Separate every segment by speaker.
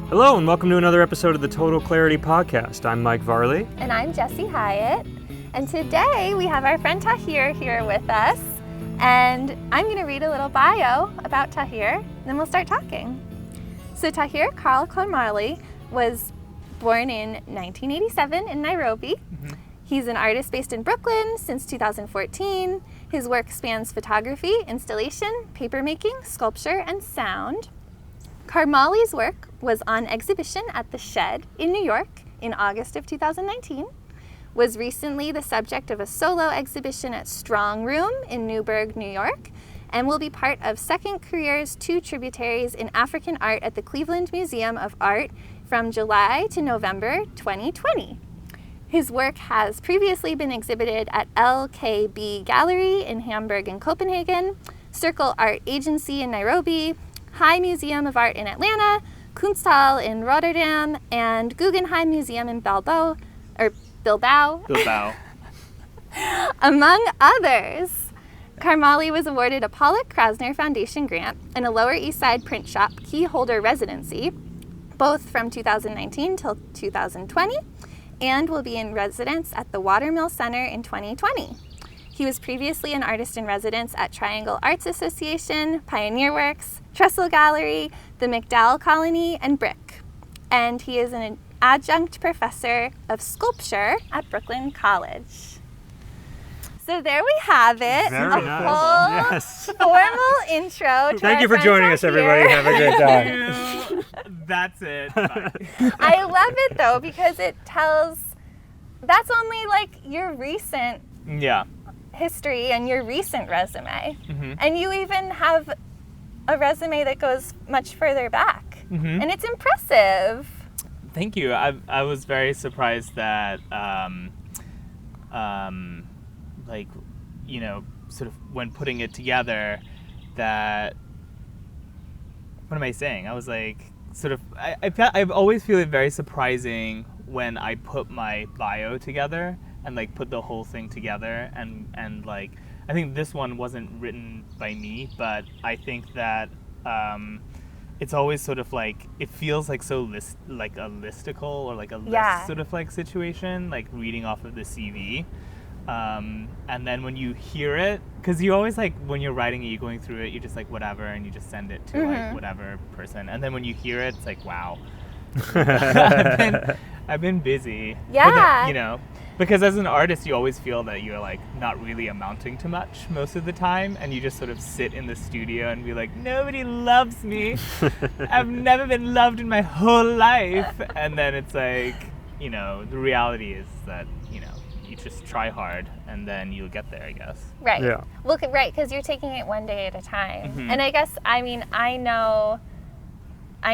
Speaker 1: Hello and welcome to another episode of the Total Clarity Podcast. I'm Mike Varlet.
Speaker 2: And I'm Jessie Hyatt. And today we have our friend Tahir here with us. And I'm going to read a little bio about Tahir, and then we'll start talking. So Tahir Karmali was born in 1987 in Nairobi. Mm-hmm. He's an artist based in Brooklyn since 2014. His work spans photography, installation, papermaking, sculpture, and sound. Karmali's work was on exhibition at The Shed in New York in August of 2019, was recently the subject of a solo exhibition at Strong Room in Newburgh, New York, and will be part of Second Career's 2 tributaries in African art at the Cleveland Museum of Art from July to November 2020. His work has previously been exhibited at LKB Gallery in Hamburg and Copenhagen, Circle Art Agency in Nairobi, High Museum of Art in Atlanta, Kunsthal in Rotterdam, and Guggenheim Museum in Bilbao. Among others. Karmali was awarded a Pollock Krasner Foundation grant and a Lower East Side print shop keyholder residency, both from 2019 till 2020, and will be in residence at the Watermill Center in 2020. He was previously an artist in residence at Triangle Arts Association, Pioneer Works, Trestle Gallery, the McDowell Colony, and Brick. And he is an adjunct professor of sculpture at Brooklyn College. So there we have it.
Speaker 1: Very
Speaker 2: a
Speaker 1: nice.
Speaker 2: whole formal intro to
Speaker 1: Thank you for joining us, everybody. Have a great time.
Speaker 3: That's it. Bye.
Speaker 2: I love it, though, because it tells, that's only like your recent history and your recent resume. Mm-hmm. And you even have a resume that goes much further back. Mm-hmm. And it's impressive.
Speaker 3: Thank you. I was very surprised that, sort of when putting it together, that, what am I saying? I was like, sort of, I've always feel it very surprising when I put my bio together and like put the whole thing together, and like, I think this one wasn't written by me, but I think that, it's always sort of like, it feels like so like a listicle or like a list sort of like situation, like reading off of the CV. And then when you hear it, because you always like, when you're writing it, you're going through it, you just like whatever, and you just send it to like whatever person. And then when you hear it, it's like, wow. I've been busy. Yeah. But, because as an artist, you always feel that you're like not really amounting to much most of the time, and you just sort of sit in the studio and be like, nobody loves me. I've never been loved in my whole life. And then it's like, the reality is that, you just try hard and then you'll get there, I guess.
Speaker 2: Right. Yeah. Well, right, because you're taking it one day at a time. Mm-hmm. And I guess, I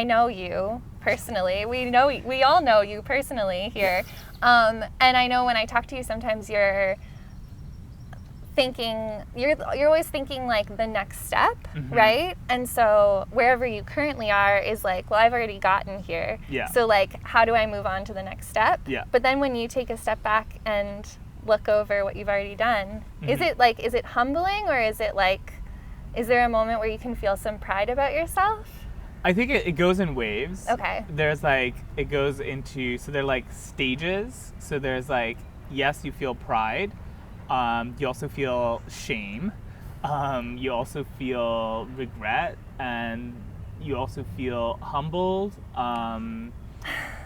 Speaker 2: know you personally. We all know you personally here. And I know when I talk to you, sometimes you're always thinking like the next step, right? And so wherever you currently are is like, well, I've already gotten here. Yeah. So like, how do I move on to the next step? Yeah. But then when you take a step back and look over what you've already done, is it humbling, or is it like, is there a moment where you can feel some pride about yourself?
Speaker 3: I think it goes in waves.
Speaker 2: Okay.
Speaker 3: There's like, it goes into, so they're like stages. So there's like, yes, you feel pride. You also feel shame. You also feel regret, and you also feel humbled. And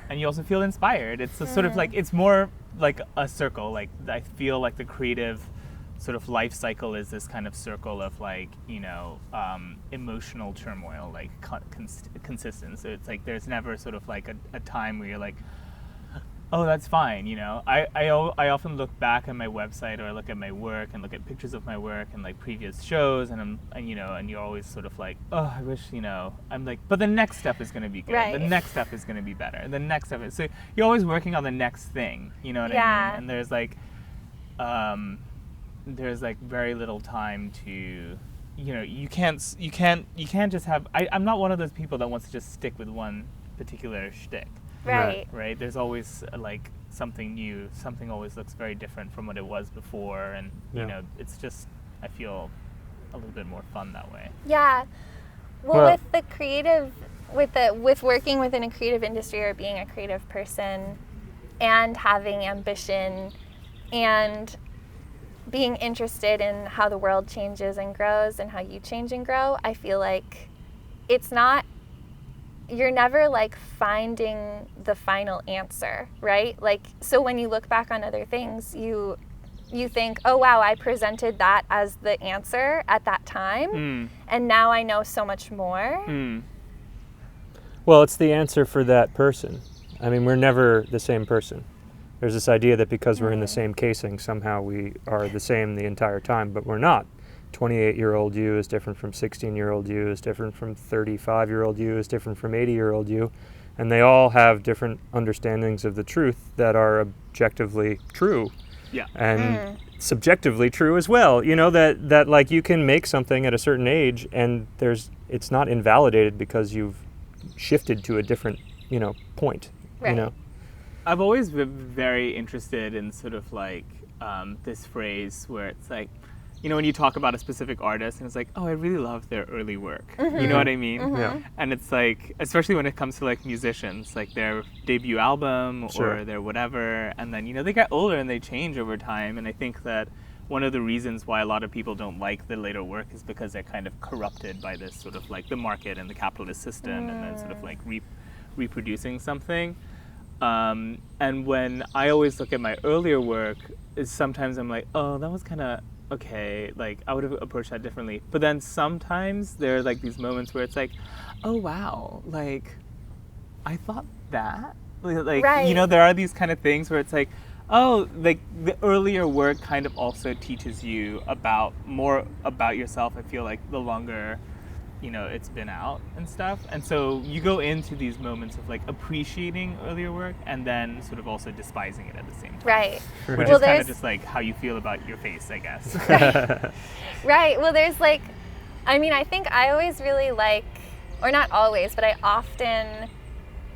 Speaker 3: you also feel inspired. It's a sort of like, it's more like a circle. Like, I feel like the creative sort of life cycle is this kind of circle of like, emotional turmoil, like consistent. So it's like, there's never sort of like a time where you're like, oh, that's fine, I often look back at my website, or I look at my work and look at pictures of my work and like previous shows, and you're always sort of like, oh, I wish, I'm like, but the next step is going to be good. Right. The next step is going to be better. The next step is, so you're always working on the next thing, you know what I mean? And there's like very little time to, you can't just have, I'm not one of those people that wants to just stick with one particular shtick. Right. There's always like something new. Something always looks very different from what it was before, and it's just, I feel a little bit more fun that way.
Speaker 2: Yeah. Well, with the creative with working within a creative industry or being a creative person and having ambition and being interested in how the world changes and grows and how you change and grow, I feel like you're never like finding the final answer, right? Like, so when you look back on other things, you think, oh wow, I presented that as the answer at that time, and now I know so much more.
Speaker 1: Well, it's the answer for that person. I mean, we're never the same person. There's this idea that because we're in the same casing, somehow we are the same the entire time, but we're not. 28-year-old you is different from 16-year-old you, is different from 35-year-old you, is different from 80-year-old you, and they all have different understandings of the truth that are objectively true.
Speaker 3: Yeah.
Speaker 1: And subjectively true as well. You know, that like you can make something at a certain age and it's not invalidated because you've shifted to a different, point.
Speaker 2: Right.
Speaker 3: I've always been very interested in sort of like this phrase where it's like, when you talk about a specific artist and it's like, oh, I really love their early work. You know what I mean?
Speaker 1: Yeah.
Speaker 3: And it's like, especially when it comes to like musicians, like their debut album or their whatever, and then, they get older and they change over time. And I think that one of the reasons why a lot of people don't like the later work is because they're kind of corrupted by this sort of like the market and the capitalist system and then sort of like reproducing something. And when I always look at my earlier work, sometimes I'm like, oh, that was kind of okay, like I would have approached that differently. But then sometimes there are like these moments where it's like, oh wow, like I thought that, like
Speaker 2: right.
Speaker 3: There are these kind of things where it's like, oh, like the earlier work kind of also teaches you more about yourself. I feel like the longer it's been out and stuff, and so you go into these moments of like appreciating earlier work and then sort of also despising it at the same time.
Speaker 2: Right.
Speaker 3: Which is kind of just like how you feel about your face, I guess.
Speaker 2: Right. Well, there's like, I think I always really like, or not always, but I often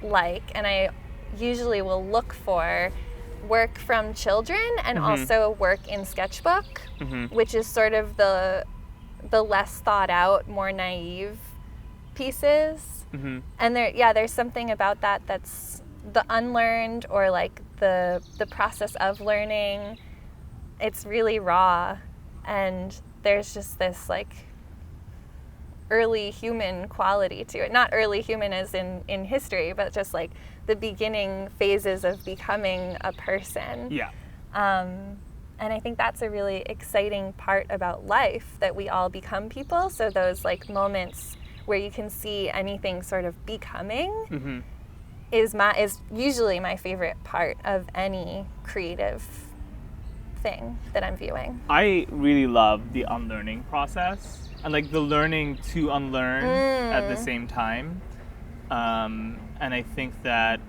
Speaker 2: like, and I usually will look for work from children and also work in sketchbook, which is sort of the less thought out, more naive pieces. And there's something about that's the unlearned or like the process of learning. It's really raw, and there's just this like early human quality to it. Not early human as in history, but just like the beginning phases of becoming a person.
Speaker 3: Yeah.
Speaker 2: And I think that's a really exciting part about life, that we all become people. So those like moments where you can see anything sort of becoming is usually my favorite part of any creative thing that I'm viewing.
Speaker 3: I really love the unlearning process and like the learning to unlearn at the same time. And I think that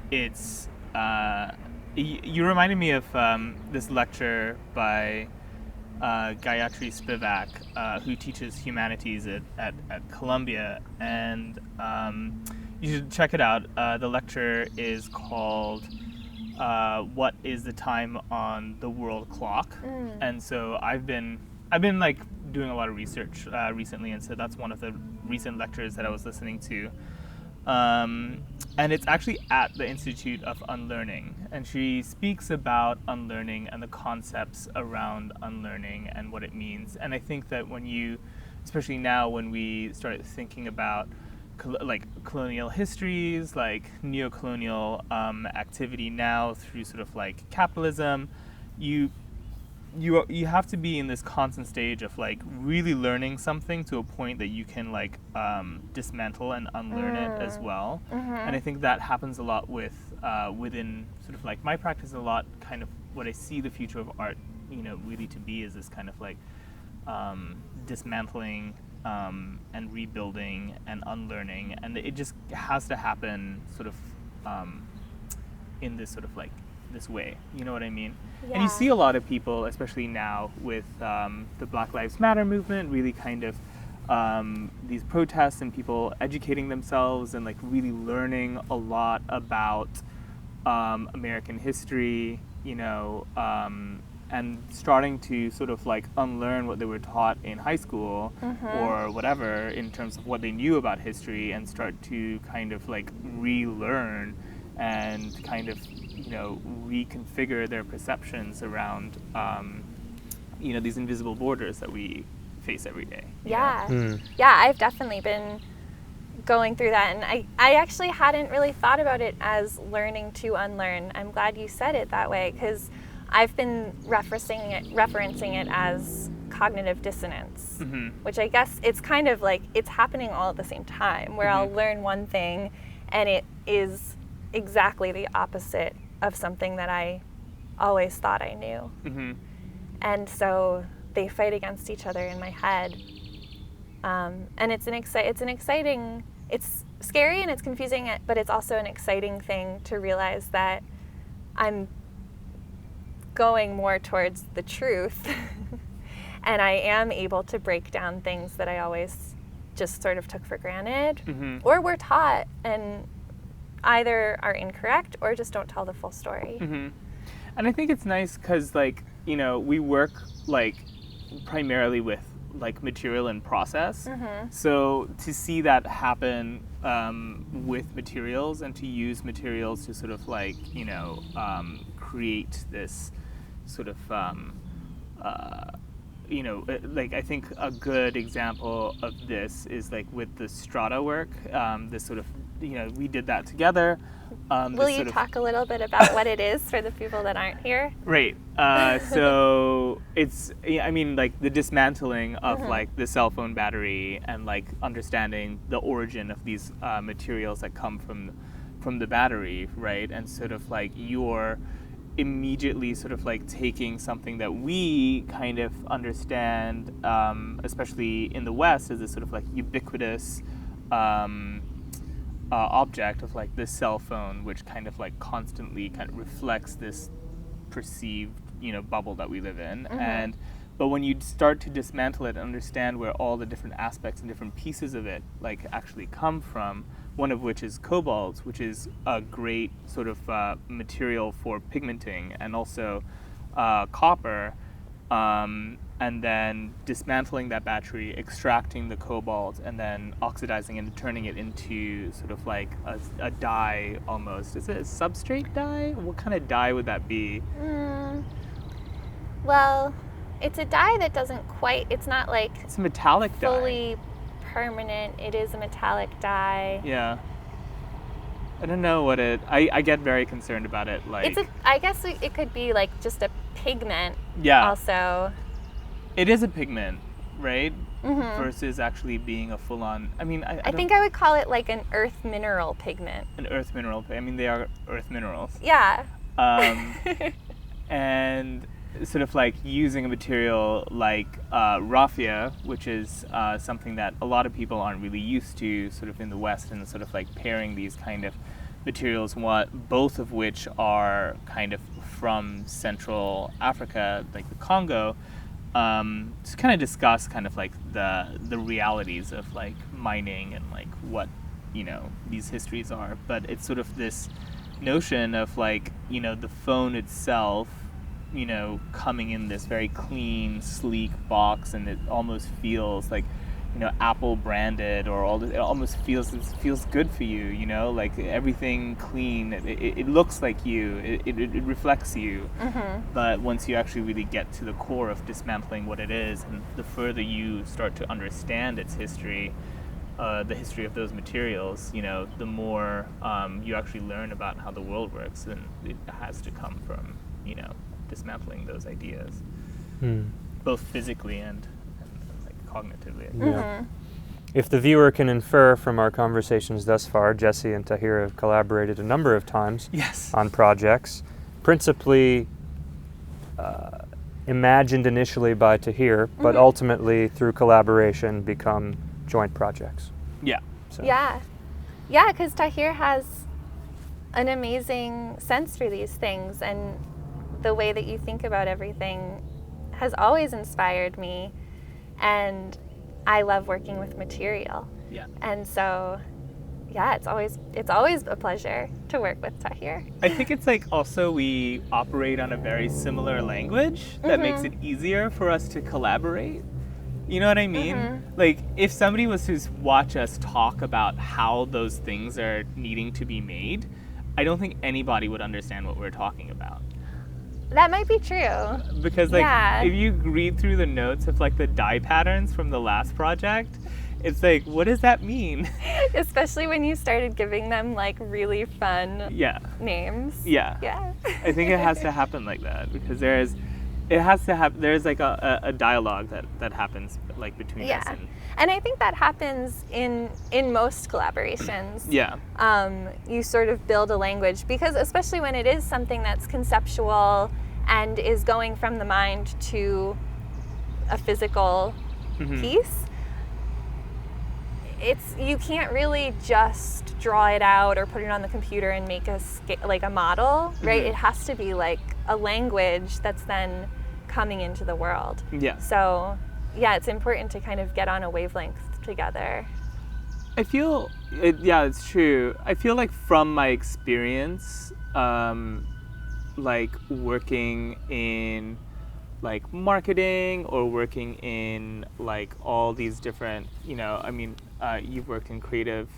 Speaker 3: it's you reminded me of this lecture by Gayatri Spivak, who teaches humanities at Columbia, and you should check it out. The lecture is called "What is the Time on the World Clock?" And so I've been like doing a lot of research recently, and so that's one of the recent lectures that I was listening to. And it's actually at the Institute of Unlearning, and she speaks about unlearning and the concepts around unlearning and what it means. And I think that especially now when we start thinking about like colonial histories, like neo-colonial activity now through sort of like capitalism, you have to be in this constant stage of like really learning something to a point that you can like dismantle and unlearn it as well. And I think that happens a lot within sort of like my practice. A lot kind of what I see the future of art really to be is this kind of like dismantling and rebuilding and unlearning, and it just has to happen sort of in this sort of like this way, you know what I mean? Yeah. And you see a lot of people, especially now with the Black Lives Matter movement, really kind of these protests and people educating themselves and like really learning a lot about American history, and starting to sort of like unlearn what they were taught in high school or whatever in terms of what they knew about history, and start to kind of like relearn and kind of, you know, reconfigure their perceptions around, you know, these invisible borders that we face every day.
Speaker 2: Yeah. Yeah, I've definitely been going through that, and I actually hadn't really thought about it as learning to unlearn. I'm glad you said it that way, because I've been referencing it as cognitive dissonance, which I guess it's kind of like it's happening all at the same time, where I'll learn one thing and it is exactly the opposite of something that I always thought I knew. And so they fight against each other in my head. And it's exciting, it's scary and it's confusing, but it's also an exciting thing to realize that I'm going more towards the truth and I am able to break down things that I always just sort of took for granted or were taught and either are incorrect or just don't tell the full story.
Speaker 3: And I think it's nice because, like, you know, we work like primarily with like material and process. So to see that happen with materials and to use materials to sort of like, you know, create this sort of, you know, like I think a good example of this is like with the strata work, this sort of, you know, we did that together.
Speaker 2: Will you talk a little bit about what it is for the people that aren't here?
Speaker 3: Right. So it's, I mean, like the dismantling of like the cell phone battery and like understanding the origin of these materials that come from the battery, right? And sort of like you're immediately sort of like taking something that we kind of understand, especially in the West, as this sort of like ubiquitous object of like this cell phone, which kind of like constantly kind of reflects this perceived, you know, bubble that we live in. But when you start to dismantle it and understand where all the different aspects and different pieces of it like actually come from, one of which is cobalt, which is a great sort of material for pigmenting, and also copper, and then dismantling that battery, extracting the cobalt, and then oxidizing and turning it into sort of like a dye almost. Is it a substrate dye? What kind of dye would that be?
Speaker 2: Well, it's a dye that doesn't quite, it's not like
Speaker 3: It's a metallic dye.
Speaker 2: fully permanent. It is a metallic dye.
Speaker 3: Yeah. I don't know what it, I get very concerned about it. Like,
Speaker 2: I guess it could be like just a pigment.
Speaker 3: Yeah.
Speaker 2: Also.
Speaker 3: It is a pigment, right? Versus actually being a full-on, I mean, I
Speaker 2: think I would call it like an earth mineral pigment.
Speaker 3: An earth mineral, I mean, they are earth minerals.
Speaker 2: Yeah.
Speaker 3: And sort of like using a material like raffia, which is something that a lot of people aren't really used to sort of in the West, and sort of like pairing these kind of materials, both of which are kind of from Central Africa, like the Congo, to kind of discuss kind of like the realities of like mining and like what, you know, these histories are. But it's sort of this notion of like, you know, the phone itself, you know, coming in this very clean, sleek box, and it almost feels like, you know, Apple branded, or all this, it almost feels good for you, you know, like everything clean. It looks like you. It reflects you. But once you actually really get to the core of dismantling what it is, and the further you start to understand its history, the history of those materials, you know, the more you actually learn about how the world works, and it has to come from, you know, dismantling those ideas, both physically and cognitively.
Speaker 1: Yeah. If the viewer can infer from our conversations thus far, Jesse and Tahir have collaborated a number of times on projects, principally imagined initially by Tahir, but ultimately through collaboration become joint projects.
Speaker 3: Yeah.
Speaker 1: So.
Speaker 2: Yeah, because Tahir has an amazing sense for these things, and the way that you think about everything has always inspired me. And I love working with material.
Speaker 3: Yeah.
Speaker 2: And so, yeah, it's always a pleasure to work with Tahir.
Speaker 3: I think it's like also we operate on a very similar language that makes it easier for us to collaborate. You know what I mean? Like if somebody was to watch us talk about how those things are needing to be made, I don't think anybody would understand what we're talking about.
Speaker 2: That might be true.
Speaker 3: Because like
Speaker 2: Yeah.
Speaker 3: if you read through the notes of like the dye patterns from the last project, it's like, what does that mean?
Speaker 2: Especially when you started giving them like really fun
Speaker 3: Yeah.
Speaker 2: names.
Speaker 3: Yeah.
Speaker 2: Yeah.
Speaker 3: I think it has to happen like that because there's like a dialogue that happens like between us.
Speaker 2: Yeah. And I think that happens in most collaborations.
Speaker 3: Yeah.
Speaker 2: You sort of build a language because especially when it is something that's conceptual and is going from the mind to a physical piece, you can't really just draw it out or put it on the computer and make a model, right? It has to be like a language that's then coming into the world.
Speaker 3: Yeah.
Speaker 2: So, yeah, it's important to kind of get on a wavelength together.
Speaker 3: I feel, it's true. I feel like from my experience, like working in like marketing or working in like all these different, you've worked in creative,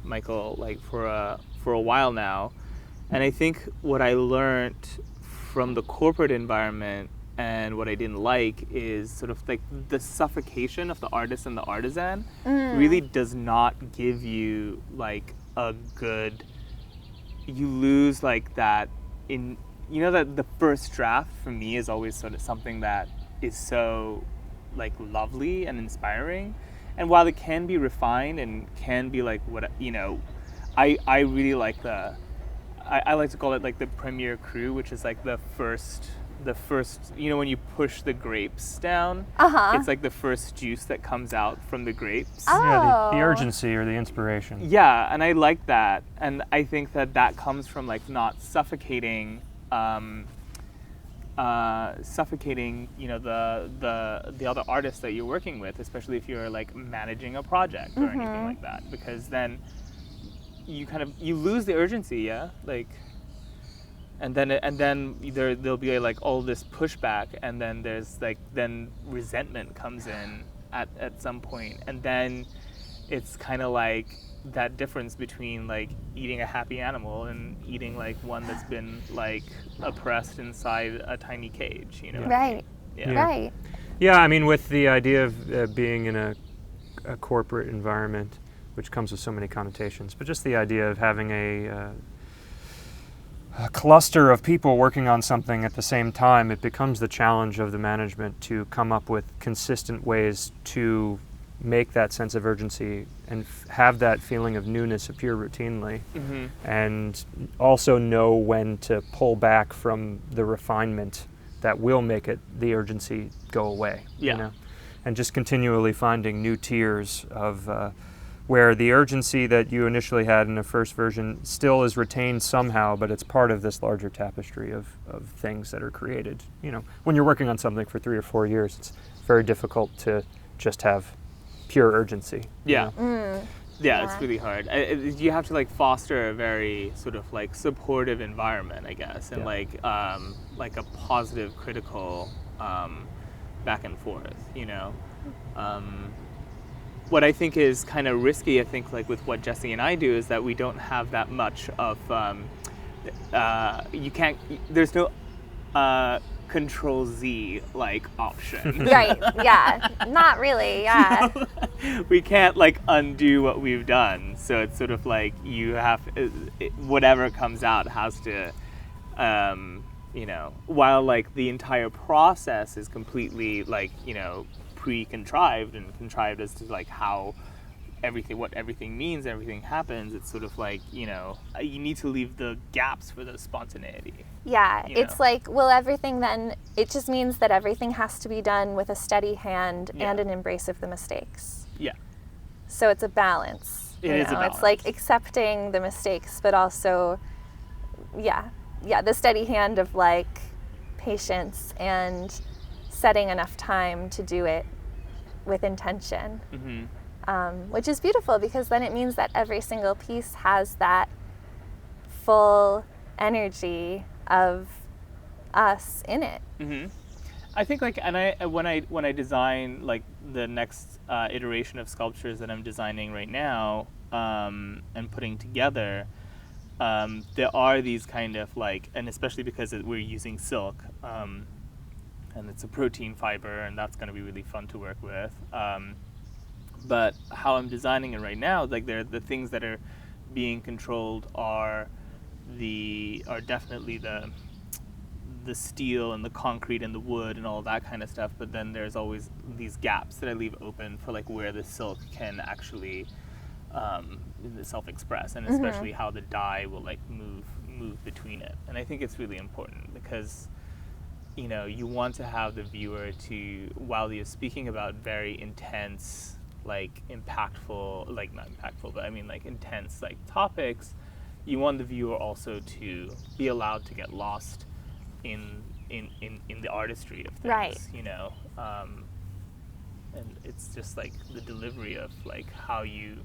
Speaker 3: Michael, like for a while now. And I think what I learned from the corporate environment and what I didn't like is sort of like the suffocation of the artist and the artisan really does not give you like a good, you lose like that in, that the first draft for me is always sort of something that is so like lovely and inspiring. And while it can be refined and can be like what, I really like I like to call it like the premier cru, which is like the first, when you push the grapes down, it's like the first juice that comes out from the grapes.
Speaker 1: Yeah, the urgency or the inspiration.
Speaker 3: Yeah, and I like that. And I think that comes from like not suffocating, the other artists that you're working with, especially if you're like managing a project or anything like that, because then you lose the urgency, and then there'll be like all this pushback, and then there's like resentment comes in at some point, and then it's kind of like that difference between like eating a happy animal and eating like one that's been like oppressed inside a tiny cage,
Speaker 2: Right.
Speaker 3: Yeah.
Speaker 2: Right.
Speaker 1: Yeah, I mean, with the idea of being in a corporate environment, which comes with so many connotations, but just the idea of having a cluster of people working on something at the same time, it becomes the challenge of the management to come up with consistent ways to make that sense of urgency and have that feeling of newness appear routinely, and also know when to pull back from the refinement that will make the urgency go away. And just continually finding new tiers of where the urgency that you initially had in the first version still is retained somehow, but it's part of this larger tapestry of things that are created. When you're working on something for 3 or 4 years, it's very difficult to just have pure urgency.
Speaker 3: Yeah, it's really hard. You have to like foster a very sort of like supportive environment, I guess, and like a positive, critical back and forth. What I think is kind of risky, I think, like with what Jesse and I do, is that we don't have that much of, there's no Control Z like option.
Speaker 2: Right. Yeah. Not really. Yeah.
Speaker 3: We can't like undo what we've done. So it's sort of like you have, whatever comes out has to, while like the entire process is completely like, pre-contrived and contrived as to like how what everything means, everything happens. It's sort of like, you need to leave the gaps for the spontaneity.
Speaker 2: Yeah, it's like, everything then, it just means that everything has to be done with a steady hand and an embrace of the mistakes.
Speaker 3: Yeah.
Speaker 2: So it's a balance.
Speaker 3: It is a balance.
Speaker 2: It's like accepting the mistakes, but also, the steady hand of like patience and setting enough time to do it with intention. which is beautiful because then it means that every single piece has that full energy of us in it.
Speaker 3: Mm-hmm. I think when I design like the next iteration of sculptures that I'm designing right now and putting together, there are these kind of like, and especially because we're using silk, and it's a protein fiber, and that's going to be really fun to work with. But how I'm designing it right now, like the things that are being controlled are definitely the steel and the concrete and the wood and all that kind of stuff, but then there's always these gaps that I leave open for like where the silk can actually self-express, and especially how the dye will like move between it. And I think it's really important because you want to have the viewer to, while you're speaking about very intense, like impactful, like not impactful, but I mean like intense like topics, you want the viewer also to be allowed to get lost in the artistry of things,
Speaker 2: right?
Speaker 3: And it's just like the delivery of like how you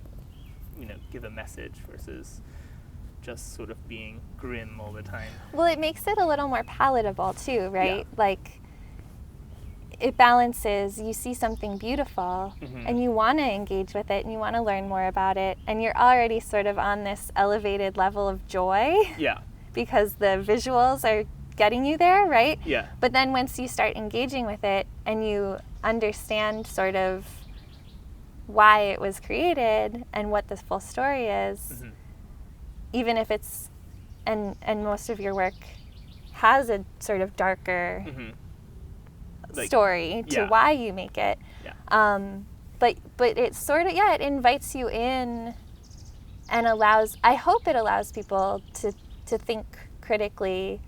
Speaker 3: give a message versus just sort of being grim all the time.
Speaker 2: Well, it makes it a little more palatable too, right?
Speaker 3: Yeah.
Speaker 2: Like it balances, you see something beautiful and you want to engage with it and you want to learn more about it, and you're already sort of on this elevated level of joy.
Speaker 3: Yeah.
Speaker 2: Because the visuals are getting you there, right?
Speaker 3: Yeah.
Speaker 2: But then once you start engaging with it and you understand sort of why it was created and what the full story is, even if it's, and most of your work has a sort of darker story to why you make it.
Speaker 3: Yeah.
Speaker 2: But it sort of, it invites you in and I hope it allows people to think critically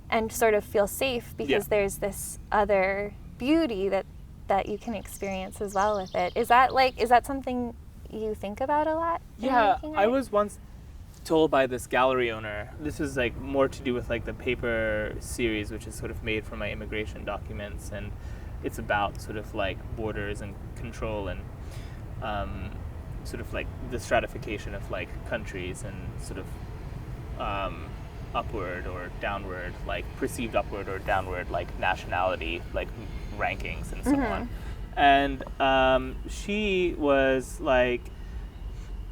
Speaker 2: and sort of feel safe because there's this other beauty that you can experience as well with it. Is that something you think about a lot?
Speaker 3: Yeah, I was once told by this gallery owner, this is like more to do with like the paper series, which is sort of made from my immigration documents, and it's about sort of like borders and control and sort of like the stratification of like countries and sort of upward or downward, like perceived upward or downward, like nationality, like rankings and so on. And she was like,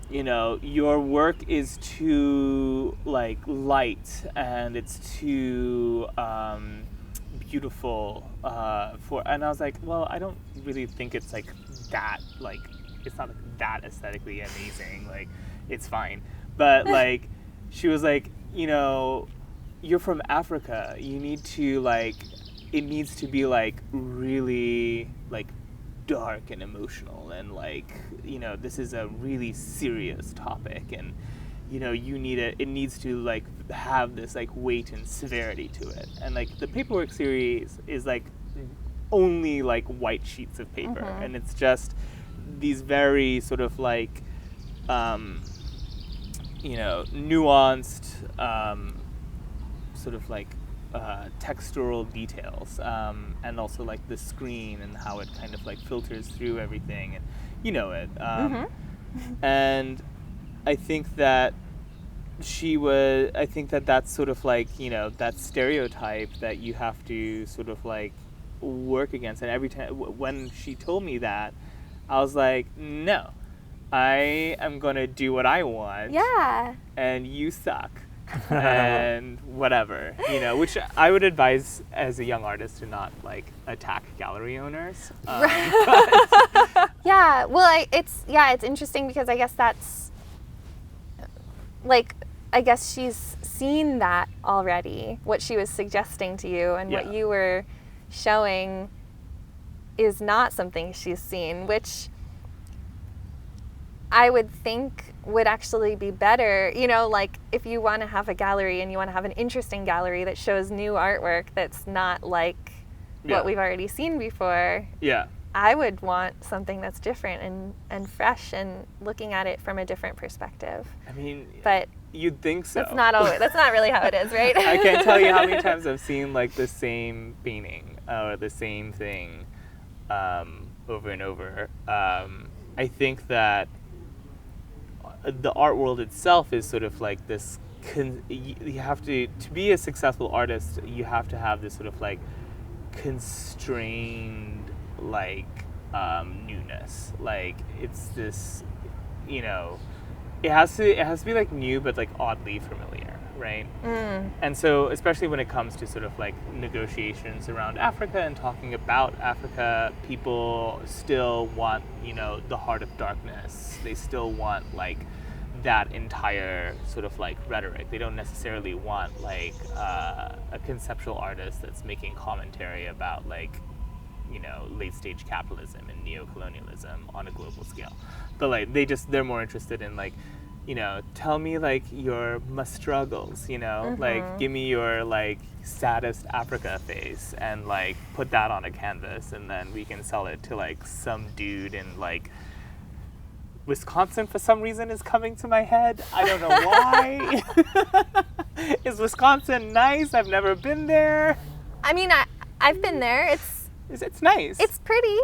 Speaker 3: your work is too like light and it's too beautiful and I was like, well, I don't really think it's like that, like it's not like that aesthetically amazing, like it's fine, but like she was like, you're from Africa, you need to like, it needs to be like really like dark and emotional, and like this is a really serious topic, and it needs to like have this like weight and severity to it. And like the paperwork series is like only like white sheets of paper, and it's just these very sort of like nuanced sort of like textural details, and also like the screen and how it kind of like filters through everything, and and I think that that's sort of like that stereotype that you have to sort of like work against. And every time when she told me that, I was like, no, I am gonna do what I want, and you suck. And whatever, which I would advise as a young artist to not like attack gallery owners.
Speaker 2: Yeah, well, it's interesting because I guess that's like, I guess she's seen that already, what she was suggesting to you, and what you were showing is not something she's seen, which I would think would actually be better, like if you want to have a gallery and you want to have an interesting gallery that shows new artwork that's not like what we've already seen before. Yeah. I would want something that's different and fresh and looking at it from a different perspective.
Speaker 3: I mean,
Speaker 2: but
Speaker 3: you'd think so.
Speaker 2: That's not really how it is, right?
Speaker 3: I can't tell you how many times I've seen like the same painting or the same thing over and over. I think that the art world itself is sort of like this. You have to be a successful artist. You have to have this sort of like constrained like newness. Like it's this, you know, it has to be like new but like oddly familiar, right? And so especially when it comes to sort of like negotiations around Africa and talking about Africa, people still want, you know, the heart of darkness. They still want like that entire sort of like rhetoric. They don't necessarily want like a conceptual artist that's making commentary about like, you know, late stage capitalism and neo-colonialism on a global scale. But like they're more interested in like, you know, tell me like your struggles, you know, like give me your like saddest Africa face and like put that on a canvas and then we can sell it to like some dude in like Wisconsin for some reason is coming to my head. I don't know why. Is Wisconsin nice? I've never been there.
Speaker 2: I mean, I've been there.
Speaker 3: It's nice.
Speaker 2: It's pretty.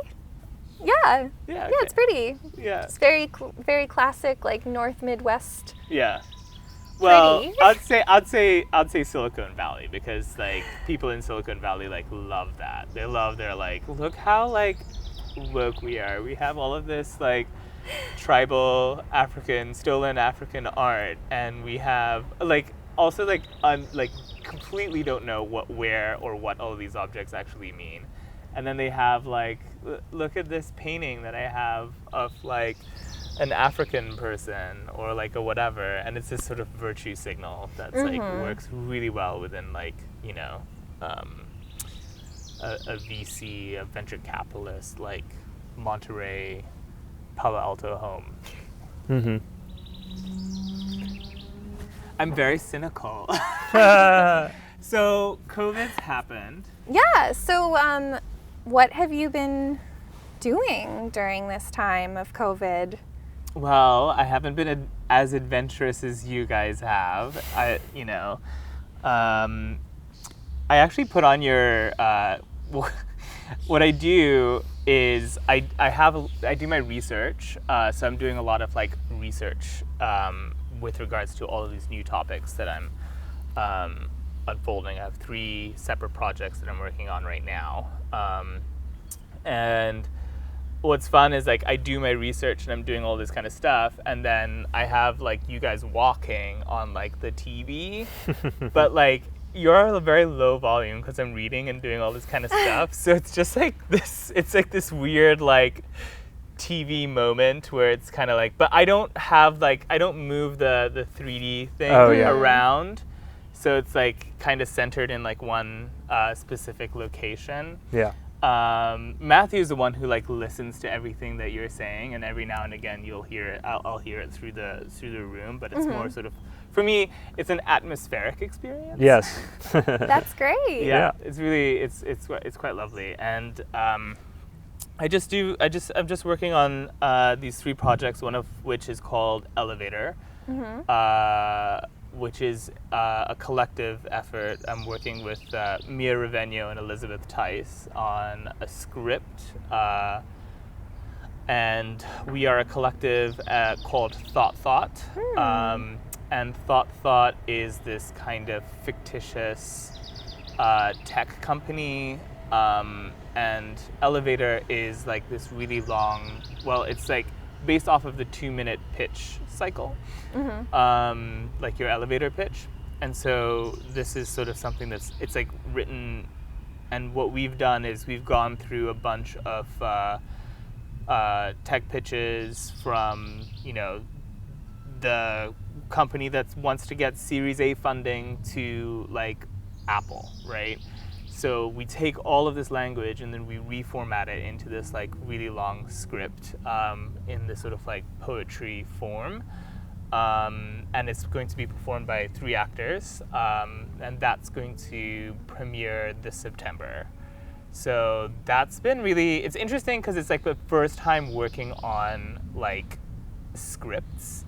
Speaker 2: Yeah.
Speaker 3: Yeah. Okay.
Speaker 2: Yeah, it's pretty.
Speaker 3: Yeah.
Speaker 2: It's very very classic, like North Midwest.
Speaker 3: Yeah. Well,
Speaker 2: Pretty.
Speaker 3: I'd say Silicon Valley because like people in Silicon Valley like love that. They love their like look how like woke we are. We have all of this like tribal stolen African art, and we have like also like like completely don't know where or what all of these objects actually mean. And then they have like, look at this painting that I have of like an African person or like a whatever, and it's this sort of virtue signal that's like works really well within like, you know, a VC, a venture capitalist like Monterey, Palo Alto home. I'm very cynical. So COVID's happened.
Speaker 2: Yeah. So, what have you been doing during this time of COVID?
Speaker 3: Well, I haven't been as adventurous as you guys have. I actually put on your. What I do is I do my research. So I'm doing a lot of like research with regards to all of these new topics that I'm unfolding. I have 3 separate projects that I'm working on right now. And what's fun is like I do my research and I'm doing all this kind of stuff, and then I have like you guys walking on like the TV, but like you're a very low volume because I'm reading and doing all this kind of stuff. So it's just like this. It's like this weird like TV moment where it's kind of like, but I don't move the 3D thing around. So it's like kind of centered in like one specific location.
Speaker 1: Yeah.
Speaker 3: Matthew's the one who like listens to everything that you're saying, and every now and again you'll hear it. I'll hear it through the room, but it's more sort of, for me, it's an atmospheric experience.
Speaker 1: Yes.
Speaker 2: That's great.
Speaker 3: Yeah. It's really it's quite lovely, and I'm just working on these 3 projects. One of which is called Elevator. Which is a collective effort. I'm working with Mia Raveno and Elizabeth Tice on a script, and we are a collective called Thought. And Thought is this kind of fictitious tech company, and Elevator is like this really long, well, it's like based off of the 2-minute pitch cycle, like your elevator pitch. And so this is sort of something it's like written, and what we've done is we've gone through a bunch of tech pitches from, you know, the company that wants to get Series A funding to like Apple, right? So we take all of this language and then we reformat it into this like really long script in this sort of like poetry form. And it's going to be performed by 3 actors, and that's going to premiere this September. So that's been really, it's interesting because it's like the first time working on like scripts.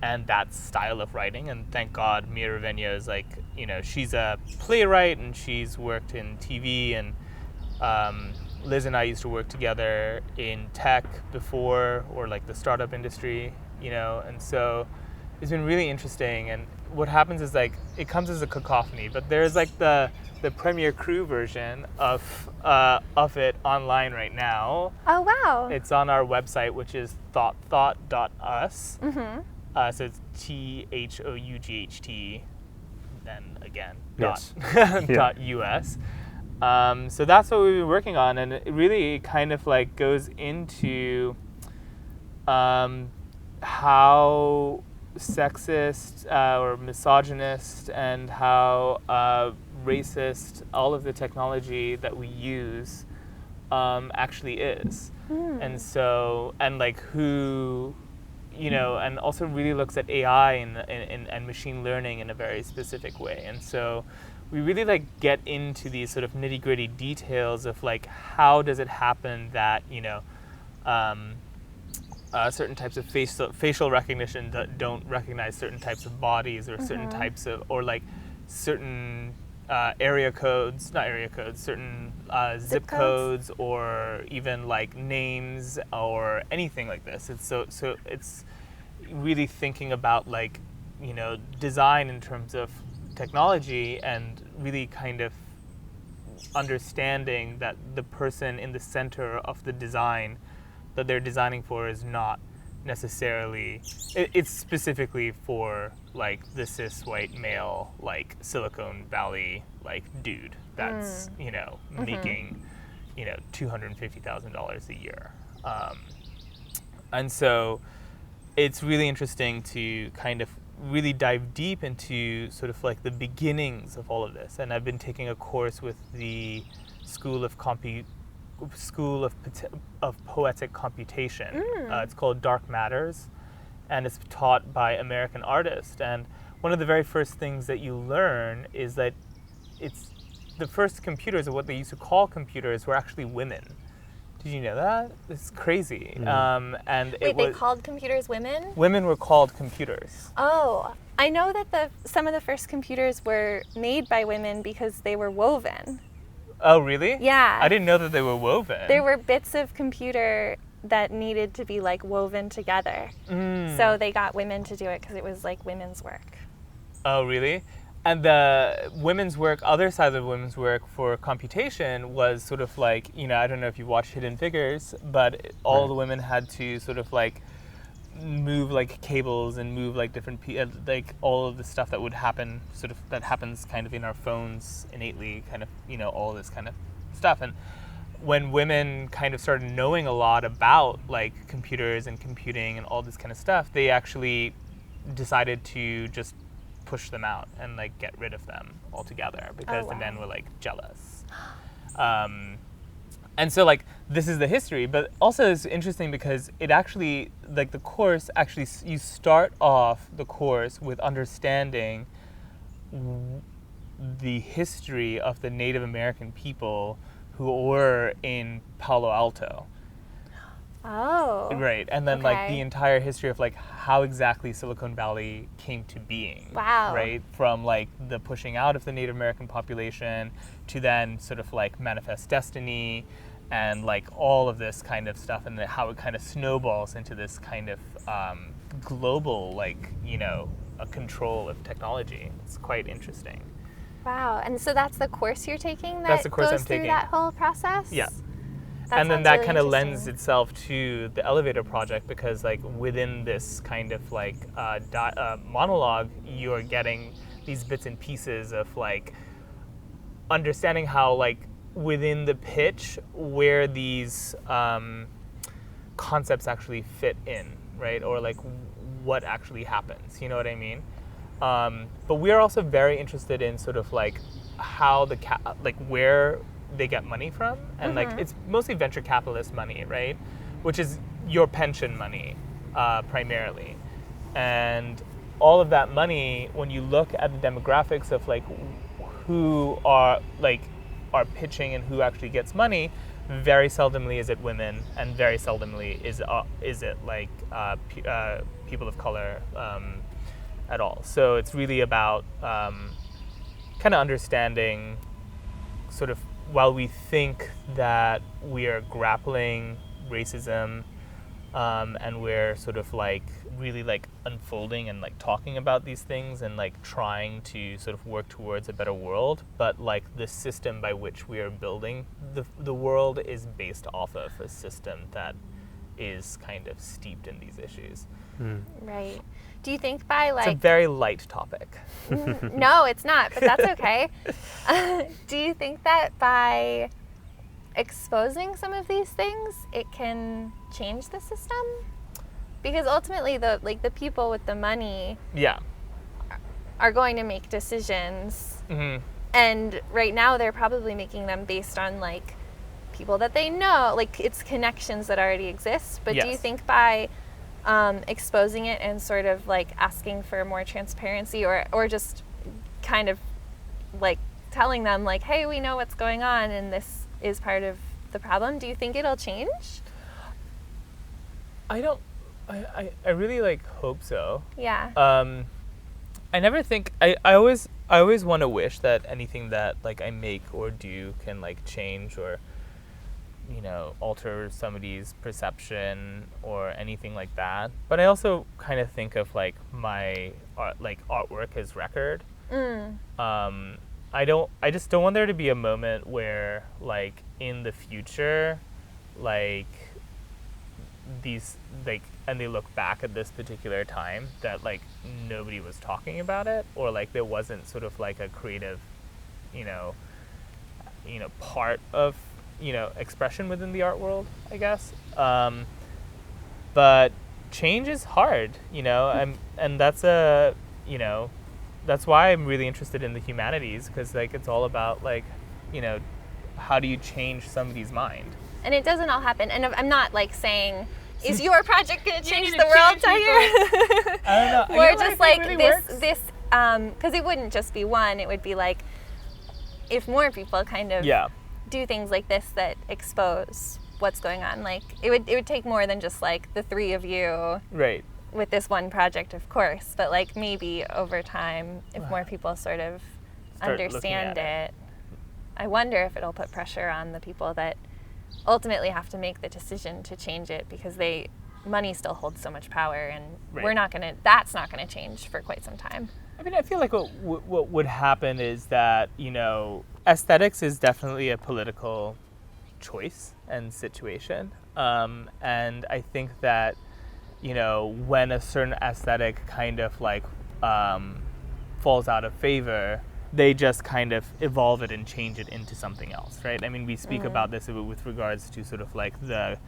Speaker 3: And that style of writing, and thank God Mia Raveno is like, you know, she's a playwright and she's worked in TV and Liz and I used to work together in tech before, or like the startup industry, and so it's been really interesting. And what happens is like it comes as a cacophony, but there's like the Premiere Crew version of it online right now.
Speaker 2: Oh, wow.
Speaker 3: It's on our website, which is thoughtthought.us.
Speaker 2: Mm-hmm.
Speaker 3: So it's THOUGHT, then again,
Speaker 1: Yes.
Speaker 3: dot US. So that's what we've been working on, and it really kind of like goes into how sexist or misogynist and how racist all of the technology that we use actually is. And so, and like who, and also really looks at AI and machine learning in a very specific way. And so we really like get into these sort of nitty gritty details of like how does it happen that, certain types of facial recognition that don't recognize certain types of bodies, or certain types of, or like certain certain zip codes, or even like names or anything like this. It's so it's really thinking about like, design in terms of technology, and really kind of understanding that the person in the center of the design that they're designing for is not necessarily, it's specifically for like the cis white male, like Silicon Valley like dude that's making $250,000 a year, and so it's really interesting to kind of really dive deep into sort of like the beginnings of all of this. And I've been taking a course with the School of Poetic Computation. It's called Dark Matters, and it's taught by American artists. And one of the very first things that you learn is that it's the first computers, or what they used to call computers, were actually women. Did you know that? It's crazy. And
Speaker 2: Wait, they called computers women?
Speaker 3: Women were called computers.
Speaker 2: Oh, I know that some of the first computers were made by women because they were woven.
Speaker 3: Oh, really?
Speaker 2: Yeah.
Speaker 3: I didn't know that they were woven.
Speaker 2: There were bits of computer that needed to be like woven together. So they got women to do it because it was like women's work.
Speaker 3: Oh, really? And the women's work, other side of women's work for computation was sort of like, I don't know if you watched Hidden Figures, but all the women had to sort of like move like cables and move like different, like all of the stuff that would happen, sort of that happens kind of in our phones innately, kind of, all this kind of stuff. And when women kind of started knowing a lot about like computers and computing and all this kind of stuff, they actually decided to just push them out and like get rid of them altogether, because the men were like jealous. And so like this is the history, but also it's interesting because it actually, like the course actually, you start off the course with understanding the history of the Native American people who were in Palo Alto.
Speaker 2: Oh.
Speaker 3: Right, and then like the entire history of like how exactly Silicon Valley came to being.
Speaker 2: Wow.
Speaker 3: Right, from like the pushing out of the Native American population to then sort of like Manifest Destiny, and like all of this kind of stuff, and how it kind of snowballs into this kind of global like a control of technology. It's quite interesting.
Speaker 2: Wow, and so that's the course you're taking
Speaker 3: That's the course
Speaker 2: goes
Speaker 3: I'm
Speaker 2: through
Speaker 3: taking.
Speaker 2: that whole process?
Speaker 3: Yeah.
Speaker 2: That
Speaker 3: And then
Speaker 2: sounds
Speaker 3: that
Speaker 2: really
Speaker 3: kind of
Speaker 2: interesting.
Speaker 3: lends itself to the elevator project, because like within this kind of like monologue, you're getting these bits and pieces of like understanding how like within the pitch where these concepts actually fit in, right? Or like what actually happens, you know what I mean? But we are also very interested in sort of like how like where they get money from, and like it's mostly venture capitalist money, right? Which is your pension money primarily. And all of that money, when you look at the demographics of like who are pitching and who actually gets money, very seldomly is it women, and very seldomly is it like people of color at all. So it's really about kind of understanding sort of while we think that we are grappling racism, and we're sort of like really like unfolding and like talking about these things and like trying to sort of work towards a better world, but like the system by which we are building the world is based off of a system that is kind of steeped in these issues.
Speaker 2: Right. Do you think by like...
Speaker 3: It's a very light topic.
Speaker 2: No, it's not, but that's okay. Do you think that by exposing some of these things, it can change the system? Because ultimately, the people with the money are going to make decisions, and right now they're probably making them based on like people that they know, like it's connections that already exist. But do you think by exposing it and sort of like asking for more transparency, or just kind of like telling them like, hey, we know what's going on and this is part of the problem, do you think it'll change?
Speaker 3: I really like hope so.
Speaker 2: Yeah.
Speaker 3: I never think I always want to wish that anything that like I make or do can like change or, you know, alter somebody's perception or anything like that. But I also kind of think of like my artwork as record. I just don't want there to be a moment where like in the future, like these like, and they look back at this particular time that like nobody was talking about it, or like there wasn't sort of like a creative, you know, part of, you know, expression within the art world, I guess. But change is hard, you know, and that's that's why I'm really interested in the humanities, because like it's all about like, you know, how do you change somebody's mind?
Speaker 2: And it doesn't all happen. And I'm not like saying, is your project going to change the world, Tahir?
Speaker 3: I don't know.
Speaker 2: Or just like
Speaker 3: really
Speaker 2: this, because it wouldn't just be one. It would be like if more people kind of do things like this that expose what's going on. Like it would take more than just like the three of you.
Speaker 3: Right.
Speaker 2: With this one project, of course, but like maybe over time, if more people sort of understand it, I wonder if it'll put pressure on the people that ultimately have to make the decision to change it, because money still holds so much power, and that's not gonna change for quite some time.
Speaker 3: I mean, I feel like what would happen is that, you know, aesthetics is definitely a political choice and situation, and I think that, you know, when a certain aesthetic kind of like falls out of favor, they just kind of evolve it and change it into something else, right? I mean, we speak about this with regards to sort of like the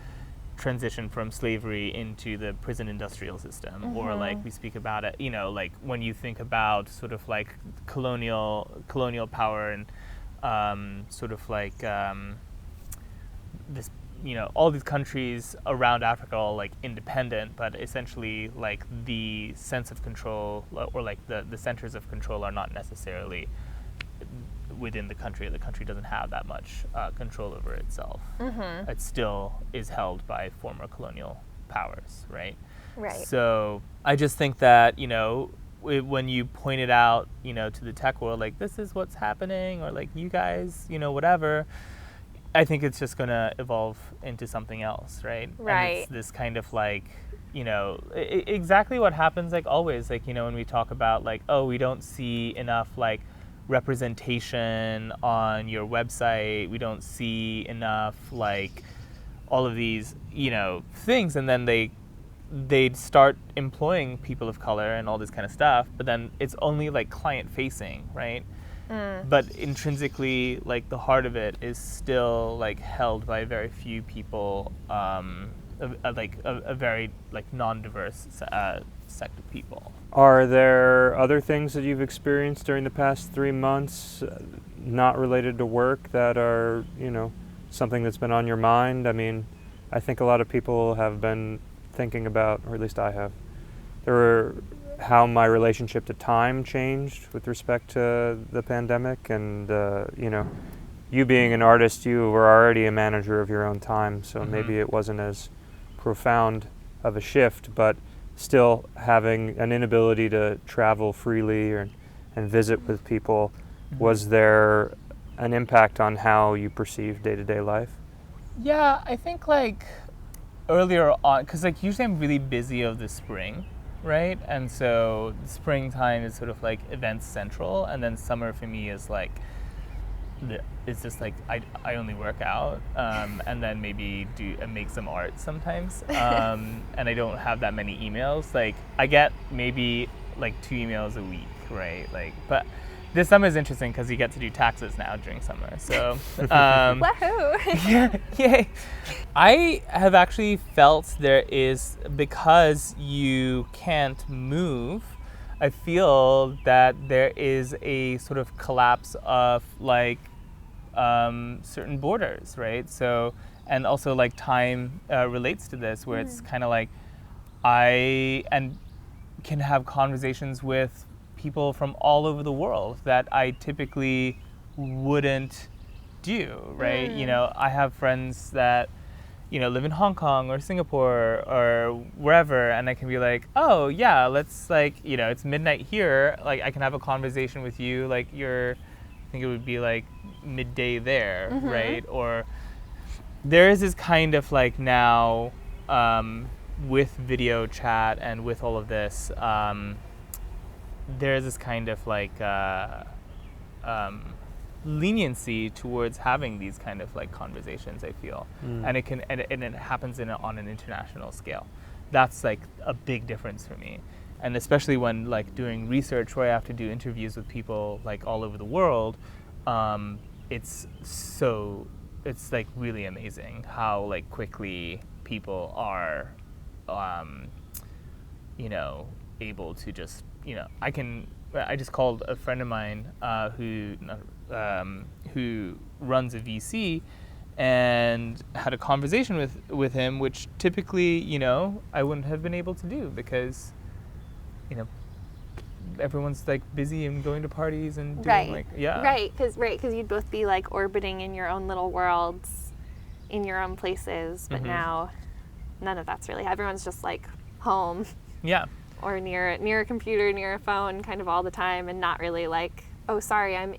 Speaker 3: transition from slavery into the prison industrial system, or like we speak about it, you know, like when you think about sort of like colonial power and sort of like this, you know, all these countries around Africa are like independent, but essentially like the sense of control or like the centers of control are not necessarily within the country. The country doesn't have that much control over itself. It still is held by former colonial powers, right?
Speaker 2: Right.
Speaker 3: So I just think that, you know, when you point it out, you know, to the tech world, like this is what's happening, or like you guys, you know, whatever, I think it's just going to evolve into something else, right?
Speaker 2: Right.
Speaker 3: And it's this kind of like, you know, exactly what happens like always, like, you know, when we talk about like, oh, we don't see enough like representation on your website, we don't see enough like all of these, you know, things, and then they'd start employing people of color and all this kind of stuff, but then it's only like client facing, right? But intrinsically, like the heart of it is still like held by very few people, like a very like non-diverse sect of people.
Speaker 1: Are there other things that you've experienced during the past 3 months, not related to work, that are, you know, something that's been on your mind? I mean, I think a lot of people have been thinking about, or at least I have, how my relationship to time changed with respect to the pandemic, and you know, you being an artist, you were already a manager of your own time, so maybe it wasn't as profound of a shift, but still having an inability to travel freely and visit with people, was there an impact on how you perceive day-to-day life?
Speaker 3: Yeah, I think like earlier on, because like usually I'm really busy of the spring, right? And so springtime is sort of like events central, and then summer for me is like it's just like I only work out, and then maybe make some art sometimes, and I don't have that many emails. Like I get maybe like 2 emails a week, right? Like, but this summer is interesting because you get to do taxes now during summer. So,
Speaker 2: Wahoo!
Speaker 3: yeah, yay! I have actually felt there is, because you can't move, I feel that there is a sort of collapse of like certain borders, right? So, and also like time relates to this, where it's kind of like I can have conversations with people from all over the world that I typically wouldn't do, right? You know, I have friends that, you know, live in Hong Kong or Singapore or wherever, and I can be like, oh yeah, let's like, you know, it's midnight here, like I can have a conversation with you, like I think it would be like midday there, right? Or there is this kind of like now, with video chat and with all of this, there's this kind of like leniency towards having these kind of like conversations, I feel, and it can and it happens on an international scale. That's like a big difference for me, and especially when like doing research where I have to do interviews with people like all over the world, it's like really amazing how like quickly people are, you know, able to just, you know, I just called a friend of mine who runs a VC, and had a conversation with him, which typically, you know, I wouldn't have been able to do because, you know, everyone's like busy and going to parties and doing
Speaker 2: because you'd both be like orbiting in your own little worlds, in your own places, but now none of that's really, everyone's just like home.
Speaker 3: Yeah.
Speaker 2: Or near a computer, near a phone, kind of all the time, and not really like, oh, sorry, I'm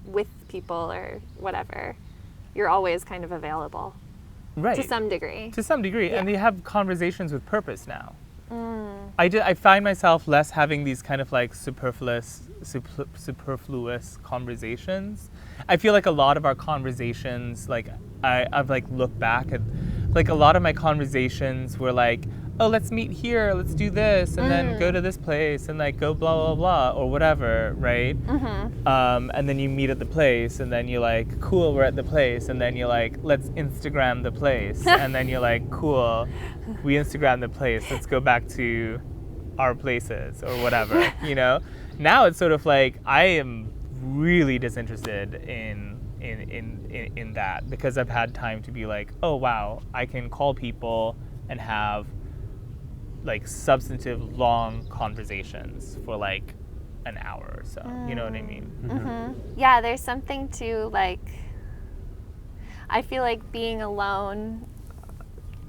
Speaker 2: with people or whatever. You're always kind of available.
Speaker 3: Right.
Speaker 2: To some degree.
Speaker 3: Yeah. And they have conversations with purpose now. I find myself less having these kind of like superfluous conversations. I feel like a lot of our conversations, like I've like looked back at, like a lot of my conversations were like, oh, let's meet here, let's do this, and then go to this place, and like go blah, blah, blah, or whatever, right? And then you meet at the place, and then you're like, cool, we're at the place, and then you're like, let's Instagram the place, and then you're like, cool, we Instagram the place, let's go back to our places, or whatever, you know? Now it's sort of like, I am really disinterested in that, because I've had time to be like, oh wow, I can call people and have like substantive long conversations for like an hour or so. You know what I mean?
Speaker 2: Yeah, there's something to like, I feel like being alone,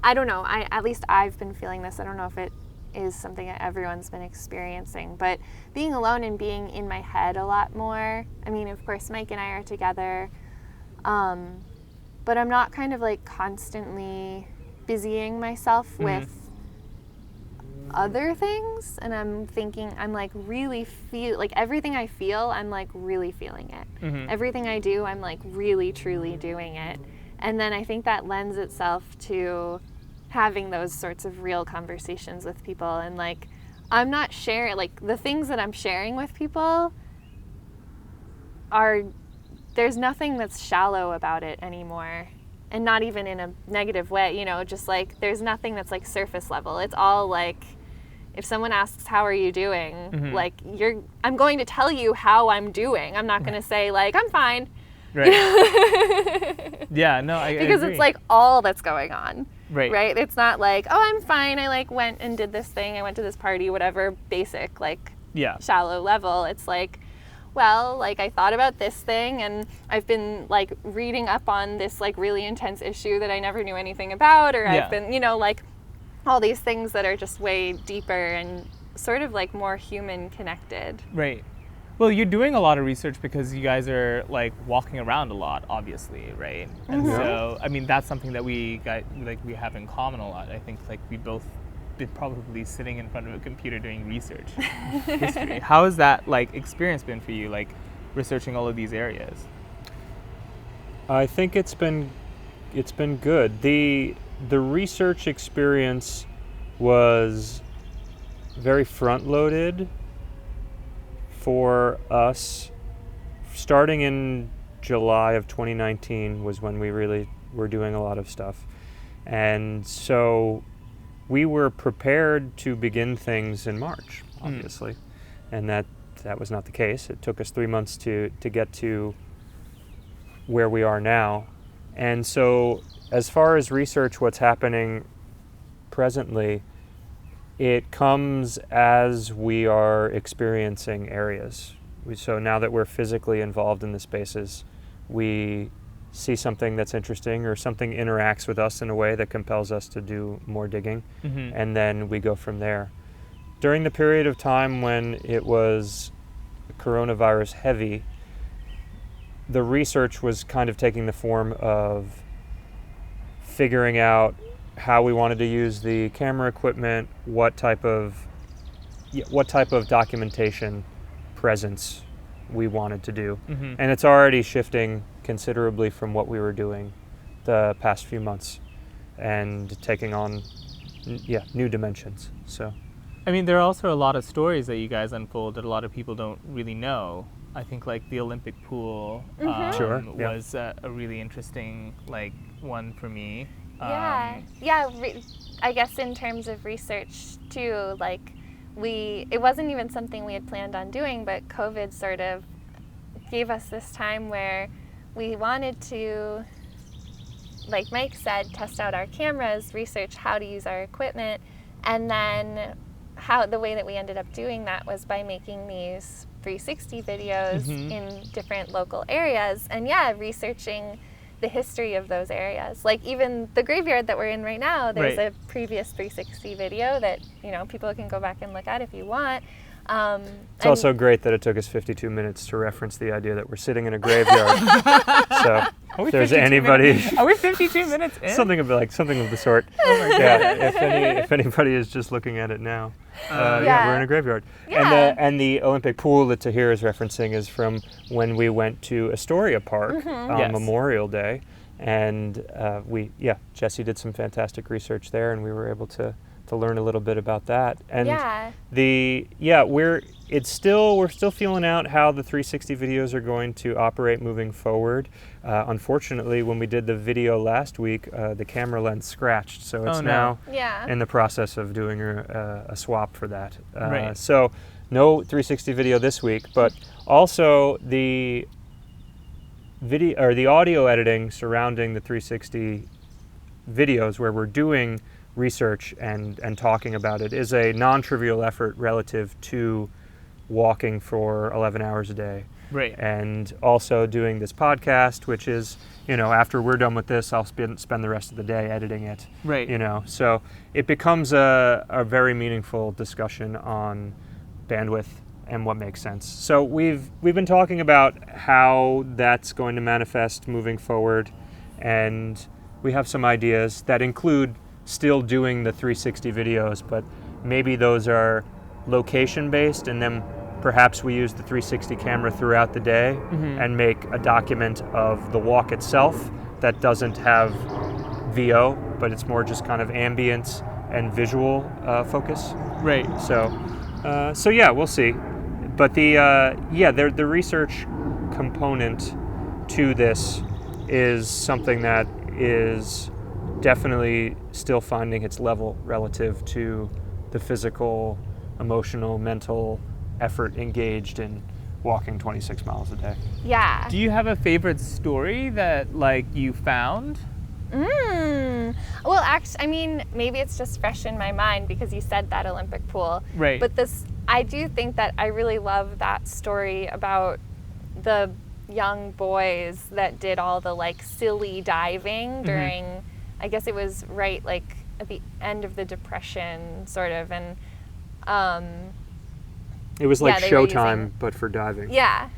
Speaker 2: I don't know, at least I've been feeling this, I don't know if it is something that everyone's been experiencing, but being alone and being in my head a lot more. I mean, of course Mike and I are together, but I'm not kind of like constantly busying myself with other things, and I'm thinking, I'm like really like everything I feel, I'm like really feeling it. Everything I do, I'm like really truly doing it. And then I think that lends itself to having those sorts of real conversations with people, and like I'm not sharing, like the things that I'm sharing with people are, there's nothing that's shallow about it anymore. And not even in a negative way, you know, just like there's nothing that's like surface level. It's all like, if someone asks, how are you doing? Like I'm going to tell you how I'm doing. I'm not going to say like, I'm fine.
Speaker 3: Right. Yeah, no, I
Speaker 2: because
Speaker 3: agree.
Speaker 2: it's like all that's going on.
Speaker 3: Right.
Speaker 2: Right? It's not like, oh, I'm fine. I like went and did this thing. I went to this party, whatever, basic, like shallow level. It's like, well, like I thought about this thing, and I've been like reading up on this like really intense issue that I never knew anything about, or I've been, you know, like all these things that are just way deeper and sort of like more human connected.
Speaker 3: Right. Well, you're doing a lot of research because you guys are like walking around a lot, obviously, right? And so, I mean, that's something that we have in common a lot. I think like we both been probably sitting in front of a computer doing research. History. How has that like experience been for you, like researching all of these areas?
Speaker 1: I think it's been good. The research experience was very front-loaded for us. Starting in July of 2019 was when we really were doing a lot of stuff. And so we were prepared to begin things in March, obviously. And that was not the case. It took us 3 months to get to where we are now. And so as far as research, what's happening presently, it comes as we are experiencing areas. So now that we're physically involved in the spaces, we see something that's interesting or something interacts with us in a way that compels us to do more digging, and then we go from there. During the period of time when it was coronavirus heavy, the research was kind of taking the form of figuring out how we wanted to use the camera equipment, what type of documentation presence we wanted to do. And it's already shifting considerably from what we were doing the past few months and taking on new dimensions. So
Speaker 3: I mean, there are also a lot of stories that you guys unfold that a lot of people don't really know. I think like the Olympic pool was a really interesting like one for me.
Speaker 2: I guess in terms of research too, like it wasn't even something we had planned on doing, but COVID sort of gave us this time where we wanted to, like Mike said, test out our cameras, research how to use our equipment, and then the way that we ended up doing that was by making these 360 videos in different local areas, and researching the history of those areas. Like even the graveyard that we're in right now, there's a previous 360 video that people can go back and look at if you want.
Speaker 1: It's also great that it took us 52 minutes to reference the idea that we're sitting in a graveyard. So if there's anybody,
Speaker 3: are we 52 minutes in?
Speaker 1: Something of the sort. Oh my God. If anybody is just looking at it now, we're in a graveyard.
Speaker 2: Yeah.
Speaker 1: And the Olympic pool that Tahir is referencing is from when we went to Astoria Park on Memorial Day, and Jesse did some fantastic research there, and we were able to learn a little bit about that. And we're still feeling out how the 360 videos are going to operate moving forward. Unfortunately, when we did the video last week, the camera lens scratched, so it's now in the process of doing a swap for that. So no 360 video this week, but also the video or the audio editing surrounding the 360 videos where we're doing research and talking about it is a non-trivial effort relative to walking for 11 hours a day.
Speaker 3: Right.
Speaker 1: And also doing this podcast, which is, after we're done with this, I'll spend the rest of the day editing it.
Speaker 3: Right.
Speaker 1: So it becomes a very meaningful discussion on bandwidth and what makes sense. So we've been talking about how that's going to manifest moving forward, and we have some ideas that include still doing the 360 videos, but maybe those are location based, and then perhaps we use the 360 camera throughout the day and make a document of the walk itself that doesn't have VO, but it's more just kind of ambience and visual focus.
Speaker 3: Right.
Speaker 1: So we'll see. But the research component to this is something that is definitely still finding its level relative to the physical, emotional, mental effort engaged in walking 26 miles a day.
Speaker 2: Yeah.
Speaker 3: Do you have a favorite story that you found?
Speaker 2: Well, actually, maybe it's just fresh in my mind because you said that Olympic pool.
Speaker 3: Right.
Speaker 2: But I do think that I really love that story about the young boys that did all the silly diving during, I guess it was right at the end of the Depression, sort of, and
Speaker 1: It was like
Speaker 2: they were
Speaker 1: Showtime,
Speaker 2: using-
Speaker 1: but for diving.
Speaker 2: Yeah.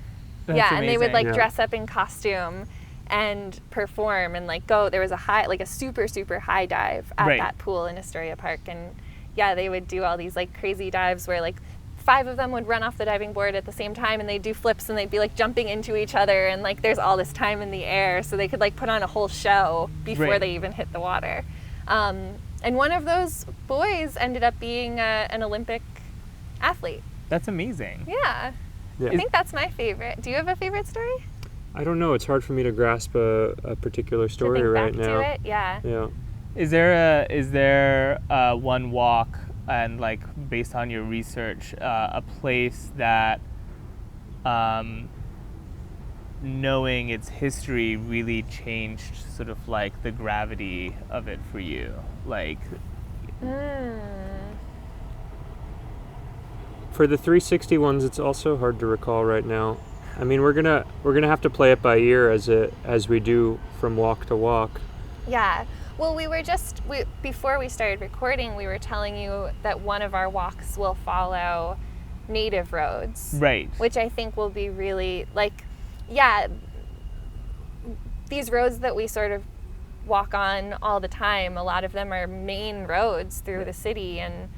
Speaker 3: That's
Speaker 2: And they would like
Speaker 1: Yeah.
Speaker 2: dress up in costume and perform and like go. There was a super, super high dive at
Speaker 3: Right.
Speaker 2: that pool in Astoria Park. And yeah, they would do all these like crazy dives where like 5 of them would run off the diving board at the same time, and they'd do flips, and they'd be like jumping into each other, and like there's all this time in the air, so they could like put on a whole show before
Speaker 3: Right.
Speaker 2: they even hit the water. And one of those boys ended up being an Olympic athlete.
Speaker 3: That's amazing.
Speaker 2: Yeah.
Speaker 1: Yeah.
Speaker 2: I think that's my favorite. Do you have a favorite story?
Speaker 1: I don't know. It's hard for me to grasp a particular
Speaker 2: To
Speaker 1: story
Speaker 2: think
Speaker 1: right
Speaker 2: back
Speaker 1: now.
Speaker 2: to it? Yeah.
Speaker 1: Yeah.
Speaker 3: Is there one walk, and like based on your research, a place that knowing its history really changed sort of like the gravity of it for you? Like,
Speaker 1: For the 360 ones, it's also hard to recall right now. I mean, we're gonna have to play it by ear as we do from walk to walk.
Speaker 2: Yeah. Well, before we started recording, we were telling you that one of our walks will follow native roads.
Speaker 3: right.
Speaker 2: Which I think will be really, like, yeah, these roads that we sort of walk on all the time, a lot of them are main roads through the city, and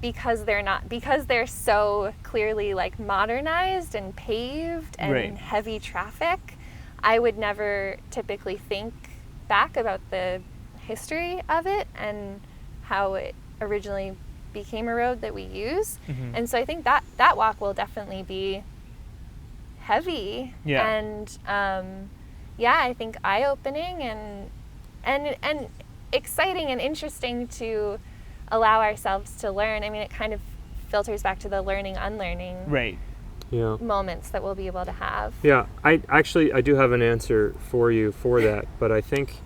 Speaker 2: because they're so clearly like modernized and paved and
Speaker 3: Right.
Speaker 2: heavy traffic, I would never typically think back about the history of it and how it originally became a road that we use.
Speaker 3: Mhm.
Speaker 2: And so I think that walk will definitely be heavy.
Speaker 3: Yeah.
Speaker 2: And I think eye-opening and exciting and interesting to allow ourselves to learn. I mean, it kind of filters back to the learning, unlearning
Speaker 3: Right.
Speaker 1: Yeah.
Speaker 2: moments that we'll be able to have.
Speaker 1: Yeah. I do have an answer for you for that, but I think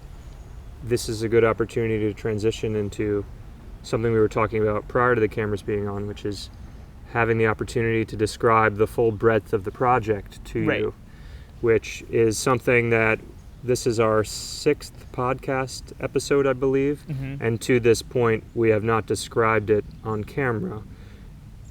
Speaker 1: this is a good opportunity to transition into something we were talking about prior to the cameras being on, which is having the opportunity to describe the full breadth of the project to
Speaker 3: Right.
Speaker 1: you, which is something that this is our 6th podcast episode, I believe.
Speaker 3: Mhm.
Speaker 1: And to this point, we have not described it on camera.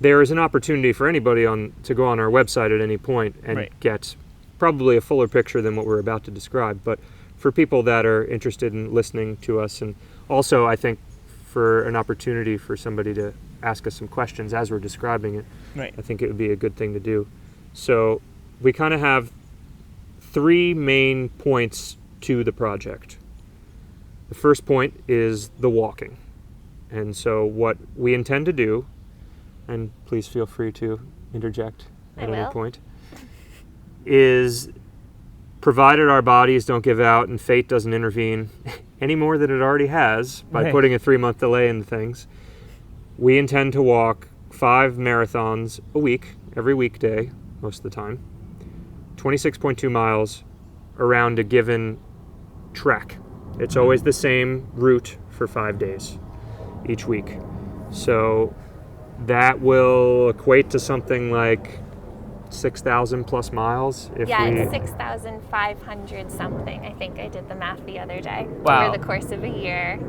Speaker 1: There is an opportunity for anybody to go on our website at any point and
Speaker 3: Right.
Speaker 1: get probably a fuller picture than what we're about to describe. But for people that are interested in listening to us, and also I think for an opportunity for somebody to ask us some questions as we're describing it,
Speaker 3: Right.
Speaker 1: I think it would be a good thing to do. So we kind of have 3 main points to the project. The first point is the walking. And so what we intend to do, and please feel free to interject
Speaker 2: I
Speaker 1: at any
Speaker 2: will.
Speaker 1: point, is provided our bodies don't give out and fate doesn't intervene any more than it already has by
Speaker 3: Right.
Speaker 1: putting a 3-month delay into things, we intend to walk 5 marathons a week, every weekday, most of the time, 26.2 miles around a given track. It's always the same route for 5 days each week. So that will equate to something like 6,000 plus miles.
Speaker 2: It's 6,500 something. I think I did the math the other day.
Speaker 3: Wow.
Speaker 2: Over the course of a year.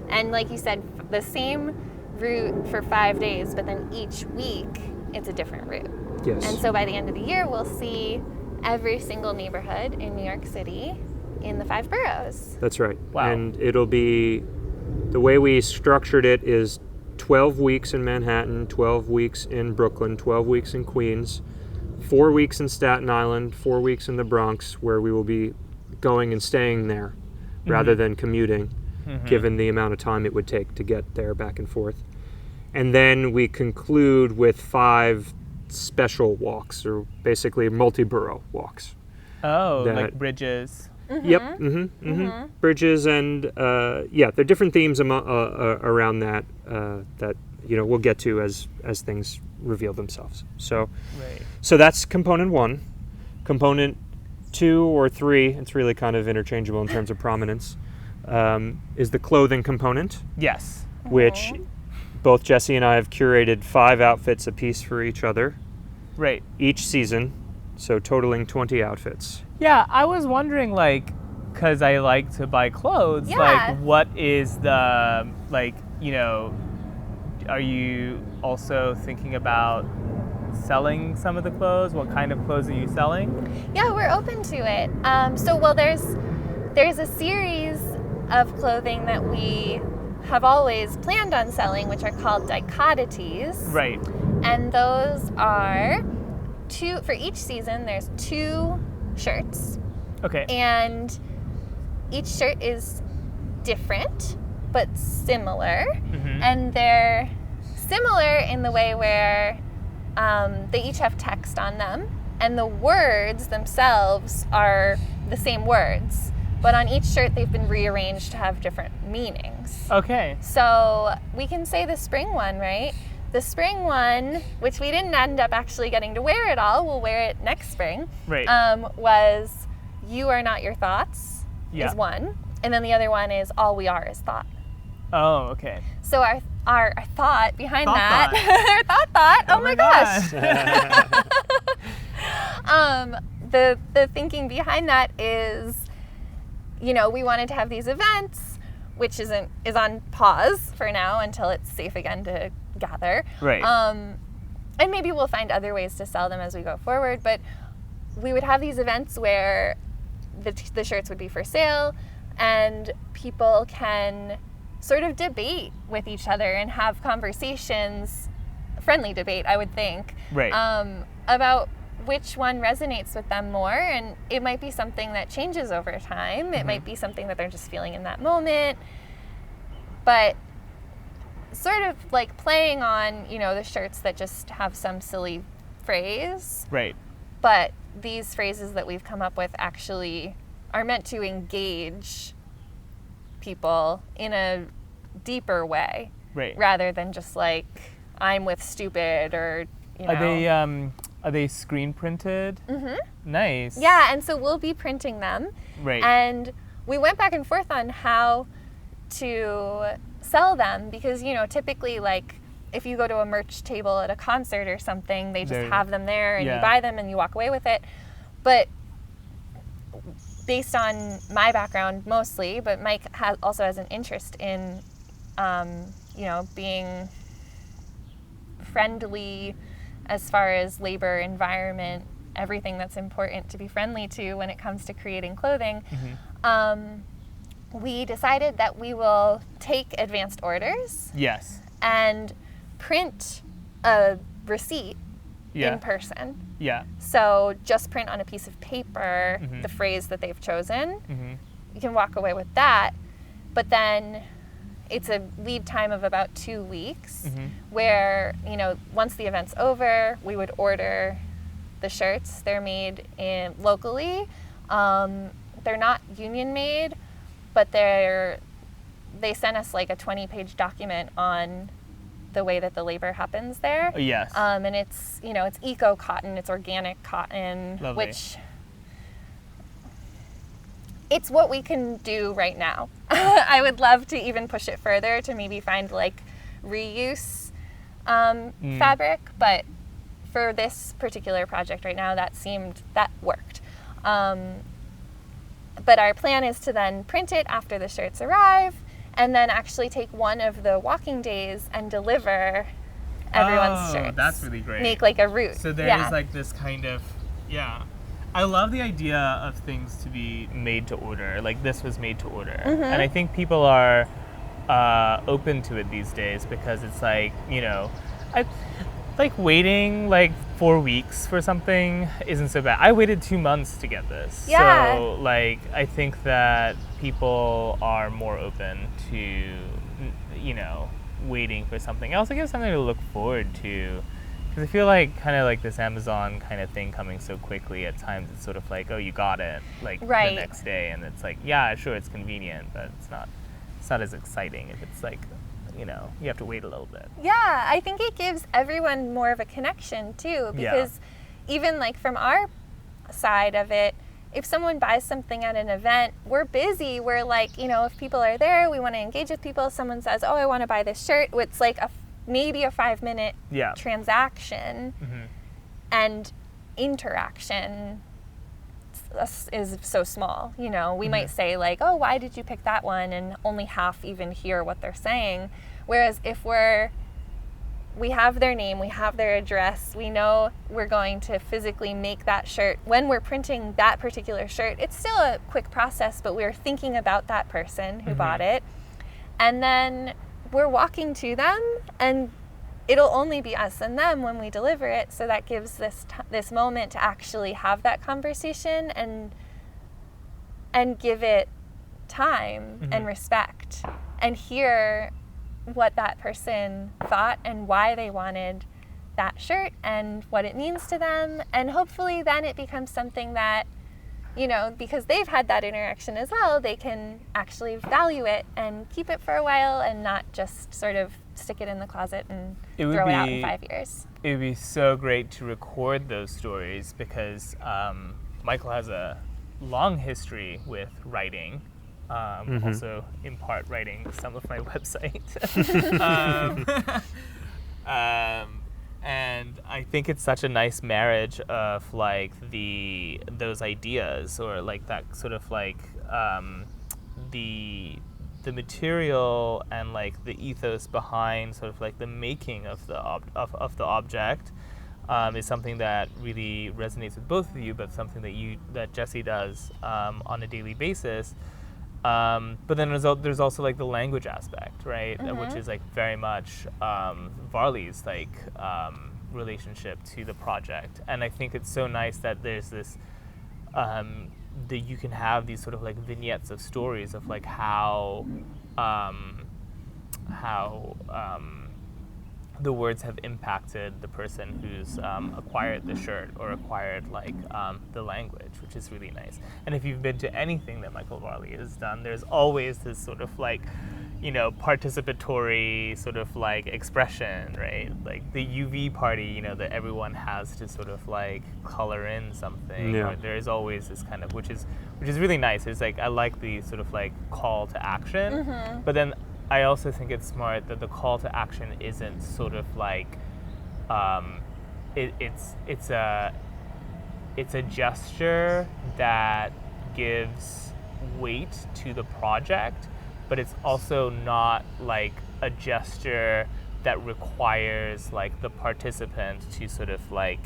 Speaker 2: And like you said, the same route for 5 days, but then each week it's a different route.
Speaker 1: Yes.
Speaker 2: And so by the end of the year, we'll see every single neighborhood in New York City in the 5 boroughs.
Speaker 1: That's right.
Speaker 3: Wow.
Speaker 1: And it'll be, the way we structured it is 12 weeks in Manhattan, 12 weeks in Brooklyn, 12 weeks in Queens, 4 weeks in Staten Island, 4 weeks in the Bronx, where we will be going and staying there rather than commuting, given the amount of time it would take to get there back and forth. And then we conclude with 5 special walks, or basically multi-borough walks.
Speaker 3: Oh,
Speaker 1: That-
Speaker 3: like bridges.
Speaker 1: Yep. Bridges and there are different themes around that that we'll get to as things reveal themselves. So
Speaker 3: Right.
Speaker 1: that's component 1. Component 2 or 3, it's really kind of interchangeable in terms of prominence, is the clothing component,
Speaker 3: Yes.
Speaker 1: which both Jesse and I have curated 5 outfits apiece for each other
Speaker 3: Right.
Speaker 1: each season, so totaling 20 outfits.
Speaker 3: Yeah, I was wondering, like, because I like to buy clothes,
Speaker 2: Yeah.
Speaker 3: like, what is the, like, are you also thinking about selling some of the clothes? What kind of clothes are you selling?
Speaker 2: Yeah, we're open to it. There's a series of clothing that we have always planned on selling, which are called dichotities.
Speaker 3: Right.
Speaker 2: And those are for each season, there's 2 shirts.
Speaker 3: Okay.
Speaker 2: And each shirt is different, but similar.
Speaker 3: Mm-hmm.
Speaker 2: And they're similar in the way where they each have text on them, and the words themselves are the same words, but on each shirt they've been rearranged to have different meanings.
Speaker 3: Okay.
Speaker 2: So we can say the spring one, right? The spring one, which we didn't end up actually getting to wear at all, we'll wear it next spring,
Speaker 3: Right.
Speaker 2: Was "You are not your thoughts"
Speaker 3: Yeah.
Speaker 2: is one, and then the other one is "All we are is thought."
Speaker 3: Oh, okay.
Speaker 2: So our thought behind
Speaker 3: Thought
Speaker 2: that, our thought, oh my gosh. The thinking behind that is, we wanted to have these events, which is on pause for now until it's safe again to gather.
Speaker 3: Right.
Speaker 2: And maybe we'll find other ways to sell them as we go forward, but we would have these events where the shirts would be for sale, and people can sort of debate with each other and have conversations, friendly debate, I would think,
Speaker 3: Right.
Speaker 2: about which one resonates with them more. And it might be something that changes over time. It might be something that they're just feeling in that moment. But sort of like playing on, the shirts that just have some silly phrase.
Speaker 3: Right.
Speaker 2: But these phrases that we've come up with actually are meant to engage people in a deeper way,
Speaker 3: Right.
Speaker 2: rather than just like "I'm with stupid" or
Speaker 3: Are they screen printed?
Speaker 2: Mm-hmm.
Speaker 3: Nice.
Speaker 2: Yeah, and so we'll be printing them.
Speaker 3: Right.
Speaker 2: And we went back and forth on how to sell them because typically, like, if you go to a merch table at a concert or something, they just have them there and you buy them and you walk away with it. But based on my background mostly, but Mike also has an interest in, being friendly as far as labor, environment, everything that's important to be friendly to when it comes to creating clothing. We decided that we will take advanced orders.
Speaker 3: Yes.
Speaker 2: And print a receipt in person.
Speaker 3: Yeah.
Speaker 2: So just print on a piece of paper the phrase that they've chosen. You can walk away with that. But then it's a lead time of about 2 weeks where, once the event's over, we would order the shirts. They're made locally. They're not union made, but they sent us like a 20-page document on the way that the labor happens there.
Speaker 3: Yes.
Speaker 2: And it's, it's eco cotton, it's organic cotton,
Speaker 3: Lovely.
Speaker 2: which it's what we can do right now. I would love to even push it further to maybe find like reuse fabric, but for this particular project right now, that worked. But our plan is to then print it after the shirts arrive, and then actually take one of the walking days and deliver everyone's shirts.
Speaker 3: That's really great.
Speaker 2: Make like a route.
Speaker 3: So there's like this kind of, I love the idea of things to be made to order. Like this was made to order. And I think people are open to it these days because it's like, like waiting like 4 weeks for something isn't so bad. I waited 2 months to get this.
Speaker 2: Yeah.
Speaker 3: So like, I think that people are more open to, waiting for something else. I guess something to look forward to. Because I feel like kind of like this Amazon kind of thing coming so quickly at times, it's sort of like, oh, you got it like the next day. And it's like, yeah, sure, it's convenient, but it's not as exciting if it's like, you have to wait a little bit.
Speaker 2: Yeah, I think it gives everyone more of a connection too, because even like from our side of it, if someone buys something at an event, we're busy. We're like, if people are there, we want to engage with people. If someone says, oh, I want to buy this shirt, it's like maybe a 5-minute transaction and interaction is so small. We might say like, oh, why did you pick that one? And only half even hear what they're saying. Whereas if we're we have their name, we have their address, we know we're going to physically make that shirt. When we're printing that particular shirt, it's still a quick process, but we're thinking about that person who bought it. And then we're walking to them, and it'll only be us and them when we deliver it. So that gives this moment to actually have that conversation and give it time and respect and hear what that person thought and why they wanted that shirt and what it means to them. And hopefully then it becomes something that, you know, because they've had that interaction as well, they can actually value it and keep it for a while and not just sort of stick it in the closet and throw it out in 5 years.
Speaker 3: It would be so great to record those stories because Michael has a long history with writing. Also, in part, writing some of my website. And I think it's such a nice marriage of like those ideas, or like that sort of like the material and like the ethos behind sort of like the making of the object is something that really resonates with both of you, but something that Jessie does on a daily basis. But then there's also like the language aspect, right? Which is like very much Varley's like relationship to the project. And I think it's so nice that there's this that you can have these sort of like vignettes of stories of like how the words have impacted the person who's acquired the shirt or acquired like the language, which is really nice. And if you've been to anything that Michael Varley has done, there's always this sort of like, you know, participatory sort of like expression, right? Like the UV party, you know, that everyone has to sort of like color in something.
Speaker 1: Yeah.
Speaker 3: Or there is always this kind of, which is really nice. It's like I like the sort of like call to action, but then I also think it's smart that the call to action isn't sort of like it's a gesture that gives weight to the project, but it's also not like a gesture that requires like the participant to sort of like,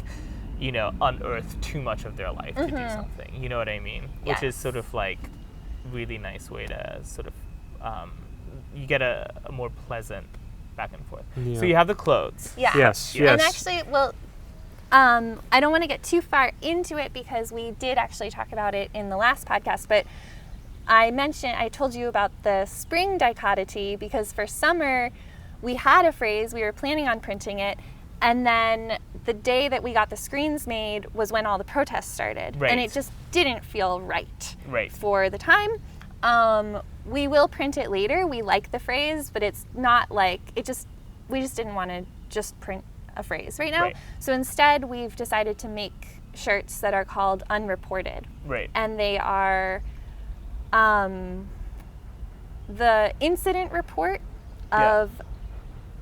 Speaker 3: you know, unearth too much of their life to do something. You know what I mean?
Speaker 2: Yes.
Speaker 3: Which is sort of like really nice way to sort of you get a more pleasant back and forth.
Speaker 1: Yeah.
Speaker 3: So you have the clothes.
Speaker 2: Yeah.
Speaker 1: Yes.
Speaker 2: And actually, well, I don't want to get too far into it because we did actually talk about it in the last podcast, but I told you about the spring dichotomy because for summer we had a phrase, we were planning on printing it, and then the day that we got the screens made was when all the protests started.
Speaker 3: Right.
Speaker 2: And it just didn't feel right for the time. We will print it later. We like the phrase, but it's not like, we just didn't want to just print a phrase right now.
Speaker 3: Right.
Speaker 2: So instead, we've decided to make shirts that are called unreported.
Speaker 3: Right.
Speaker 2: And they are the incident report of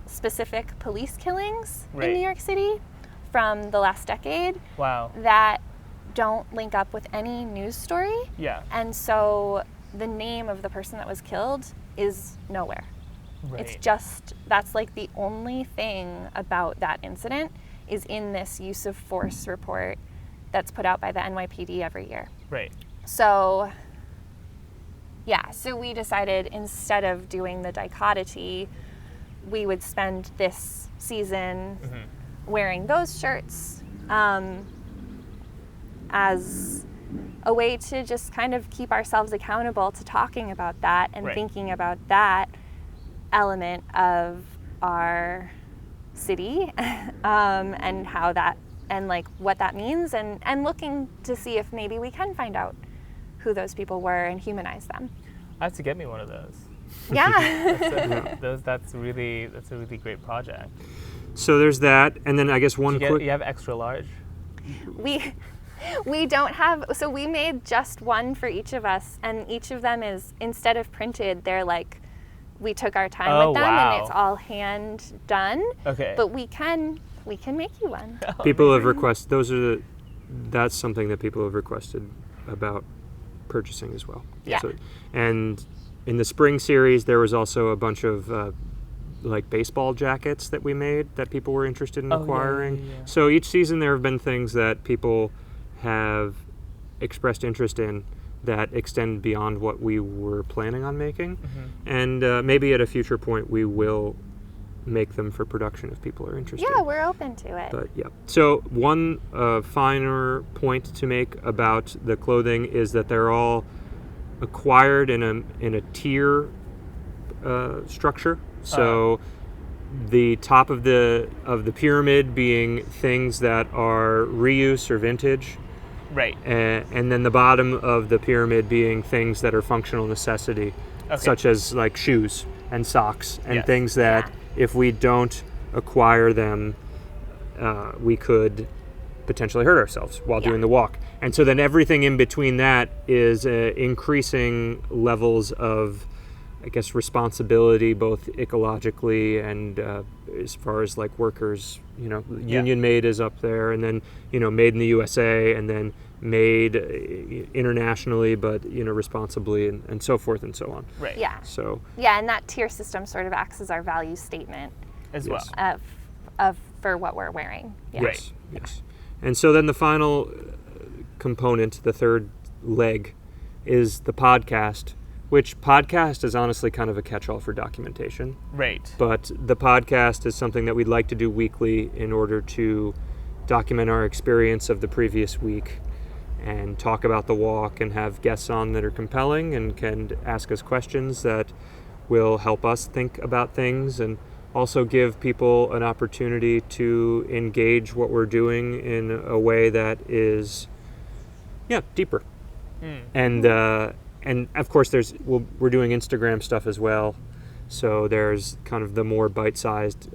Speaker 2: specific police killings in New York City from the last decade.
Speaker 3: Wow.
Speaker 2: That don't link up with any news story.
Speaker 3: Yeah.
Speaker 2: And so the name of the person that was killed is nowhere.
Speaker 3: Right.
Speaker 2: It's just, that's like the only thing about that incident is in this use of force report that's put out by the NYPD every year.
Speaker 3: Right.
Speaker 2: So, yeah, so we decided instead of doing the dichotomy, we would spend this season wearing those shirts as a way to just kind of keep ourselves accountable to talking about that and thinking about that element of our city and how that, and like what that means, and looking to see if maybe we can find out who those people were and humanize them.
Speaker 3: I have to get me one of those.
Speaker 2: Yeah.
Speaker 3: That's a really great project.
Speaker 1: So there's that, and then I guess
Speaker 3: You have extra large?
Speaker 2: We don't have, so we made just one for each of us, and each of them is, instead of printed, they're like, we took our time with them, and it's all hand done.
Speaker 3: Okay.
Speaker 2: But we can make you one.
Speaker 1: people have requested, that's something that people have requested about purchasing as well.
Speaker 2: Yeah.
Speaker 1: So, and in the spring series, there was also a bunch of like baseball jackets that we made that people were interested in
Speaker 3: Oh, yeah,
Speaker 1: acquiring.
Speaker 3: yeah, yeah.
Speaker 1: So each season there have been things that people have expressed interest in that extend beyond what we were planning on making. And maybe at a future point we will make them for production if people are interested.
Speaker 2: Yeah, we're open to it.
Speaker 1: But yeah. So one finer point to make about the clothing is that they're all acquired in a tier structure. So the top of the pyramid being things that are reuse or vintage.
Speaker 3: Right.
Speaker 1: And then the bottom of the pyramid being things that are functional necessity, such as like shoes and socks and things that if we don't acquire them, we could potentially hurt ourselves while doing the walk. And so then everything in between that is increasing levels of, I guess, responsibility, both ecologically and as far as like workers, union made is up there, and then, made in the USA, and then made internationally, but, responsibly, and so forth and so on.
Speaker 3: Right.
Speaker 2: Yeah.
Speaker 1: So.
Speaker 2: Yeah, and that tier system sort of acts as our value statement
Speaker 3: As well.
Speaker 2: for what we're wearing. Yeah.
Speaker 1: Yes. Yes. And so then the final component, the third leg, is the podcast, which podcast is honestly kind of a catch-all for documentation.
Speaker 3: Right.
Speaker 1: But the podcast is something that we'd like to do weekly in order to document our experience of the previous week and talk about the walk and have guests on that are compelling and can ask us questions that will help us think about things, and also give people an opportunity to engage what we're doing in a way that is, deeper. And of course we're doing Instagram stuff as well. So there's kind of the more bite-sized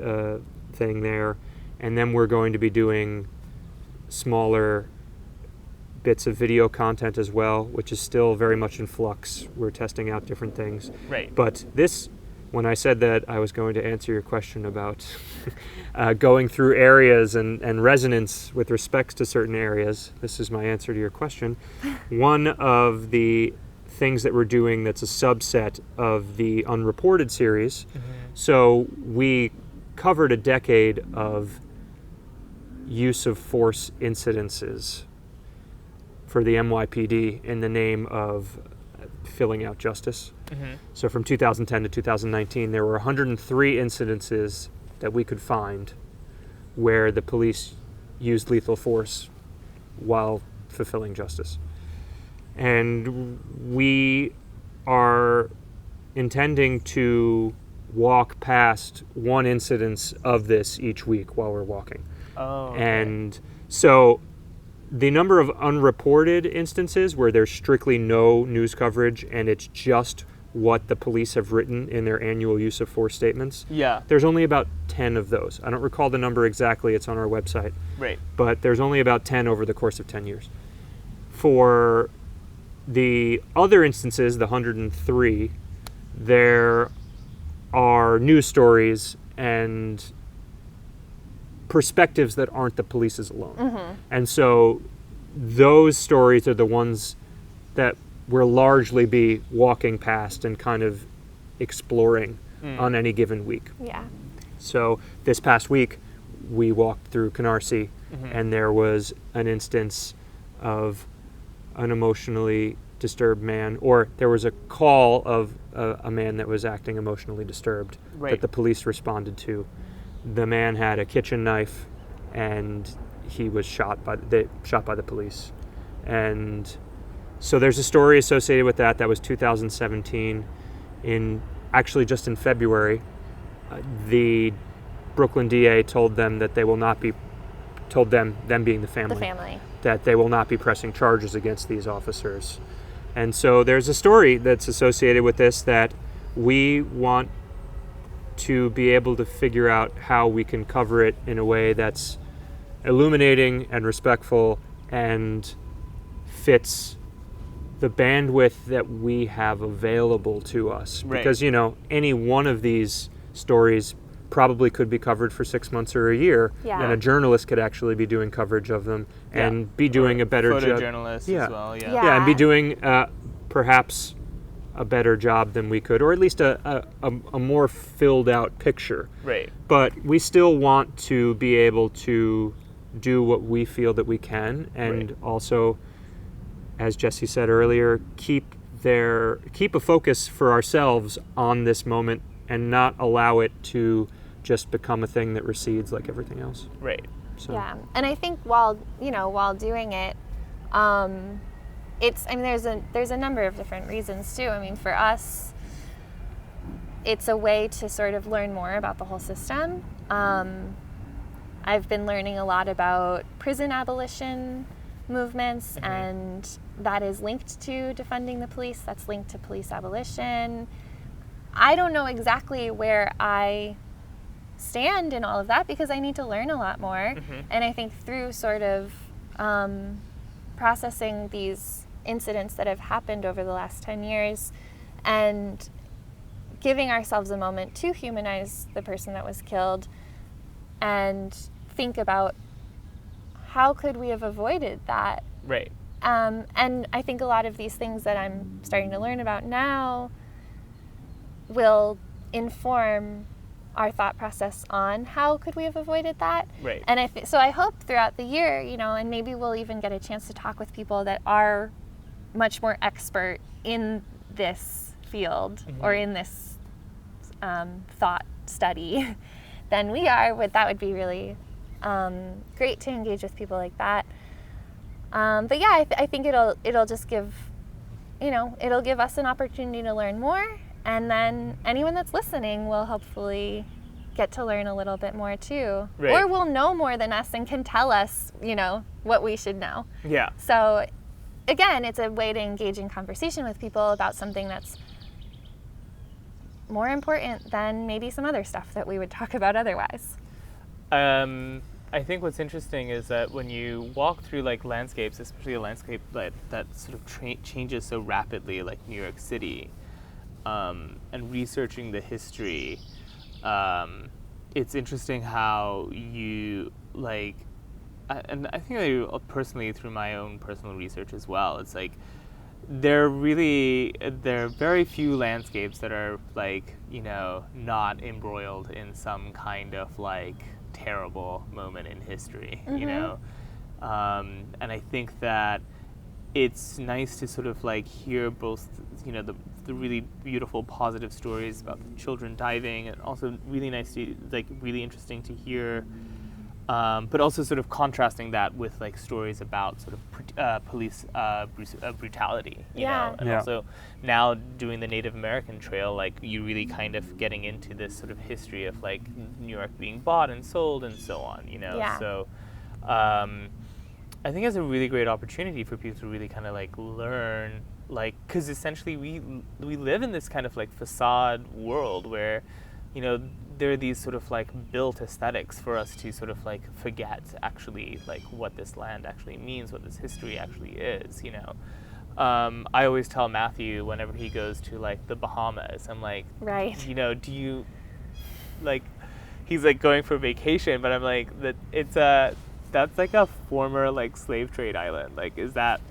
Speaker 1: thing there. And then we're going to be doing smaller bits of video content as well, which is still very much in flux. We're testing out different things.
Speaker 3: Right.
Speaker 1: But this, when I said that I was going to answer your question about going through areas and resonance with respects to certain areas, this is my answer to your question. One of the things that we're doing that's a subset of the unreported series. So we covered a decade of use of force incidences for the NYPD in the name of filling out justice. So from 2010 to 2019, there were 103 incidences that we could find where the police used lethal force while fulfilling justice. And we are intending to walk past one incidence of this each week while we're walking.
Speaker 3: Oh. Okay.
Speaker 1: And so the number of unreported instances where there's strictly no news coverage and it's just what the police have written in their annual use of force statements, there's only about 10 of those. I don't recall the number exactly, it's on our website.
Speaker 3: Right.
Speaker 1: But there's only about 10 over the course of 10 years. For the other instances, the 103, there are news stories and perspectives that aren't the police's alone. And so those stories are the ones that we'll largely be walking past and kind of exploring on any given week.
Speaker 2: Yeah.
Speaker 1: So this past week, we walked through Canarsie, and there was an instance of an emotionally disturbed man, or there was a call of a man that was acting emotionally disturbed that the police responded to. The man had a kitchen knife, and he was shot by the police. And so there's a story associated with that. That was 2017. Just in February, the Brooklyn DA told them that they will not be, them being the family, that they will not be pressing charges against these officers. And so there's a story that's associated with this that we want to be able to figure out how we can cover it in a way that's illuminating and respectful and fits the bandwidth that we have available to us. Because, any one of these stories probably could be covered for 6 months or a year, and a journalist could actually be doing coverage of them and be doing a better job.
Speaker 3: Photojournalist as well,
Speaker 1: and be doing perhaps a better job than we could, or at least a more filled out picture.
Speaker 3: Right.
Speaker 1: But we still want to be able to do what we feel that we can, and also, as Jesse said earlier, keep a focus for ourselves on this moment and not allow it to just become a thing that recedes like everything else.
Speaker 3: Right.
Speaker 1: So.
Speaker 2: Yeah, and I think while doing it, there's a number of different reasons too. I mean, for us, it's a way to sort of learn more about the whole system. I've been learning a lot about prison abolition movements, and that is linked to defunding the police. That's linked to police abolition. I don't know exactly where I stand in all of that because I need to learn a lot more. And I think through sort of processing these incidents that have happened over the last 10 years and giving ourselves a moment to humanize the person that was killed and think about how could we have avoided that.
Speaker 3: Right.
Speaker 2: And I think a lot of these things that I'm starting to learn about now will inform our thought process on how could we have avoided that.
Speaker 3: Right.
Speaker 2: And so I hope throughout the year, and maybe we'll even get a chance to talk with people that are much more expert in this field or in this thought study than we are. That would be really great to engage with people like that. But yeah, I think it'll just give, it'll give us an opportunity to learn more, and then anyone that's listening will hopefully get to learn a little bit more too,
Speaker 3: right.
Speaker 2: Or will know more than us and can tell us, what we should know.
Speaker 3: Yeah.
Speaker 2: So again, it's a way to engage in conversation with people about something that's more important than maybe some other stuff that we would talk about otherwise.
Speaker 3: I think what's interesting is that when you walk through landscapes, especially a landscape that sort of changes so rapidly, like New York City, and researching the history, it's interesting how you and I think personally through my own personal research as well, it's there are very few landscapes that are not embroiled in some kind of terrible moment in history, and I think that it's nice to sort of hear both the really beautiful positive stories about the children diving, and also really nice to really interesting to hear but also sort of contrasting that with stories about sort of police brutality, you know, and also now doing the Native American trail, you really kind of getting into this sort of history of New York being bought and sold and so on, So I think it's a really great opportunity for people to really kind of learn, because essentially we live in this kind of facade world where, there are these sort of built aesthetics for us to sort of forget actually what this land actually means, what this history actually is, I always tell Matthew whenever he goes to the Bahamas, I'm
Speaker 2: right.
Speaker 3: Do you he's going for vacation, but I'm that it's that's a former slave trade island. Is that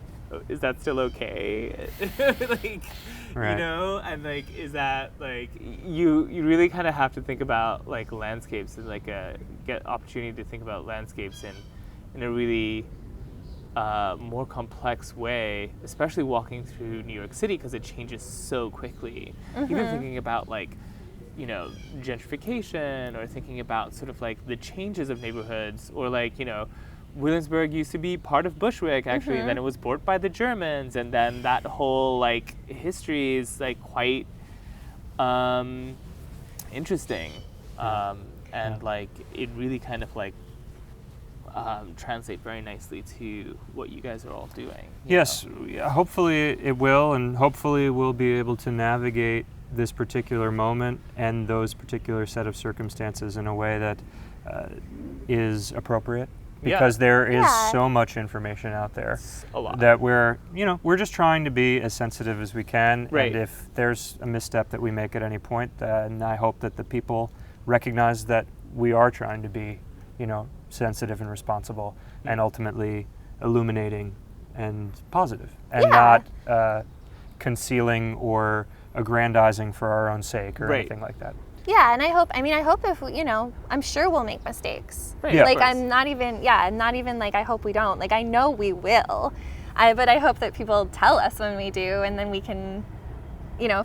Speaker 3: still okay?
Speaker 1: Right.
Speaker 3: And is that you really kind of have to think about landscapes and get opportunity to think about landscapes in a really more complex way, especially walking through New York City because it changes so quickly. Even thinking about gentrification, or thinking about sort of the changes of neighborhoods, or Williamsburg used to be part of Bushwick, actually, and then it was bought by the Germans, and then that whole history is quite interesting, and it really kind of translate very nicely to what you guys are all doing.
Speaker 1: Yes, hopefully it will, and hopefully we'll be able to navigate this particular moment and those particular set of circumstances in a way that is appropriate. Because there is so much information out there that we're just trying to be as sensitive as we can.
Speaker 3: Right.
Speaker 1: And if there's a misstep that we make at any point, then I hope that the people recognize that we are trying to be, sensitive and responsible, and ultimately illuminating and positive, and not concealing or aggrandizing for our own sake or
Speaker 3: Right.
Speaker 1: anything like that.
Speaker 2: Yeah, and I hope if we, I'm sure we'll make mistakes.
Speaker 3: Right, yeah,
Speaker 2: Like
Speaker 3: of course.
Speaker 2: I'm not even like I hope we don't. Like I know we will. But I hope that people tell us when we do, and then we can,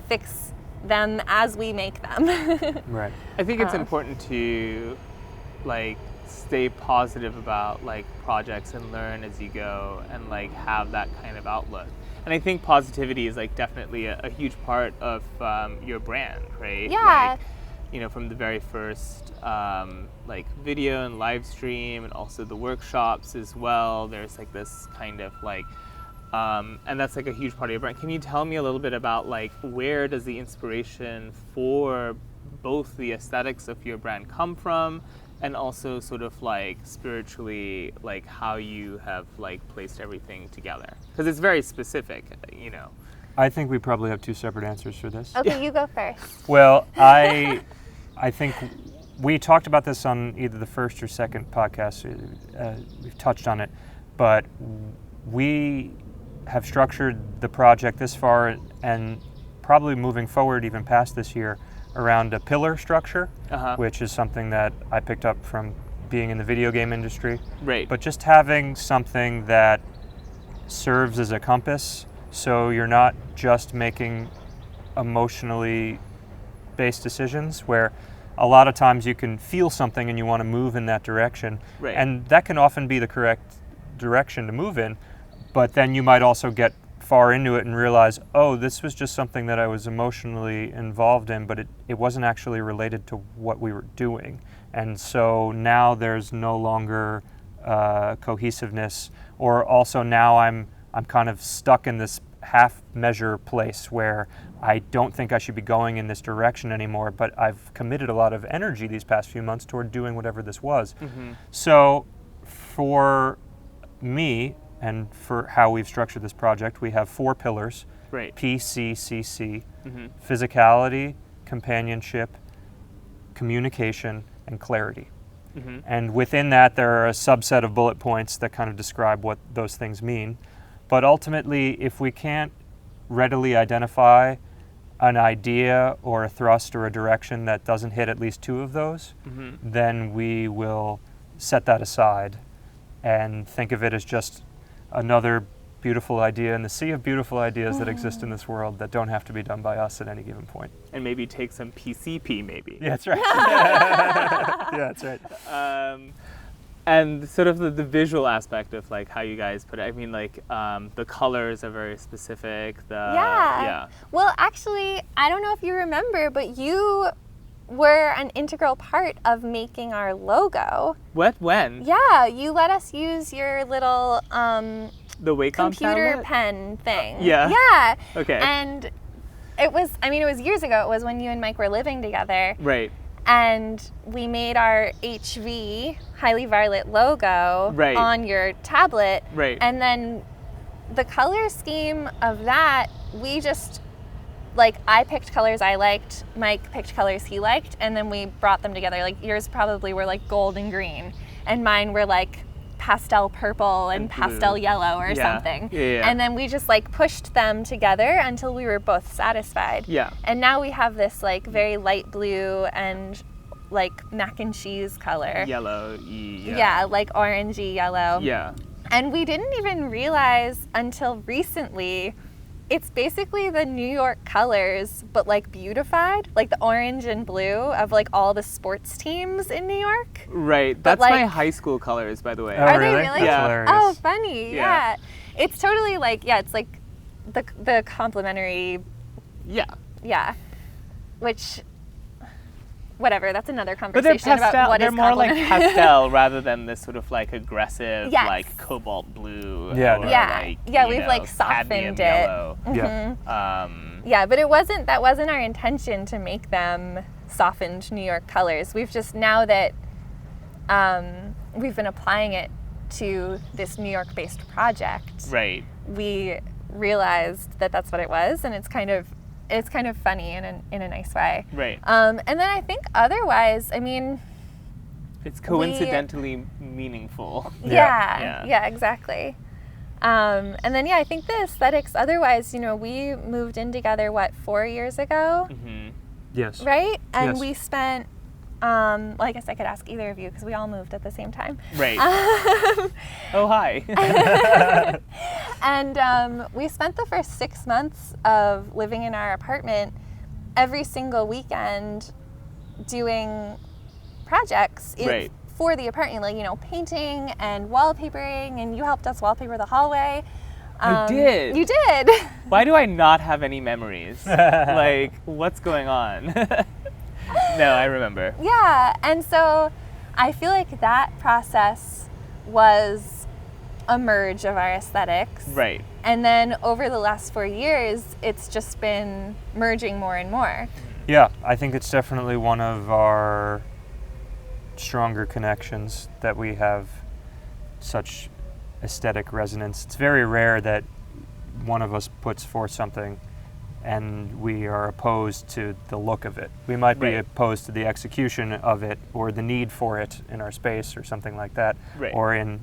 Speaker 2: fix them as we make them.
Speaker 1: Right.
Speaker 3: I think it's important to like stay positive about like projects and learn as you go and like have that kind of outlook. And I think positivity is like definitely a huge part of your brand, right?
Speaker 2: Yeah.
Speaker 3: Like, from the very first like video and live stream, and also the workshops as well. There's like this kind of like, and that's like a huge part of your brand. Can you tell me a little bit about like where does the inspiration for both the aesthetics of your brand come from, and also sort of like spiritually, like how you have like placed everything together? Because it's very specific,
Speaker 1: I think we probably have two separate answers for this.
Speaker 2: Okay, you go first.
Speaker 1: Well, I think we talked about this on either the first or second podcast. We've touched on it, but we have structured the project this far and probably moving forward even past this year around a pillar structure, which is something that I picked up from being in the video game industry.
Speaker 3: Right.
Speaker 1: But just having something that serves as a compass, so you're not just making emotionally based decisions where a lot of times you can feel something and you want to move in that direction.
Speaker 3: Right.
Speaker 1: And that can often be the correct direction to move in, but then you might also get far into it and realize, oh, this was just something that I was emotionally involved in, but it wasn't actually related to what we were doing. And so now there's no longer cohesiveness, or also now I'm kind of stuck in this half measure place where I don't think I should be going in this direction anymore, but I've committed a lot of energy these past few months toward doing whatever this was.
Speaker 3: Mm-hmm.
Speaker 1: So for me, and for how we've structured this project, we have 4 pillars:
Speaker 3: Right.
Speaker 1: PCCC,
Speaker 3: Mm-hmm.
Speaker 1: physicality, companionship, communication, and clarity.
Speaker 3: Mm-hmm.
Speaker 1: And within that, there are a subset of bullet points that kind of describe what those things mean. But ultimately, if we can't readily identify an idea or a thrust or a direction that doesn't hit at least 2 of those,
Speaker 3: Mm-hmm.
Speaker 1: then we will set that aside and think of it as just another beautiful idea in the sea of beautiful ideas that exist in this world that don't have to be done by us at any given point.
Speaker 3: And maybe take some PCP, maybe.
Speaker 1: Yeah, that's right. Yeah, that's right.
Speaker 3: And sort of the visual aspect of like how you guys put it. I mean, like the colors are very specific.
Speaker 2: Yeah. Well, actually, I don't know if you remember, but you were an integral part of making our logo.
Speaker 3: What? When?
Speaker 2: Yeah, you let us use your little
Speaker 3: The Wacom
Speaker 2: computer
Speaker 3: tablet?
Speaker 2: pen thing.
Speaker 3: Yeah.
Speaker 2: Yeah.
Speaker 3: Okay.
Speaker 2: And it was years ago. It was when you and Mike were living together.
Speaker 3: Right.
Speaker 2: And we made our HV, Highley Varlet logo
Speaker 3: Right.
Speaker 2: on your tablet.
Speaker 3: Right.
Speaker 2: And then the color scheme of that, we just, like, I picked colors I liked, Mike picked colors he liked, and then we brought them together. Like, yours probably were like gold and green, and mine were like pastel purple and
Speaker 3: And
Speaker 2: pastel
Speaker 3: blue.
Speaker 2: yellow or
Speaker 3: Yeah.
Speaker 2: something.
Speaker 3: Yeah.
Speaker 2: And then we just like pushed them together until we were both satisfied.
Speaker 3: Yeah.
Speaker 2: And now we have this like very light blue and like mac and cheese color.
Speaker 3: Yellow.
Speaker 2: Yeah, like orangey yellow.
Speaker 3: Yeah.
Speaker 2: And we didn't even realize until recently, it's basically the New York colors, but like beautified, like the orange and blue of like all the sports teams in New York.
Speaker 3: Right.
Speaker 2: But,
Speaker 3: That's my
Speaker 2: like-
Speaker 3: high school colors, by the way.
Speaker 1: Oh,
Speaker 2: Are
Speaker 1: really?
Speaker 2: they really?
Speaker 1: That's
Speaker 3: Yeah.
Speaker 1: hilarious.
Speaker 2: Oh, funny.
Speaker 3: Yeah.
Speaker 2: Yeah. It's totally like, yeah, it's like the complimentary,
Speaker 3: Yeah.
Speaker 2: yeah. Which, whatever, that's another
Speaker 3: But they're
Speaker 2: conversation about
Speaker 3: pastel.
Speaker 2: what
Speaker 3: They're
Speaker 2: is
Speaker 3: more like
Speaker 2: complimentary.
Speaker 3: pastel rather than this sort of like aggressive,
Speaker 2: Yes.
Speaker 3: like cobalt blue.
Speaker 1: Yeah.
Speaker 3: Or
Speaker 2: Yeah.
Speaker 3: Like,
Speaker 2: Yeah,
Speaker 3: you
Speaker 2: we've,
Speaker 3: know,
Speaker 2: like,
Speaker 3: cadmium
Speaker 2: softened it.
Speaker 3: yellow.
Speaker 1: Yeah.
Speaker 2: Yeah, but that wasn't our intention to make them softened New York colors. We've just, now that we've been applying it to this New York-based project,
Speaker 3: Right.
Speaker 2: we realized that that's what it was, and it's kind of funny in a nice way.
Speaker 3: Right.
Speaker 2: And then I think otherwise, I mean,
Speaker 3: It's coincidentally meaningful.
Speaker 2: yeah,
Speaker 3: Yeah.
Speaker 2: yeah, exactly. And then, yeah, I think the aesthetics, otherwise, we moved in together, 4 years ago?
Speaker 3: Mm-hmm.
Speaker 1: Yes.
Speaker 2: Right? And
Speaker 1: Yes.
Speaker 2: we spent, well, I guess I could ask either of you because we all moved at the same time.
Speaker 3: Right. Oh, hi.
Speaker 2: And we spent the first 6 months of living in our apartment every single weekend doing projects
Speaker 3: Right.
Speaker 2: for the apartment, like, painting and wallpapering, and you helped us wallpaper the hallway.
Speaker 3: I did.
Speaker 2: You did.
Speaker 3: Why do I not have any memories? Like, what's going on? No, I remember.
Speaker 2: Yeah, and so I feel like that process was a merge of our aesthetics.
Speaker 3: Right.
Speaker 2: And then over the last 4 years, it's just been merging more and more.
Speaker 1: Yeah, I think it's definitely one of our stronger connections that we have such aesthetic resonance. It's very rare that one of us puts forth something and we are opposed to the look of it. We might be
Speaker 3: Right.
Speaker 1: opposed to the execution of it or the need for it in our space or something like that,
Speaker 3: Right.
Speaker 1: or in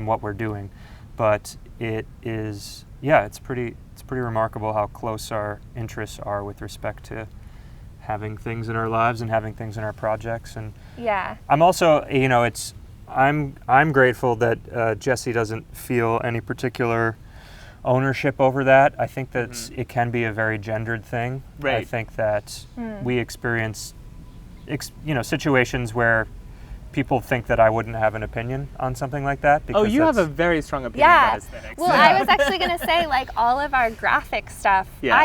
Speaker 1: what we're doing. But it is, yeah, it's pretty remarkable how close our interests are with respect to having things in our lives and having things in our projects. And
Speaker 2: Yeah.
Speaker 1: I'm also, I'm grateful that Jesse doesn't feel any particular ownership over that. I think that it can be a very gendered thing. I
Speaker 3: Right.
Speaker 1: think that we experience, situations where people think that I wouldn't have an opinion on something like that.
Speaker 3: Oh, you have a
Speaker 1: that's-
Speaker 3: very strong opinion
Speaker 2: Yeah.
Speaker 3: about aesthetics.
Speaker 2: Well, I was actually going to say, like, all of our graphic stuff,
Speaker 3: Yeah.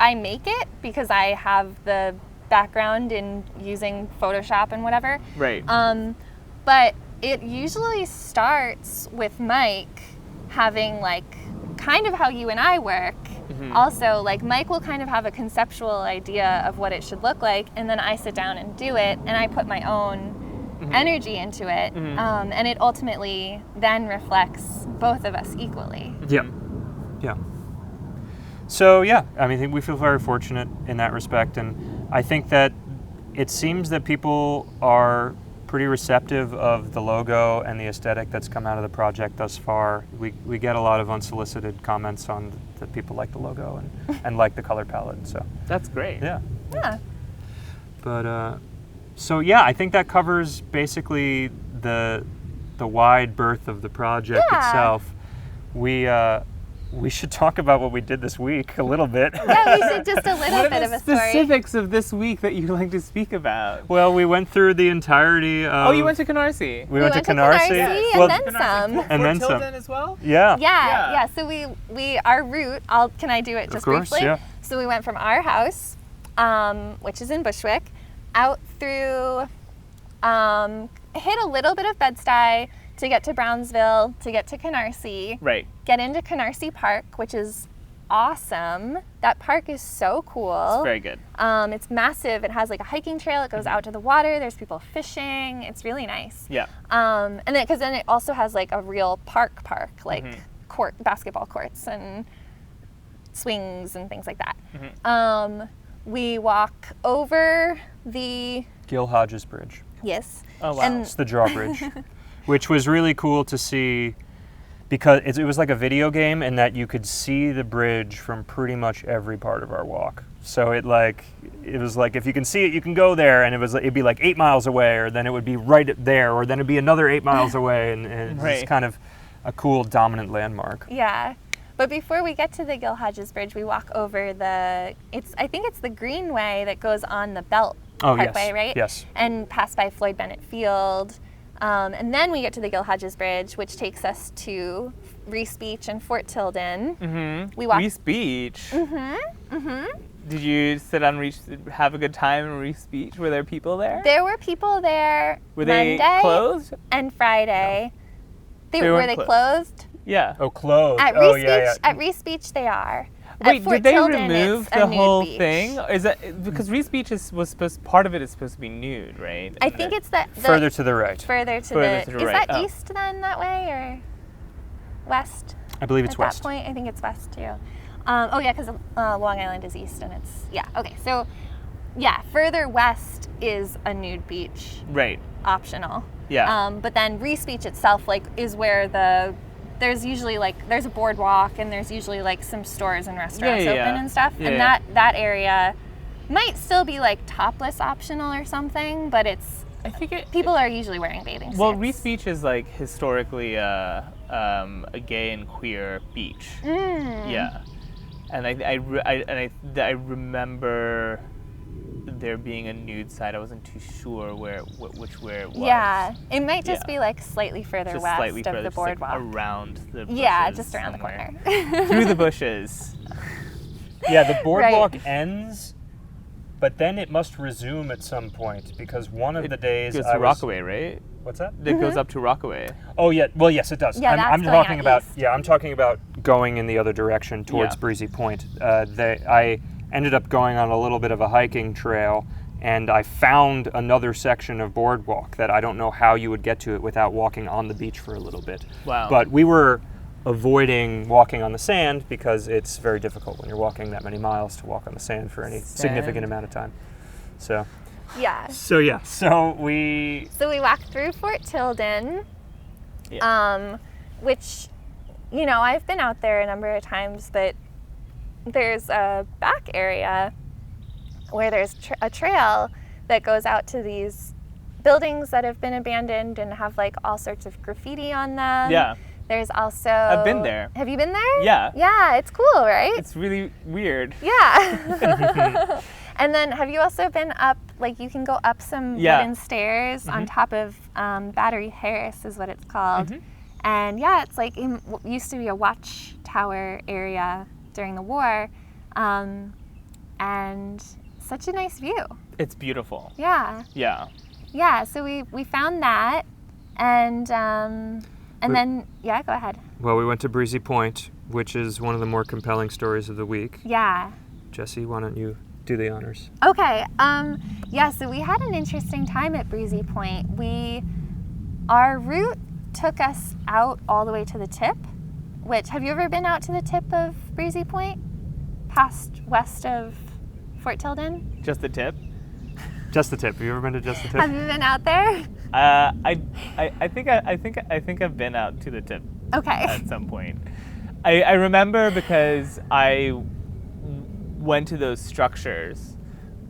Speaker 2: I make it because I have the background in using Photoshop and whatever.
Speaker 3: Right.
Speaker 2: But it usually starts with Mike having, like, kind of how you and I work. Also, like, Mike will kind of have a conceptual idea of what it should look like, and then I sit down and do it, and I put my own energy into it, and it ultimately then reflects both of us equally.
Speaker 1: Yeah. Yeah. So, yeah, I mean, we feel very fortunate in that respect. And I think that it seems that people are pretty receptive of the logo and the aesthetic that's come out of the project thus far. We get a lot of unsolicited comments on that people like the logo and like the color palette. So,
Speaker 3: That's great.
Speaker 1: yeah.
Speaker 2: Yeah.
Speaker 1: But, so yeah, I think that covers basically the wide berth of the project
Speaker 2: Yeah.
Speaker 1: itself. We should talk about what we did this week a little bit.
Speaker 2: Yeah, we should just a
Speaker 3: What
Speaker 2: little
Speaker 3: are
Speaker 2: bit
Speaker 3: the
Speaker 2: of a story.
Speaker 3: specifics of this week that you'd like to speak about?
Speaker 1: Well, we went through the entirety of...
Speaker 3: Oh, you went to Canarsie.
Speaker 1: We went to Canarsie.
Speaker 2: and
Speaker 1: Well,
Speaker 2: then some.
Speaker 1: And then some.
Speaker 3: Tilden as well?
Speaker 1: Yeah.
Speaker 2: Yeah. So we our route. Can I do it just
Speaker 1: course,
Speaker 2: briefly?
Speaker 1: yeah.
Speaker 2: So we went from our house, which is in Bushwick, out through, hit a little bit of Bed-Stuy to get to Brownsville, to get to Canarsie,
Speaker 3: Right.
Speaker 2: get into Canarsie Park, which is awesome. That park is so cool.
Speaker 3: It's very good.
Speaker 2: It's massive. It has like a hiking trail. It goes out to the water. There's people fishing. It's really nice.
Speaker 3: Yeah.
Speaker 2: And then because then it also has like a real park, like basketball courts and swings and things like that. We walk over the
Speaker 1: Gil Hodges Bridge.
Speaker 2: yes.
Speaker 3: Oh, wow.
Speaker 2: And
Speaker 1: It's the drawbridge, which was really cool to see because it was like a video game in that you could see the bridge from pretty much every part of our walk. So it was like if you can see it, you can go there, and it'd be like 8 miles away, or then it would be right there, or then it'd be another 8 miles away, and it's
Speaker 3: Right.
Speaker 1: kind of a cool dominant landmark.
Speaker 2: yeah. But before we get to the Gil Hodges Bridge, we walk over I think it's the Greenway that goes on the Belt
Speaker 1: Oh,
Speaker 2: Parkway,
Speaker 1: yes.
Speaker 2: right?
Speaker 1: Yes.
Speaker 2: And pass by Floyd Bennett Field. And then we get to the Gil Hodges Bridge, which takes us to Reese Beach and Fort Tilden.
Speaker 3: Mm-hmm.
Speaker 2: We walked.
Speaker 3: Reese Beach. Did you sit on have a good time in Reese Beach? Were there people there?
Speaker 2: There were people there
Speaker 3: Were they
Speaker 2: Monday
Speaker 3: closed?
Speaker 2: and Friday.
Speaker 3: They
Speaker 2: Were
Speaker 3: weren't
Speaker 2: they
Speaker 3: closed.
Speaker 2: closed?
Speaker 3: Yeah.
Speaker 1: Oh, closed.
Speaker 2: At Reese Beach, at Reese Beach they are.
Speaker 3: Wait,
Speaker 2: At Fort
Speaker 3: did they
Speaker 2: Tilden,
Speaker 3: remove
Speaker 2: it's a
Speaker 3: the
Speaker 2: nude
Speaker 3: whole
Speaker 2: beach.
Speaker 3: thing? Is that because Reese Beach part of it is supposed to be nude, right?
Speaker 2: I
Speaker 3: And
Speaker 2: think
Speaker 3: then-
Speaker 2: it's the
Speaker 1: Further to the right.
Speaker 2: further to
Speaker 3: Further
Speaker 2: the.
Speaker 3: to the
Speaker 2: Is
Speaker 3: right.
Speaker 2: that
Speaker 3: Oh.
Speaker 2: east then that way or west?
Speaker 1: I believe it's
Speaker 2: At
Speaker 1: west.
Speaker 2: that point, I think it's west too. Oh yeah, because Long Island is east, and it's okay. So yeah, further west is a nude beach,
Speaker 3: Right.
Speaker 2: optional.
Speaker 3: Yeah.
Speaker 2: But then Reese Beach itself, is where the there's usually there's a boardwalk and there's usually some stores and restaurants open and stuff.
Speaker 3: Yeah,
Speaker 2: and
Speaker 3: yeah.
Speaker 2: that area might still be topless optional or something, but
Speaker 3: I think
Speaker 2: people are usually wearing bathing suits.
Speaker 3: Well, Reese Beach is historically a gay and queer beach. Yeah, and I remember there being a nude side. I wasn't too sure where it was.
Speaker 2: Yeah, it might just be slightly further
Speaker 3: just
Speaker 2: west
Speaker 3: slightly
Speaker 2: of
Speaker 3: further,
Speaker 2: the
Speaker 3: just,
Speaker 2: boardwalk.
Speaker 3: around the bushes.
Speaker 2: Yeah, just around
Speaker 3: somewhere.
Speaker 2: the corner.
Speaker 3: Through the bushes.
Speaker 1: Yeah, the boardwalk
Speaker 2: Right.
Speaker 1: ends, but then it must resume at some point because one of the days
Speaker 3: It goes
Speaker 1: I
Speaker 3: to
Speaker 1: was.
Speaker 3: Rockaway, right?
Speaker 1: What's that?
Speaker 3: It goes up to Rockaway.
Speaker 1: Oh yeah, well yes it does.
Speaker 2: Yeah, that's
Speaker 1: I'm
Speaker 2: going
Speaker 1: talking
Speaker 2: out
Speaker 1: about
Speaker 2: east.
Speaker 1: I'm talking about going in the other direction towards
Speaker 3: Yeah.
Speaker 1: Breezy Point. I ended up going on a little bit of a hiking trail, and I found another section of boardwalk that I don't know how you would get to it without walking on the beach for a little bit.
Speaker 3: Wow.
Speaker 1: But we were avoiding walking on the sand because it's very difficult when you're walking that many miles to walk on the sand for any significant amount of time. So
Speaker 2: Yeah.
Speaker 1: so we
Speaker 2: So we walked through Fort Tilden, which, I've been out there a number of times, but there's a back area where there's a trail that goes out to these buildings that have been abandoned and have all sorts of graffiti on them.
Speaker 3: Yeah.
Speaker 2: There's also...
Speaker 3: I've been there.
Speaker 2: Have you been there?
Speaker 3: Yeah.
Speaker 2: Yeah, it's cool, right?
Speaker 3: It's really weird.
Speaker 2: Yeah. And then have you also been up, you can go up some wooden stairs on top of Battery Harris is what it's called. And yeah, it's it used to be a watchtower area during the war. And such a nice view.
Speaker 3: It's beautiful.
Speaker 2: Yeah.
Speaker 3: Yeah.
Speaker 2: Yeah, so we found that. And then, yeah, go ahead.
Speaker 1: well, we went to Breezy Point, which is one of the more compelling stories of the week.
Speaker 2: Yeah.
Speaker 1: Jesse, why don't you do the honors?
Speaker 2: Okay. Yeah, so we had an interesting time at Breezy Point. Our route took us out all the way to the tip, which, have you ever been out to the tip of Breezy Point? Past west of Fort Tilden?
Speaker 3: Just the tip.
Speaker 1: Just the tip. Have you ever been to Just the Tip?
Speaker 2: Have you been out there?
Speaker 3: I think I've been out to the tip
Speaker 2: Okay.
Speaker 3: at some point. I remember because I went to those structures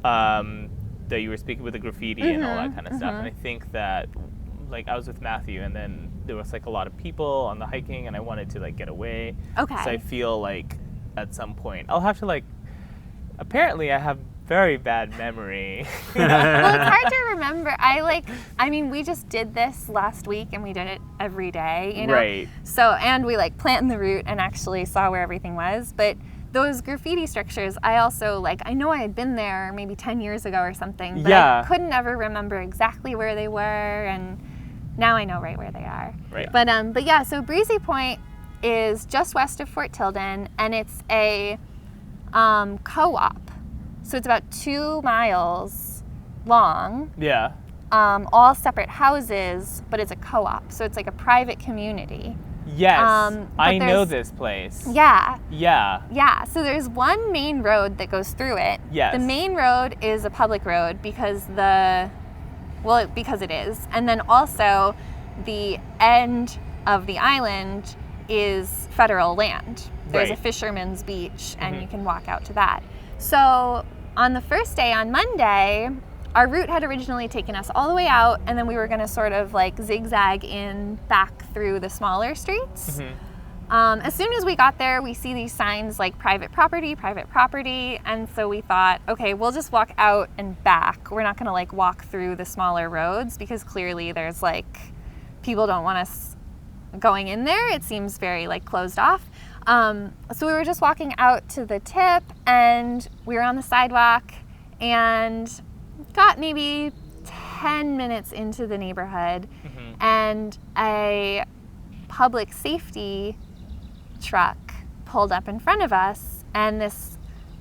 Speaker 3: that you were speaking with the graffiti and all that kind of stuff, and I think that I was with Matthew, and then there was a lot of people on the hiking, and I wanted to get away.
Speaker 2: Okay.
Speaker 3: So I feel at some point I'll have to apparently I have very bad memory.
Speaker 2: Well, it's hard to remember. We just did this last week, and we did it every day,
Speaker 3: Right.
Speaker 2: So, and we planned the route and actually saw where everything was. But those graffiti structures, I also I know I had been there maybe 10 years ago or something, but
Speaker 3: Yeah.
Speaker 2: I couldn't ever remember exactly where they were, and now I know right where they are.
Speaker 3: Right.
Speaker 2: But yeah, so Breezy Point is just west of Fort Tilden, and it's a co-op. So it's about 2 miles long,
Speaker 3: Yeah.
Speaker 2: all separate houses, but it's a co-op. So it's a private community.
Speaker 3: Yes.
Speaker 2: But
Speaker 3: I know
Speaker 2: there's-
Speaker 3: this place.
Speaker 2: Yeah.
Speaker 3: Yeah.
Speaker 2: Yeah, so there's one main road that goes through it.
Speaker 3: Yes.
Speaker 2: The main road is a public road because it is. And then also the end of the island is federal land. There's
Speaker 3: Right.
Speaker 2: a fisherman's beach, and you can walk out to that. So on the first day, on Monday, our route had originally taken us all the way out, and then we were going to sort of zigzag in back through the smaller streets. As soon as we got there, we see these signs private property, and so we thought, okay, we'll just walk out and back. We're not going to walk through the smaller roads because clearly there's people don't want us going in there. It seems very closed off. So we were just walking out to the tip, and we were on the sidewalk and got maybe 10 minutes into the neighborhood, and a public safety truck pulled up in front of us, and this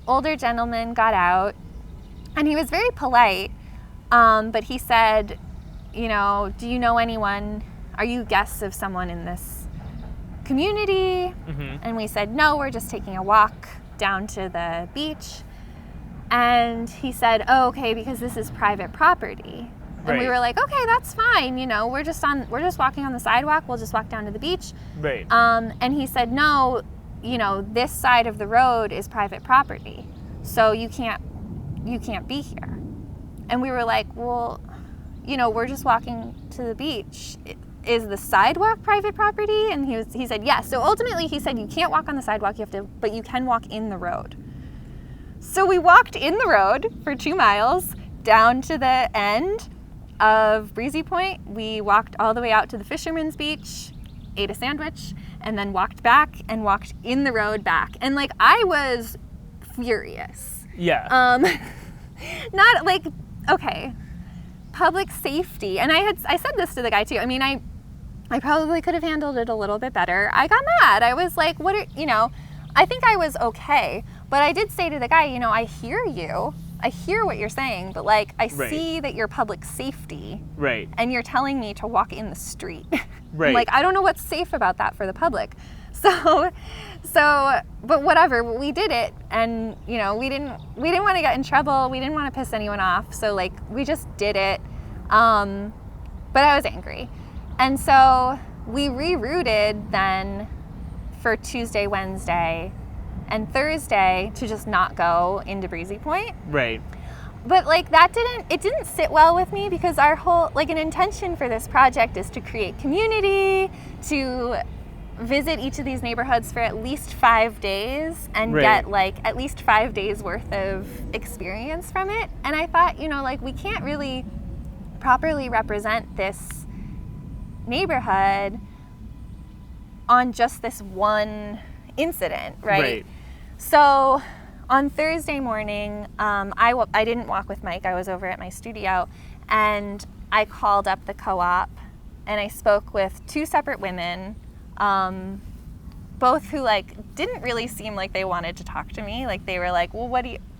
Speaker 2: older gentleman got out, and he was very polite, but he said, do you know anyone? Are you guests of someone in this community? And we said, no, we're just taking a walk down to the beach. And he said, oh, okay, because this is private property. And we
Speaker 3: Right.
Speaker 2: were like, okay, that's fine. You know, we're just walking on the sidewalk. We'll just walk down to the beach.
Speaker 3: Right.
Speaker 2: And he said, no, you know, this side of the road is private property. So you can't be here. And we were like, well, you know, we're just walking to the beach. Is the sidewalk private property? And he said, yes. So ultimately he said, you can't walk on the sidewalk, but you can walk in the road. So we walked in the road for 2 miles down to the end of Breezy Point. We walked all the way out to the Fisherman's Beach, ate a sandwich, and then walked back and walked in the road back. And like, I was furious.
Speaker 3: Yeah.
Speaker 2: Not like, okay, public safety. And I said this to the guy too. I mean, I probably could have handled it a little bit better. I got mad. I was like, I think I was okay. But I did say to the guy, you know, I hear you. I hear what you're saying, but like, I
Speaker 3: Right.
Speaker 2: see that you're public safety.
Speaker 3: Right.
Speaker 2: And you're telling me to walk in the street.
Speaker 3: Right.
Speaker 2: Like, I don't know what's safe about that for the public. So, but whatever, we did it, and you know, we didn't want to get in trouble. We didn't want to piss anyone off. So like, we just did it. But I was angry, and so we rerouted then for Tuesday, Wednesday, and Thursday to just not go into Breezy Point.
Speaker 3: Right.
Speaker 2: But like, it didn't sit well with me, because our whole, like, an intention for this project is to create community, to visit each of these neighborhoods for at least 5 days and
Speaker 3: Right.
Speaker 2: get like at least 5 days worth of experience from it. And I thought, you know, like, we can't really properly represent this neighborhood on just this one incident, right?
Speaker 3: Right.
Speaker 2: So on Thursday morning, I didn't walk with Mike. I was over at my studio, and I called up the co-op, and I spoke with 2 separate women, both who like didn't really seem like they wanted to talk to me. Like, they were like, well,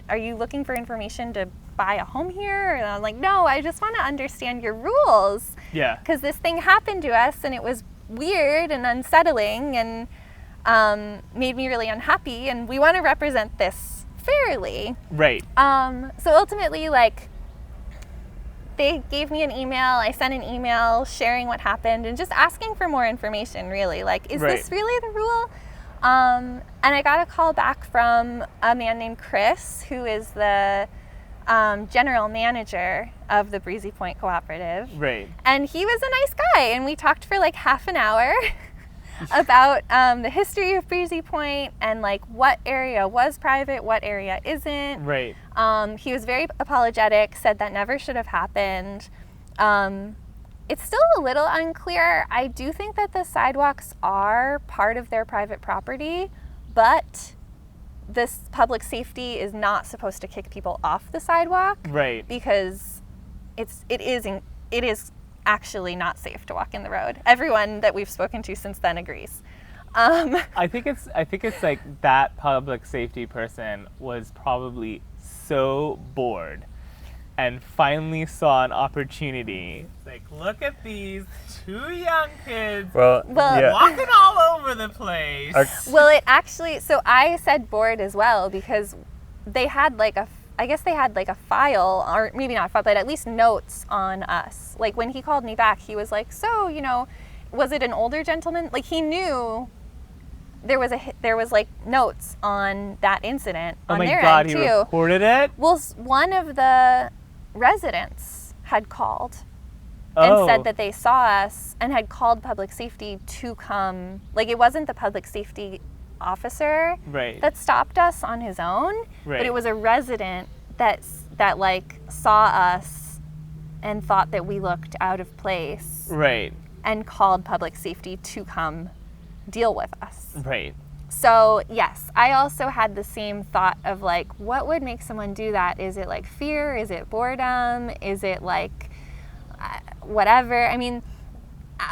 Speaker 2: are you looking for information to buy a home here? And I'm like, no, I just want to understand your rules.
Speaker 3: Yeah.
Speaker 2: Because this thing happened to us, and it was weird and unsettling, and made me really unhappy, and we want to represent this fairly.
Speaker 3: Right.
Speaker 2: So ultimately, like, they gave me an email. I sent an email sharing what happened and just asking for more information, really. Like, is
Speaker 3: Right.
Speaker 2: this really the rule? And I got a call back from a man named Chris, who is the general manager of the Breezy Point Cooperative.
Speaker 3: Right.
Speaker 2: And he was a nice guy, and we talked for like half an hour about the history of Breezy Point and like what area was private, what area isn't.
Speaker 3: Right.
Speaker 2: He was very apologetic, said that never should have happened. It's still a little unclear. I do think that the sidewalks are part of their private property, but this public safety is not supposed to kick people off the sidewalk.
Speaker 3: Right.
Speaker 2: Because it is actually not safe to walk in the road. Everyone that we've spoken to since then agrees.
Speaker 3: I think it's like that public safety person was probably so bored and finally saw an opportunity. It's like, look at these 2 young kids
Speaker 1: Well,
Speaker 2: Well-
Speaker 1: yeah.
Speaker 3: walking all over the place.
Speaker 2: Well, it actually, so I said bored as well, because they had like I guess they had like a file, or maybe not a file, but at least notes on us. Like, when he called me back, he was like, so, you know, was it an older gentleman? Like, he knew there was like notes on that incident
Speaker 3: Oh
Speaker 2: on
Speaker 3: my
Speaker 2: their
Speaker 3: God,
Speaker 2: end
Speaker 3: he
Speaker 2: too.
Speaker 3: reported it?
Speaker 2: Well, one of the residents had called
Speaker 3: Oh.
Speaker 2: and said that they saw us and had called public safety to come. Like, it wasn't the public safety officer
Speaker 3: Right.
Speaker 2: that stopped us on his own,
Speaker 3: Right.
Speaker 2: but it was a resident that like saw us and thought that we looked out of place
Speaker 3: Right.
Speaker 2: and called public safety to come deal with us.
Speaker 3: Right.
Speaker 2: So yes, I also had the same thought of like, what would make someone do that? Is it like fear? Is it boredom? Is it like whatever? I mean,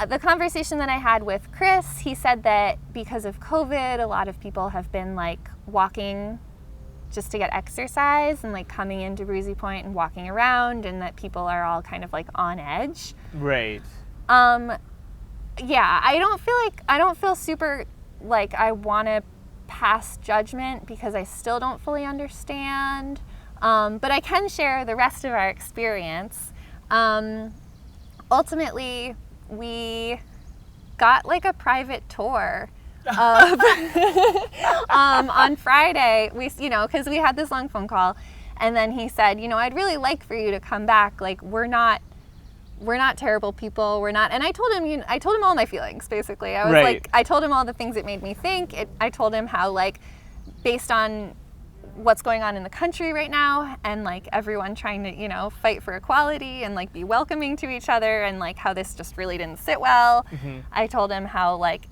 Speaker 2: the conversation that I had with Chris, he said that because of COVID, a lot of people have been like walking just to get exercise and like coming into Breezy Point and walking around, and that people are all kind of like on edge.
Speaker 3: Right.
Speaker 2: Yeah, I don't feel super like I want to pass judgment, because I still don't fully understand. But I can share the rest of our experience. Ultimately, we got like a private tour of on Friday. Because we had this long phone call, and then he said, I'd really like for you to come back. Like, we're not terrible people. We're not. And I told him all my feelings, basically. I was like, I told him all the things it made me think. I told him how, like, based on what's going on in the country right now, and like everyone trying to, fight for equality and like be welcoming to each other, and like how this just really didn't sit well.
Speaker 3: Mm-hmm.
Speaker 2: I told him how, like,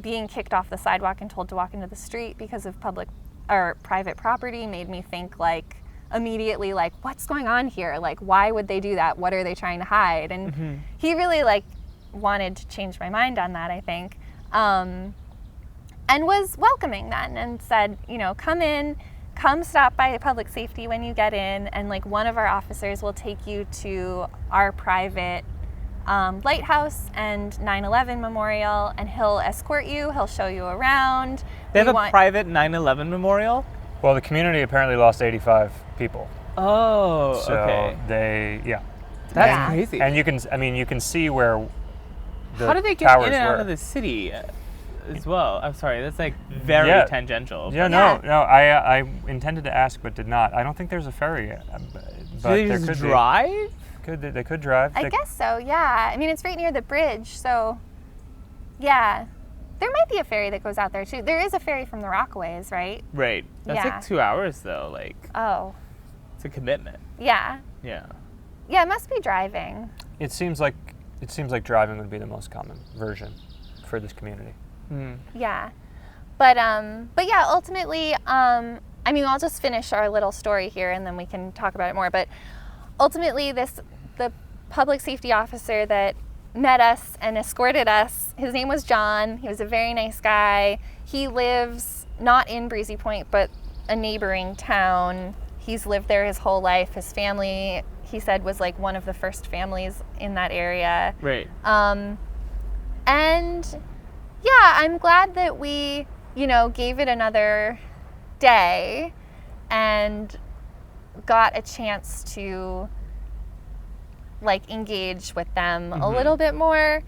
Speaker 2: being kicked off the sidewalk and told to walk into the street because of public or private property made me think, like, immediately, like, what's going on here? Like, why would they do that? What are they trying to hide? And he really, like, wanted to change my mind on that, I think, and was welcoming then, and said, come stop by public safety when you get in, and like one of our officers will take you to our private lighthouse and 9/11 memorial, and he'll escort you, he'll show you around.
Speaker 3: They have a private 9/11 memorial?
Speaker 1: Well, the community apparently lost 85 people.
Speaker 3: Oh,
Speaker 1: so
Speaker 3: okay.
Speaker 1: That's
Speaker 3: crazy.
Speaker 1: And you can see where the
Speaker 3: How do they get
Speaker 1: towers
Speaker 3: in and out
Speaker 1: were.
Speaker 3: of the city as well? I'm sorry, that's like very tangential.
Speaker 1: Yeah, no, I intended to ask but did not. I don't think there's a ferry yet. But
Speaker 3: Do they just drive?
Speaker 1: They could drive.
Speaker 2: I guess so, yeah. I mean, it's right near the bridge, so yeah. There might be a ferry that goes out there too. There is a ferry from the Rockaways, right?
Speaker 3: Right. That's like 2 hours though, like.
Speaker 2: Oh.
Speaker 3: It's a commitment.
Speaker 2: Yeah.
Speaker 3: Yeah.
Speaker 2: Yeah, it must be driving.
Speaker 1: It seems like driving would be the most common version for this community.
Speaker 3: Mm.
Speaker 2: Yeah. But yeah, ultimately, I'll just finish our little story here and then we can talk about it more. But ultimately, the public safety officer that met us and escorted us, his name was John. He was a very nice guy. He lives not in Breezy Point, but a neighboring town. He's lived there his whole life. His family, he said, was like one of the first families in that area.
Speaker 3: Right.
Speaker 2: And yeah, I'm glad that we, gave it another day and got a chance to like engage with them a little bit more.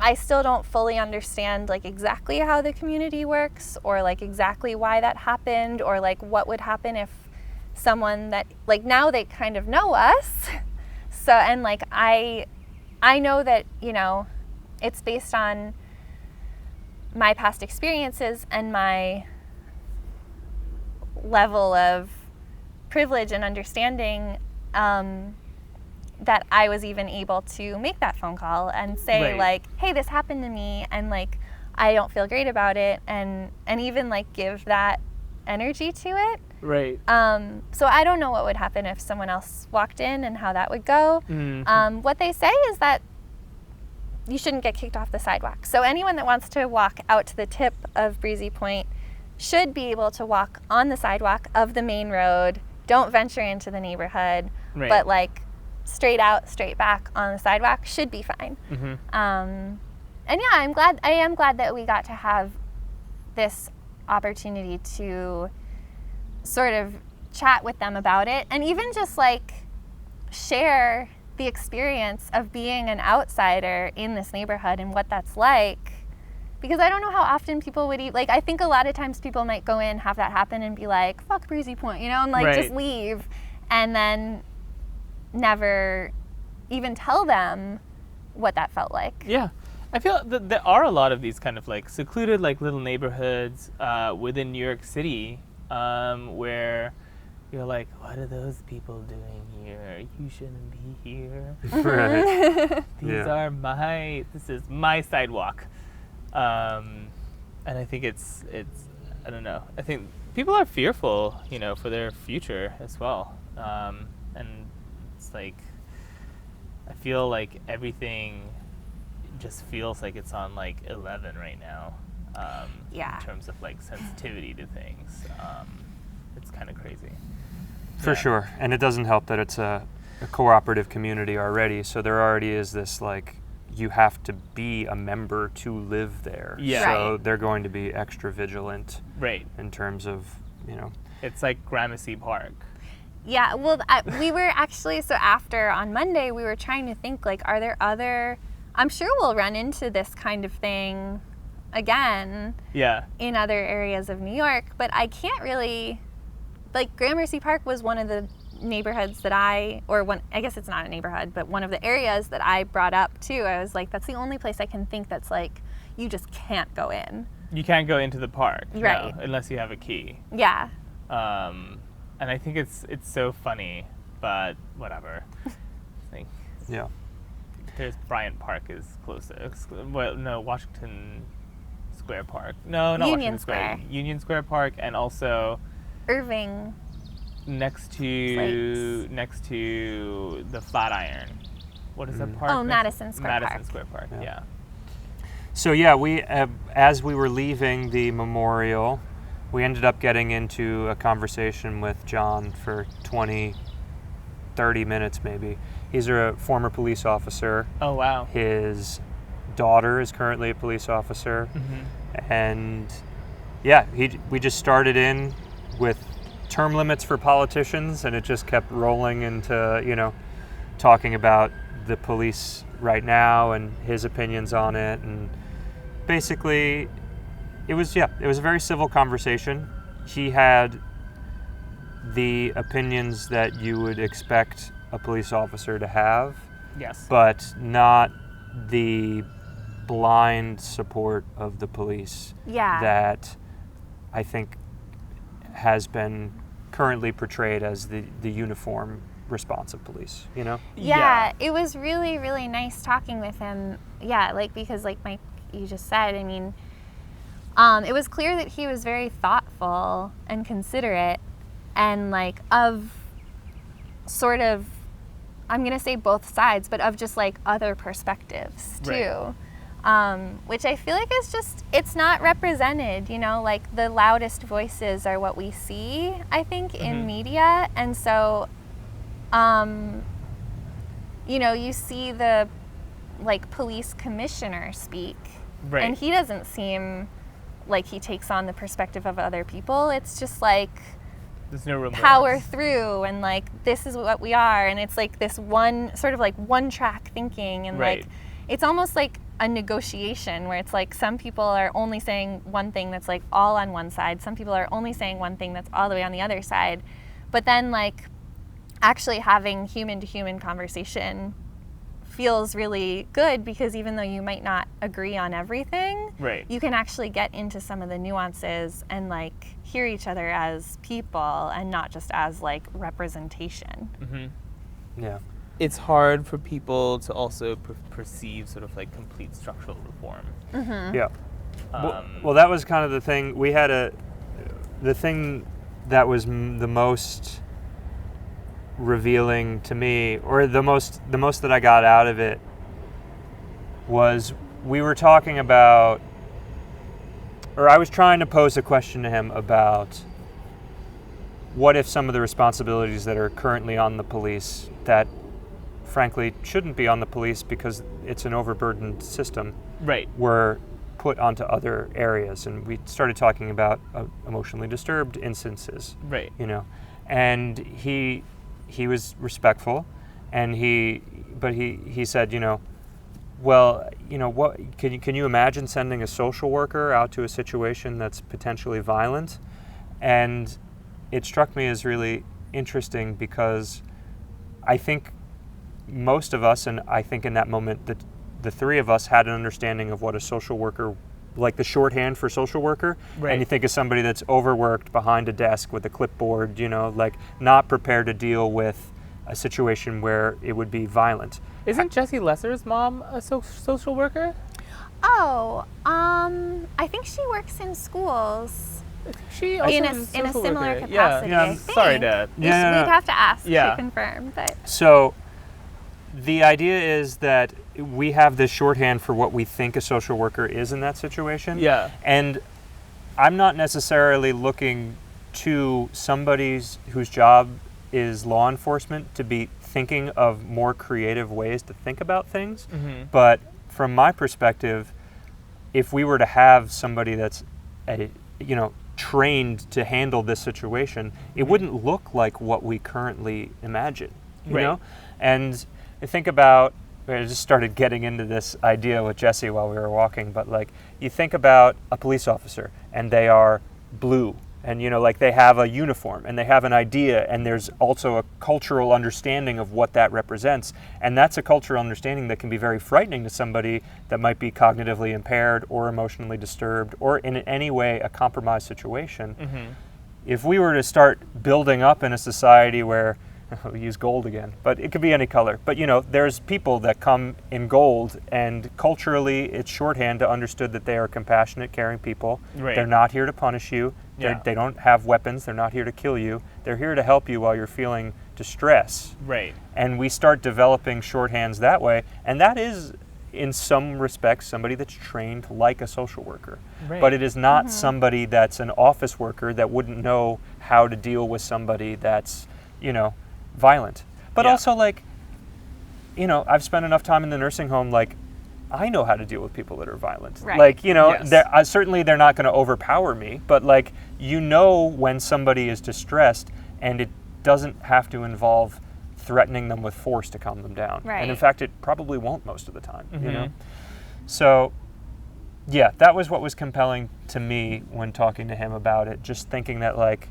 Speaker 2: I still don't fully understand like exactly how the community works, or like exactly why that happened, or like what would happen if someone that, like, now they kind of know us. So, and like I know that, it's based on my past experiences and my level of privilege and understanding, that I was even able to make that phone call and say, like, hey, this happened to me, and like I don't feel great about it, and even like give that energy to it.
Speaker 3: Right.
Speaker 2: So I don't know what would happen if someone else walked in and how that would go.
Speaker 3: Mm-hmm.
Speaker 2: What they say is that you shouldn't get kicked off the sidewalk. So anyone that wants to walk out to the tip of Breezy Point should be able to walk on the sidewalk of the main road. Don't venture into the neighborhood, but like straight out, straight back on the sidewalk should be fine.
Speaker 3: Mm-hmm.
Speaker 2: And yeah, I am glad that we got to have this opportunity to sort of chat with them about it, and even just like share the experience of being an outsider in this neighborhood and what that's like. Because I don't know how often people would like, I think a lot of times people might go in, have that happen, and be like, fuck Breezy Point, and like just leave, and then never even tell them what that felt like.
Speaker 3: Yeah. I feel that there are a lot of these kind of like secluded like little neighborhoods within New York City where you're like, what are those people doing here? You shouldn't be here.
Speaker 1: Right.
Speaker 3: This is my sidewalk. And I think it's I don't know. I think people are fearful, for their future as well. And it's like, I feel like everything just feels like it's on like 11 right now. In terms of like sensitivity to things. It's kind of crazy.
Speaker 1: For sure. And it doesn't help that it's a cooperative community already. So there already is this like, you have to be a member to live there.
Speaker 3: Yeah.
Speaker 1: So they're going to be extra vigilant.
Speaker 3: Right.
Speaker 1: In terms of,
Speaker 3: It's like Gramercy Park.
Speaker 2: Yeah, well, we were actually, so after on Monday, we were trying to think, like, are there other, I'm sure we'll run into this kind of thing again
Speaker 3: Yeah.
Speaker 2: in other areas of New York, but I can't really, like, Gramercy Park was one of the neighborhoods that I guess it's not a neighborhood, but one of the areas that I brought up too. I was like, that's the only place I can think that's like, you just can't go in.
Speaker 3: You can't go into the park,
Speaker 2: Right.
Speaker 3: no, unless you have a key.
Speaker 2: Yeah.
Speaker 3: And I think it's so funny, but whatever. Like,
Speaker 1: Yeah.
Speaker 3: there's Bryant Park is closer. Well, no, Washington Square Park. No, not
Speaker 2: Union
Speaker 3: Washington Square.
Speaker 2: Square.
Speaker 3: Union Square Park, and also
Speaker 2: Irving.
Speaker 3: next to the Flatiron. What is that park?
Speaker 2: Oh, Madison Square
Speaker 3: Madison
Speaker 2: Park.
Speaker 3: Square Park.
Speaker 1: Yeah.
Speaker 3: Yeah.
Speaker 1: So yeah, we as we were leaving the memorial, we ended up getting into a conversation with John for 20, 30 minutes maybe. He's a former police officer.
Speaker 3: Oh wow.
Speaker 1: His daughter is currently a police officer.
Speaker 3: Mm-hmm.
Speaker 1: And yeah, we just started in with term limits for politicians, and it just kept rolling into, talking about the police right now and his opinions on it. And basically, it was a very civil conversation. He had the opinions that you would expect a police officer to have,
Speaker 3: Yes.
Speaker 1: but not the blind support of the police
Speaker 2: Yeah.
Speaker 1: that I think has been currently portrayed as the uniform response of police,
Speaker 2: Yeah, it was really, really nice talking with him. Yeah, because Mike, you just said, I mean, it was clear that he was very thoughtful and considerate and of sort of, I'm going to say both sides, but of just other perspectives too.
Speaker 3: Right.
Speaker 2: Which I feel like is just, it's not represented, the loudest voices are what we see, I think, in media. And so, you see the police commissioner speak,
Speaker 3: Right.
Speaker 2: and he doesn't seem like he takes on the perspective of other people. It's just
Speaker 3: There's no remorse.
Speaker 2: power through, and this is what we are, and it's this one sort of one track thinking, and
Speaker 3: Right.
Speaker 2: it's almost like a negotiation where it's some people are only saying one thing that's all on one side, some people are only saying one thing that's all the way on the other side, but then actually having human to human conversation feels really good, because even though you might not agree on everything,
Speaker 3: Right.
Speaker 2: you can actually get into some of the nuances and hear each other as people and not just as representation.
Speaker 3: Mm-hmm.
Speaker 1: Yeah.
Speaker 3: It's hard for people to also perceive sort of complete structural reform.
Speaker 2: Mm-hmm.
Speaker 1: Yeah. Well, that was kind of the thing. We had the thing that was the most revealing to me, or the most that I got out of it, was we were talking about, or I was trying to pose a question to him about what if some of the responsibilities that are currently on the police, that frankly shouldn't be on the police because it's an overburdened system,
Speaker 3: Right.
Speaker 1: were put onto other areas. And we started talking about emotionally disturbed instances,
Speaker 3: Right.
Speaker 1: and he was respectful, and he said, well, what can you imagine sending a social worker out to a situation that's potentially violent? And it struck me as really interesting, because I think most of us, and I think in that moment that the three of us had an understanding of what a social worker, the shorthand for social worker.
Speaker 3: Right.
Speaker 1: And you think of somebody that's overworked behind a desk with a clipboard, not prepared to deal with a situation where it would be violent.
Speaker 3: Isn't Jessie Lesser's mom a social worker?
Speaker 2: Oh, I think she works in schools.
Speaker 3: She also
Speaker 2: In
Speaker 3: is
Speaker 2: a
Speaker 3: social
Speaker 2: similar
Speaker 3: worker.
Speaker 2: capacity,
Speaker 3: Yeah.
Speaker 2: I
Speaker 3: I'm
Speaker 2: think.
Speaker 3: sorry to.
Speaker 2: We'd
Speaker 1: No.
Speaker 2: have to ask
Speaker 3: Yeah.
Speaker 2: to confirm, but
Speaker 1: So the idea is that we have this shorthand for what we think a social worker is in that situation.
Speaker 3: Yeah.
Speaker 1: And I'm not necessarily looking to somebody whose job is law enforcement to be thinking of more creative ways to think about things.
Speaker 3: Mm-hmm.
Speaker 1: But from my perspective, if we were to have somebody that's trained to handle this situation, it wouldn't look like what we currently imagine, you know? And I think about, I just started getting into this idea with Jesse while we were walking, but like, you think about a police officer and they are blue, and you know, like they have a uniform and they have an idea, and there's also a cultural understanding of what that represents, and that's a cultural understanding that can be very frightening to somebody that might be cognitively impaired or emotionally disturbed or in any way a compromised situation. If we were to start building up in a society where, we use gold again, but it could be any color, but you know, there's people that come in gold, and culturally it's shorthand to understood that they are compassionate, caring people. They're not here to punish you. They don't have weapons. They're not here to kill you. They're here to help you while you're feeling distress. And we start developing shorthands that way, and that is, in some respects, somebody that's trained like a social worker. But it is not somebody that's an office worker that wouldn't know how to deal with somebody that's, you know, violent. But also, like, you know, I've spent enough time in the nursing home, like, I know how to deal with people that are violent. Like, you know, certainly they're not going to overpower me, but like, you know when somebody is distressed, and it doesn't have to involve threatening them with force to calm them down. And in fact, it probably won't most of the time, you know? So, yeah, that was what was compelling to me when talking to him about it, just thinking that, like,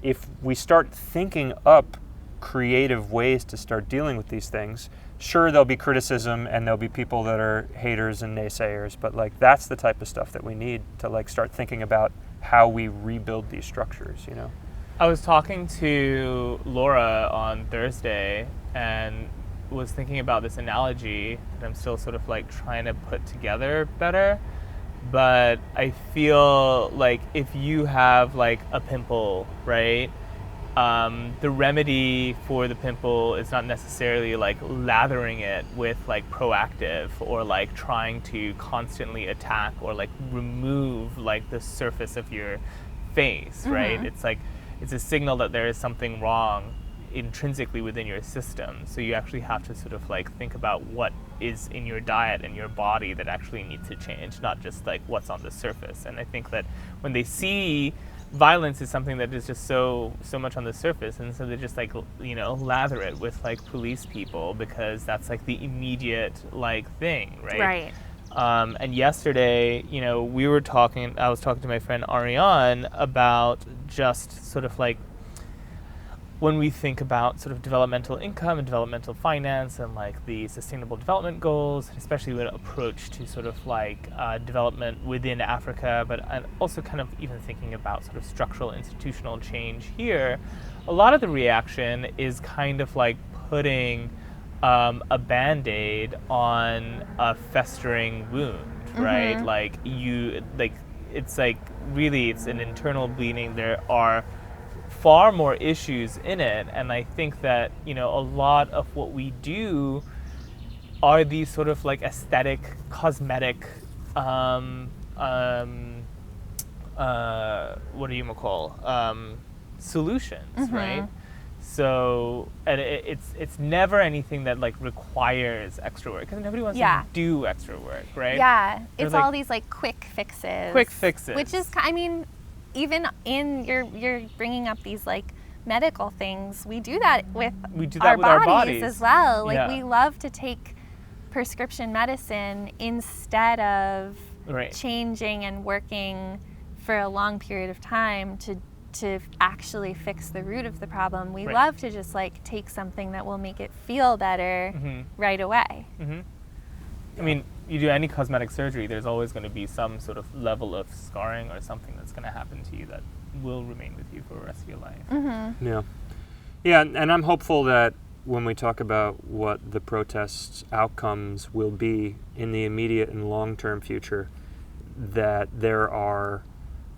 Speaker 1: if we start thinking up creative ways to start dealing with these things, sure, there'll be criticism and there'll be people that are haters and naysayers, but like, that's the type of stuff that we need to like start thinking about how we rebuild these structures, you know?
Speaker 3: I was talking to Laura on Thursday and was thinking about this analogy that I'm still sort of like trying to put together better. But I feel like if you have like a pimple, right? The remedy for the pimple is not necessarily like lathering it with like Proactive or like trying to constantly attack or like remove like the surface of your face, right? It's like, it's a signal that there is something wrong intrinsically within your system. So you actually have to sort of like think about what is in your diet and your body that actually needs to change, not just like what's on the surface. And I think that when they see violence is something that is just so much on the surface, and so they just like, you know, lather it with like police people because that's like the immediate like thing, right? And yesterday, you know, I was talking to my friend Ariane about just sort of like, when we think about sort of developmental income and developmental finance and like the sustainable development goals, especially with an approach to sort of like development within Africa, but and also kind of even thinking about sort of structural institutional change here, a lot of the reaction is kind of like putting a Band-Aid on a festering wound, right? Like it's like really, it's an internal bleeding. There are far more issues in it, and I think that, you know, a lot of what we do are these sort of like aesthetic, cosmetic, solutions, right? So, and it's never anything that like requires extra work, because nobody wants to do extra work, right?
Speaker 2: It's like all these like quick fixes, which is, I mean, even in you're bringing up these like medical things, we do that with our bodies as well. Like we love to take prescription medicine instead of changing and working for a long period of time to actually fix the root of the problem. We love to just like take something that will make it feel better right away.
Speaker 3: I mean, you do any cosmetic surgery, there's always going to be some sort of level of scarring or something that's going to happen to you that will remain with you for the rest of your life.
Speaker 1: Yeah, and I'm hopeful that when we talk about what the protests' outcomes will be in the immediate and long-term future, that there are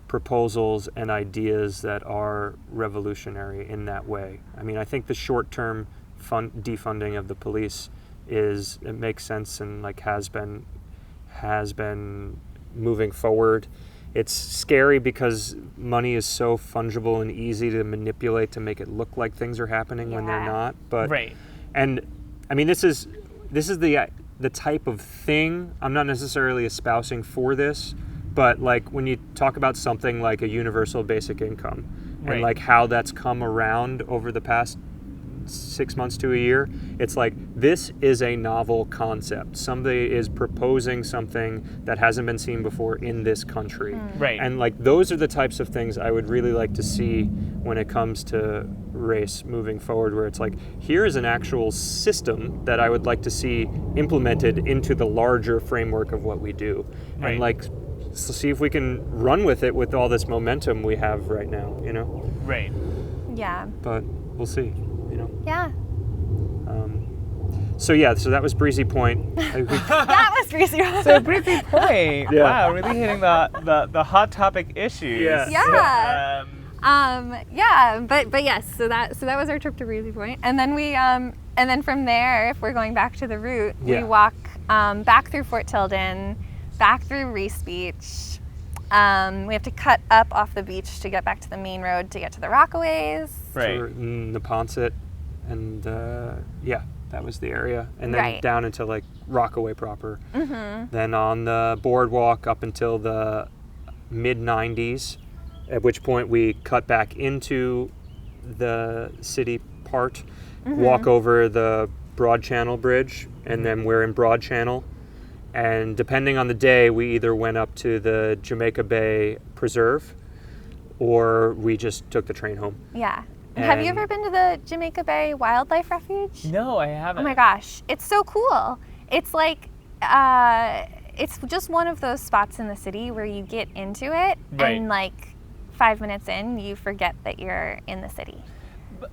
Speaker 1: proposals and ideas that are revolutionary in that way. I mean, I think the short-term defunding of the police it makes sense and like has been moving forward. It's scary because money is so fungible and easy to manipulate to make it look like things are happening when they're not. But and I mean, this is the type of thing, I'm not necessarily espousing for this, But like when you talk about something like a universal basic income
Speaker 3: Right.
Speaker 1: and like how that's come around over the past 6 months to a year, it's like this is a novel concept. Somebody is proposing something that hasn't been seen before in this country.
Speaker 3: Right.
Speaker 1: And like those are the types of things I would really like to see when it comes to race moving forward, where it's like, here is an actual system that I would like to see implemented into the larger framework of what we do.
Speaker 3: Right.
Speaker 1: And like see if we can run with it with all this momentum we have right now, you know?
Speaker 3: Right.
Speaker 2: Yeah.
Speaker 1: But we'll see, you know?
Speaker 2: Yeah.
Speaker 1: So that was Breezy Point.
Speaker 2: That was Breezy.
Speaker 3: So Breezy Point.
Speaker 1: Yeah.
Speaker 3: Wow, really hitting the hot topic issues.
Speaker 1: Yeah.
Speaker 2: Yeah. Yeah, but yes, so that was our trip to Breezy Point. And then from there, if we're going back to the route,
Speaker 1: Yeah.
Speaker 2: we walk back through Fort Tilden, back through Reese Beach. We have to cut up off the beach to get back to the main road to get to the Rockaways.
Speaker 3: Right.
Speaker 1: For Neponset, and that was the area. And then
Speaker 2: Right.
Speaker 1: down into like Rockaway proper.
Speaker 2: Mm-hmm.
Speaker 1: Then on the boardwalk up until the mid-90s, at which point we cut back into the city part, walk over the Broad Channel Bridge, and then we're in Broad Channel. And depending on the day, we either went up to the Jamaica Bay Preserve or we just took the train home.
Speaker 2: Yeah. Have you
Speaker 1: And-
Speaker 2: ever been to the Jamaica Bay Wildlife Refuge?
Speaker 3: No, I
Speaker 2: Oh
Speaker 3: haven't.
Speaker 2: my gosh, it's so cool. It's like, it's just one of those spots in the city where you get into it
Speaker 3: Right.
Speaker 2: and like 5 minutes in, you forget that you're in the city.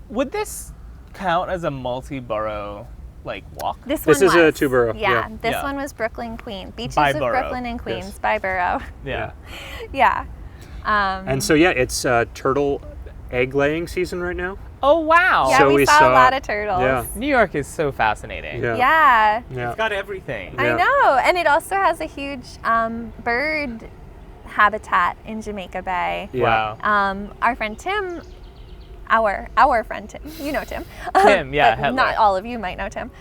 Speaker 3: Would this count as a multi-borough like walk?
Speaker 2: This
Speaker 1: This
Speaker 2: one
Speaker 1: is a
Speaker 2: was.
Speaker 1: two-borough,
Speaker 2: Yeah,
Speaker 1: yeah.
Speaker 2: this
Speaker 3: Yeah.
Speaker 2: one was Brooklyn, Queens. Beaches
Speaker 3: By
Speaker 2: of
Speaker 3: borough.
Speaker 2: Brooklyn and Queens
Speaker 1: Yes.
Speaker 2: by borough.
Speaker 3: Yeah.
Speaker 2: Yeah.
Speaker 1: And so, it's turtle egg laying season right now.
Speaker 3: Oh wow.
Speaker 2: Yeah,
Speaker 1: So
Speaker 2: we
Speaker 1: we
Speaker 2: saw a
Speaker 1: saw-
Speaker 2: lot of turtles.
Speaker 1: Yeah.
Speaker 3: New York is so fascinating.
Speaker 1: Yeah.
Speaker 2: Yeah.
Speaker 1: Yeah.
Speaker 3: It's got everything.
Speaker 1: Yeah.
Speaker 2: I know. And it also has a huge bird habitat in Jamaica Bay.
Speaker 1: Yeah.
Speaker 3: Wow.
Speaker 2: Our friend Tim, our friend Tim, you know Tim.
Speaker 3: Tim, yeah,
Speaker 2: but
Speaker 3: Highley.
Speaker 2: not all of you might know Tim.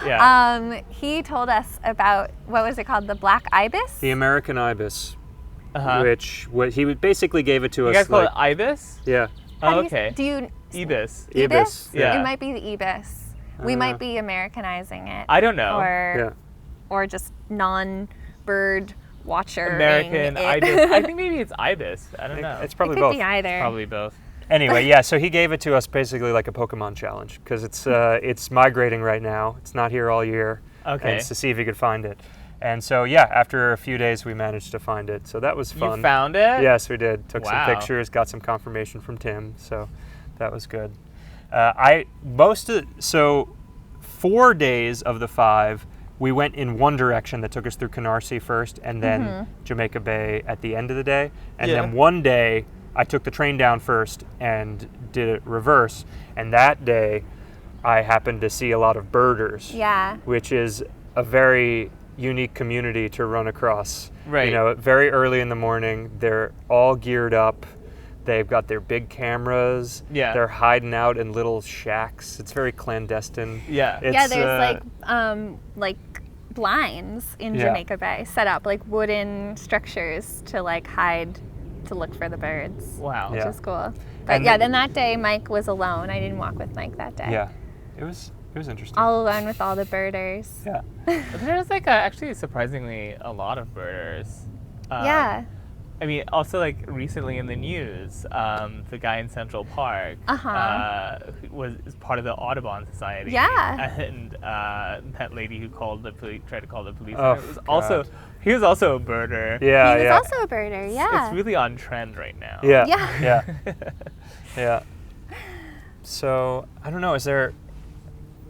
Speaker 3: Yeah.
Speaker 2: He told us about, what was it called, the black ibis?
Speaker 1: The American ibis,
Speaker 3: Uh-huh.
Speaker 1: which he basically gave it to
Speaker 3: You
Speaker 1: us.
Speaker 3: guys call
Speaker 1: like,
Speaker 3: it ibis?
Speaker 1: yeah.
Speaker 2: How
Speaker 3: Oh,
Speaker 2: do you-
Speaker 3: okay.
Speaker 2: Do you
Speaker 3: Ibis.
Speaker 1: Ibis.
Speaker 3: Yeah.
Speaker 2: It might be the ibis. We might be Americanizing it.
Speaker 3: I don't know.
Speaker 2: Or just non-bird watcher.
Speaker 3: American ibis. I think maybe it's ibis. I don't know.
Speaker 1: It's
Speaker 2: It
Speaker 1: probably
Speaker 2: could
Speaker 1: both.
Speaker 2: be either.
Speaker 3: Probably both.
Speaker 1: Anyway, so he gave it to us basically like a Pokemon challenge because it's migrating right now. It's not here all year.
Speaker 3: Okay.
Speaker 1: And it's to see if he could find it. And so after a few days, we managed to find it. So that was fun.
Speaker 3: You found it?
Speaker 1: Yes, we did. Took some
Speaker 3: Wow.
Speaker 1: pictures, got some confirmation from Tim. So that was good. 4 days of the 5, we went in one direction that took us through Canarsie first, and then Jamaica Bay at the end of the day. And
Speaker 3: Yeah.
Speaker 1: then one day, I took the train down first and did it reverse. And that day, I happened to see a lot of birders,
Speaker 2: Yeah.
Speaker 1: which is a very unique community to run across.
Speaker 3: Right.
Speaker 1: You know, very early in the morning, they're all geared up. They've got their big cameras.
Speaker 3: Yeah.
Speaker 1: They're hiding out in little shacks. It's very clandestine.
Speaker 3: Yeah.
Speaker 2: Yeah,
Speaker 1: It's,
Speaker 2: there's like blinds in
Speaker 1: Yeah.
Speaker 2: Jamaica Bay set up, like wooden structures to like hide, to look for the birds.
Speaker 3: Wow.
Speaker 2: Which
Speaker 1: Yeah.
Speaker 2: is cool. But
Speaker 1: And
Speaker 2: then that day Mike was alone. I didn't walk with Mike that day.
Speaker 1: Yeah. It was interesting.
Speaker 2: All alone with all the birders.
Speaker 1: Yeah.
Speaker 3: There's like actually surprisingly a lot of birders.
Speaker 2: Yeah.
Speaker 3: I mean, also like recently in the news, the guy in Central Park is part of the Audubon Society.
Speaker 2: Yeah.
Speaker 3: And that lady who tried to call the police.
Speaker 1: Oh,
Speaker 3: He was also a birder.
Speaker 1: Yeah.
Speaker 2: He was
Speaker 1: yeah.
Speaker 2: also a birder, yeah.
Speaker 3: It's really on trend right now.
Speaker 1: Yeah.
Speaker 2: Yeah.
Speaker 1: Yeah. Yeah. So I don't know.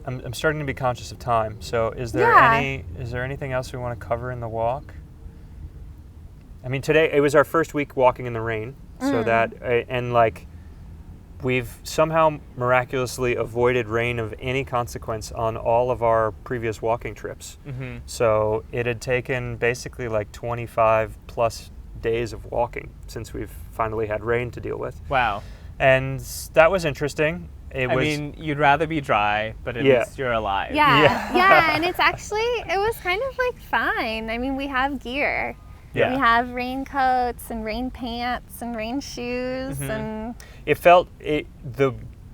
Speaker 1: I'm starting to be conscious of time. So is there anything else we want to cover in the walk? I mean, today it was our first week walking in the rain, so that and like we've somehow miraculously avoided rain of any consequence on all of our previous walking trips.
Speaker 3: Mm-hmm.
Speaker 1: So it had taken basically like 25 plus days of walking since we've finally had rain to deal with.
Speaker 3: Wow.
Speaker 1: And that was interesting.
Speaker 3: I mean, you'd rather be dry, but at
Speaker 1: Yeah.
Speaker 3: least you're alive.
Speaker 2: Yeah.
Speaker 1: Yeah.
Speaker 2: Yeah, and it was kind of like fine. I mean, we have gear.
Speaker 1: Yeah.
Speaker 2: We have raincoats and rain pants and rain shoes and
Speaker 1: It felt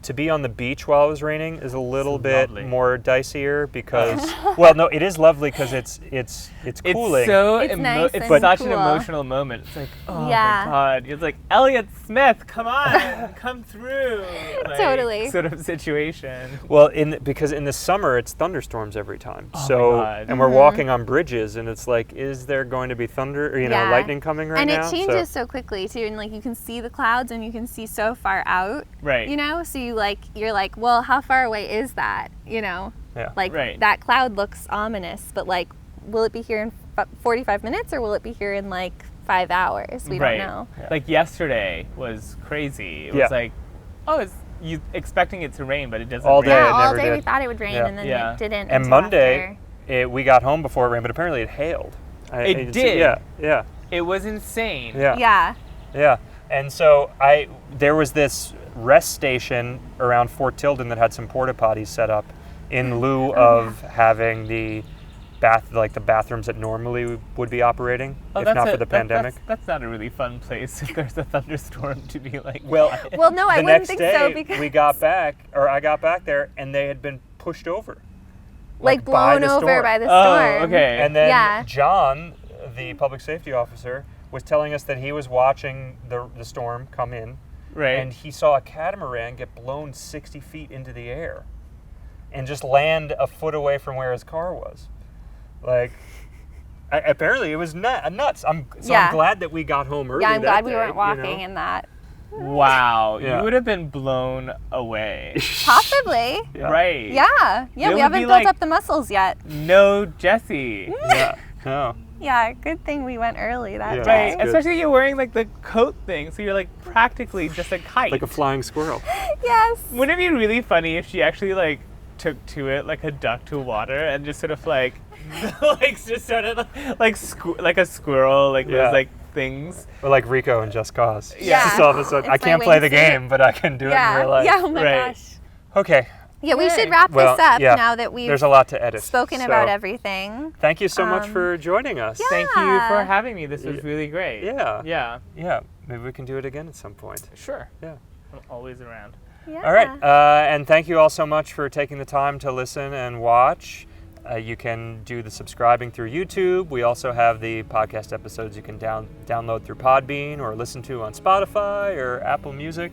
Speaker 1: to be on the beach while it was raining is a little bit
Speaker 3: lovely.
Speaker 1: more dicier because well, no, it is lovely because it's cooling.
Speaker 3: It's so
Speaker 2: It's nice
Speaker 3: it's
Speaker 2: and
Speaker 3: such an
Speaker 2: cool.
Speaker 3: emotional moment. It's like, oh
Speaker 2: Yeah.
Speaker 3: my god. It's like, Elliot Smith, come on, come through. Like,
Speaker 2: Totally.
Speaker 3: Sort of situation.
Speaker 1: Well, because in the summer it's thunderstorms every time.
Speaker 3: Oh my
Speaker 1: So
Speaker 3: God.
Speaker 1: and we're walking on bridges and it's like, is there going to be thunder or
Speaker 2: Yeah.
Speaker 1: lightning coming right
Speaker 2: and
Speaker 1: now?
Speaker 2: it changes so quickly too, and like you can see the clouds and you can see so far out.
Speaker 3: Right.
Speaker 2: So you're like, well, how far away is that?
Speaker 1: Yeah.
Speaker 2: Like
Speaker 3: Right.
Speaker 2: that cloud looks ominous, but like, will it be here in 45 minutes or will it be here in like 5 hours? We
Speaker 3: right.
Speaker 2: don't know.
Speaker 1: Yeah.
Speaker 3: Like yesterday was crazy. It
Speaker 1: Yeah.
Speaker 3: was like, oh, it's you expecting it to rain, but it doesn't
Speaker 1: All
Speaker 3: rain.
Speaker 1: day.
Speaker 2: Yeah,
Speaker 1: it
Speaker 2: all
Speaker 1: never
Speaker 2: day we
Speaker 1: did.
Speaker 2: thought it would rain
Speaker 1: Yeah.
Speaker 2: and then
Speaker 3: Yeah.
Speaker 2: it didn't.
Speaker 1: And
Speaker 2: until
Speaker 1: Monday,
Speaker 2: after.
Speaker 1: we got home before it rained, but apparently it hailed.
Speaker 3: It did.
Speaker 1: Yeah.
Speaker 3: It was insane.
Speaker 1: Yeah.
Speaker 2: Yeah.
Speaker 1: And so there was this rest station around Fort Tilden that had some porta potties set up in lieu of having the bathrooms that normally would be operating if not for the pandemic.
Speaker 3: That's not a really fun place if there's a thunderstorm to be like.
Speaker 1: Well,
Speaker 2: Well, no, I
Speaker 1: the
Speaker 2: wouldn't
Speaker 1: next
Speaker 2: think
Speaker 1: day
Speaker 2: so because
Speaker 1: I got back there and they had been pushed over.
Speaker 2: like
Speaker 1: by
Speaker 2: blown
Speaker 1: the
Speaker 2: over
Speaker 1: storm.
Speaker 2: by the
Speaker 3: Oh,
Speaker 2: storm.
Speaker 3: okay.
Speaker 1: And then
Speaker 2: Yeah.
Speaker 1: John, the public safety officer, was telling us that he was watching the storm come in.
Speaker 3: Right.
Speaker 1: And he saw a catamaran get blown 60 feet into the air and just land a foot away from where his car was. Like, apparently it was nuts. I'm
Speaker 2: Yeah.
Speaker 1: glad that we got home early.
Speaker 2: Yeah, I'm
Speaker 1: that
Speaker 2: glad we
Speaker 1: day,
Speaker 2: weren't
Speaker 1: you
Speaker 2: walking
Speaker 1: know?
Speaker 2: in that.
Speaker 3: Wow,
Speaker 1: Yeah.
Speaker 3: you would have been blown away.
Speaker 2: Possibly.
Speaker 1: Yeah.
Speaker 3: Right.
Speaker 2: Yeah.
Speaker 3: It
Speaker 2: We
Speaker 3: would
Speaker 2: haven't
Speaker 3: be
Speaker 2: built
Speaker 3: like-
Speaker 2: up the muscles yet.
Speaker 3: No, Jesse.
Speaker 1: Yeah. No.
Speaker 2: Yeah, good thing we went early that
Speaker 1: Yeah.
Speaker 2: day.
Speaker 3: Right.
Speaker 1: good.
Speaker 3: Especially you're wearing like the coat thing, so you're like practically just a kite.
Speaker 1: Like a flying squirrel.
Speaker 2: Yes.
Speaker 3: Wouldn't it be really funny if she actually like took to it like a duck to water and just sort of like like just sort of like like a squirrel, like
Speaker 1: Yeah.
Speaker 3: those like things.
Speaker 1: Or like Rico and Just Cause.
Speaker 2: Yeah.
Speaker 1: Just all of a sudden, I
Speaker 2: It's my
Speaker 1: can't play the
Speaker 2: wingsuit.
Speaker 1: game, but I can do it in
Speaker 2: Yeah.
Speaker 1: real life.
Speaker 2: Yeah. Oh my
Speaker 3: Right.
Speaker 2: gosh.
Speaker 1: Okay.
Speaker 2: Yeah, we
Speaker 3: Yay.
Speaker 2: should wrap
Speaker 1: Well,
Speaker 2: this up
Speaker 1: yeah.
Speaker 2: now that we've
Speaker 1: There's a lot to edit.
Speaker 2: spoken
Speaker 1: so
Speaker 2: about everything.
Speaker 1: Thank you so much
Speaker 2: Um,
Speaker 1: for joining us.
Speaker 2: yeah.
Speaker 3: Thank you for having me. This was
Speaker 1: Yeah.
Speaker 3: really great.
Speaker 1: Yeah.
Speaker 3: Yeah.
Speaker 1: Yeah. Maybe we can do it again at some point.
Speaker 3: Sure.
Speaker 1: Yeah.
Speaker 3: I'm always around.
Speaker 2: Yeah.
Speaker 1: All right. And thank you all so much for taking the time to listen and watch. You can do the subscribing through YouTube. We also have the podcast episodes you can download through Podbean or listen to on Spotify or Apple Music.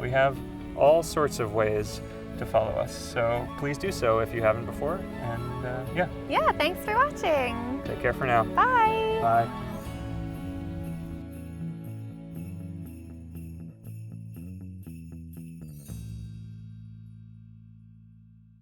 Speaker 1: We have all sorts of ways to follow us. So please do so if you haven't before. And yeah,
Speaker 2: Yeah, thanks for watching.
Speaker 1: take care for now.
Speaker 2: Bye.
Speaker 1: Bye.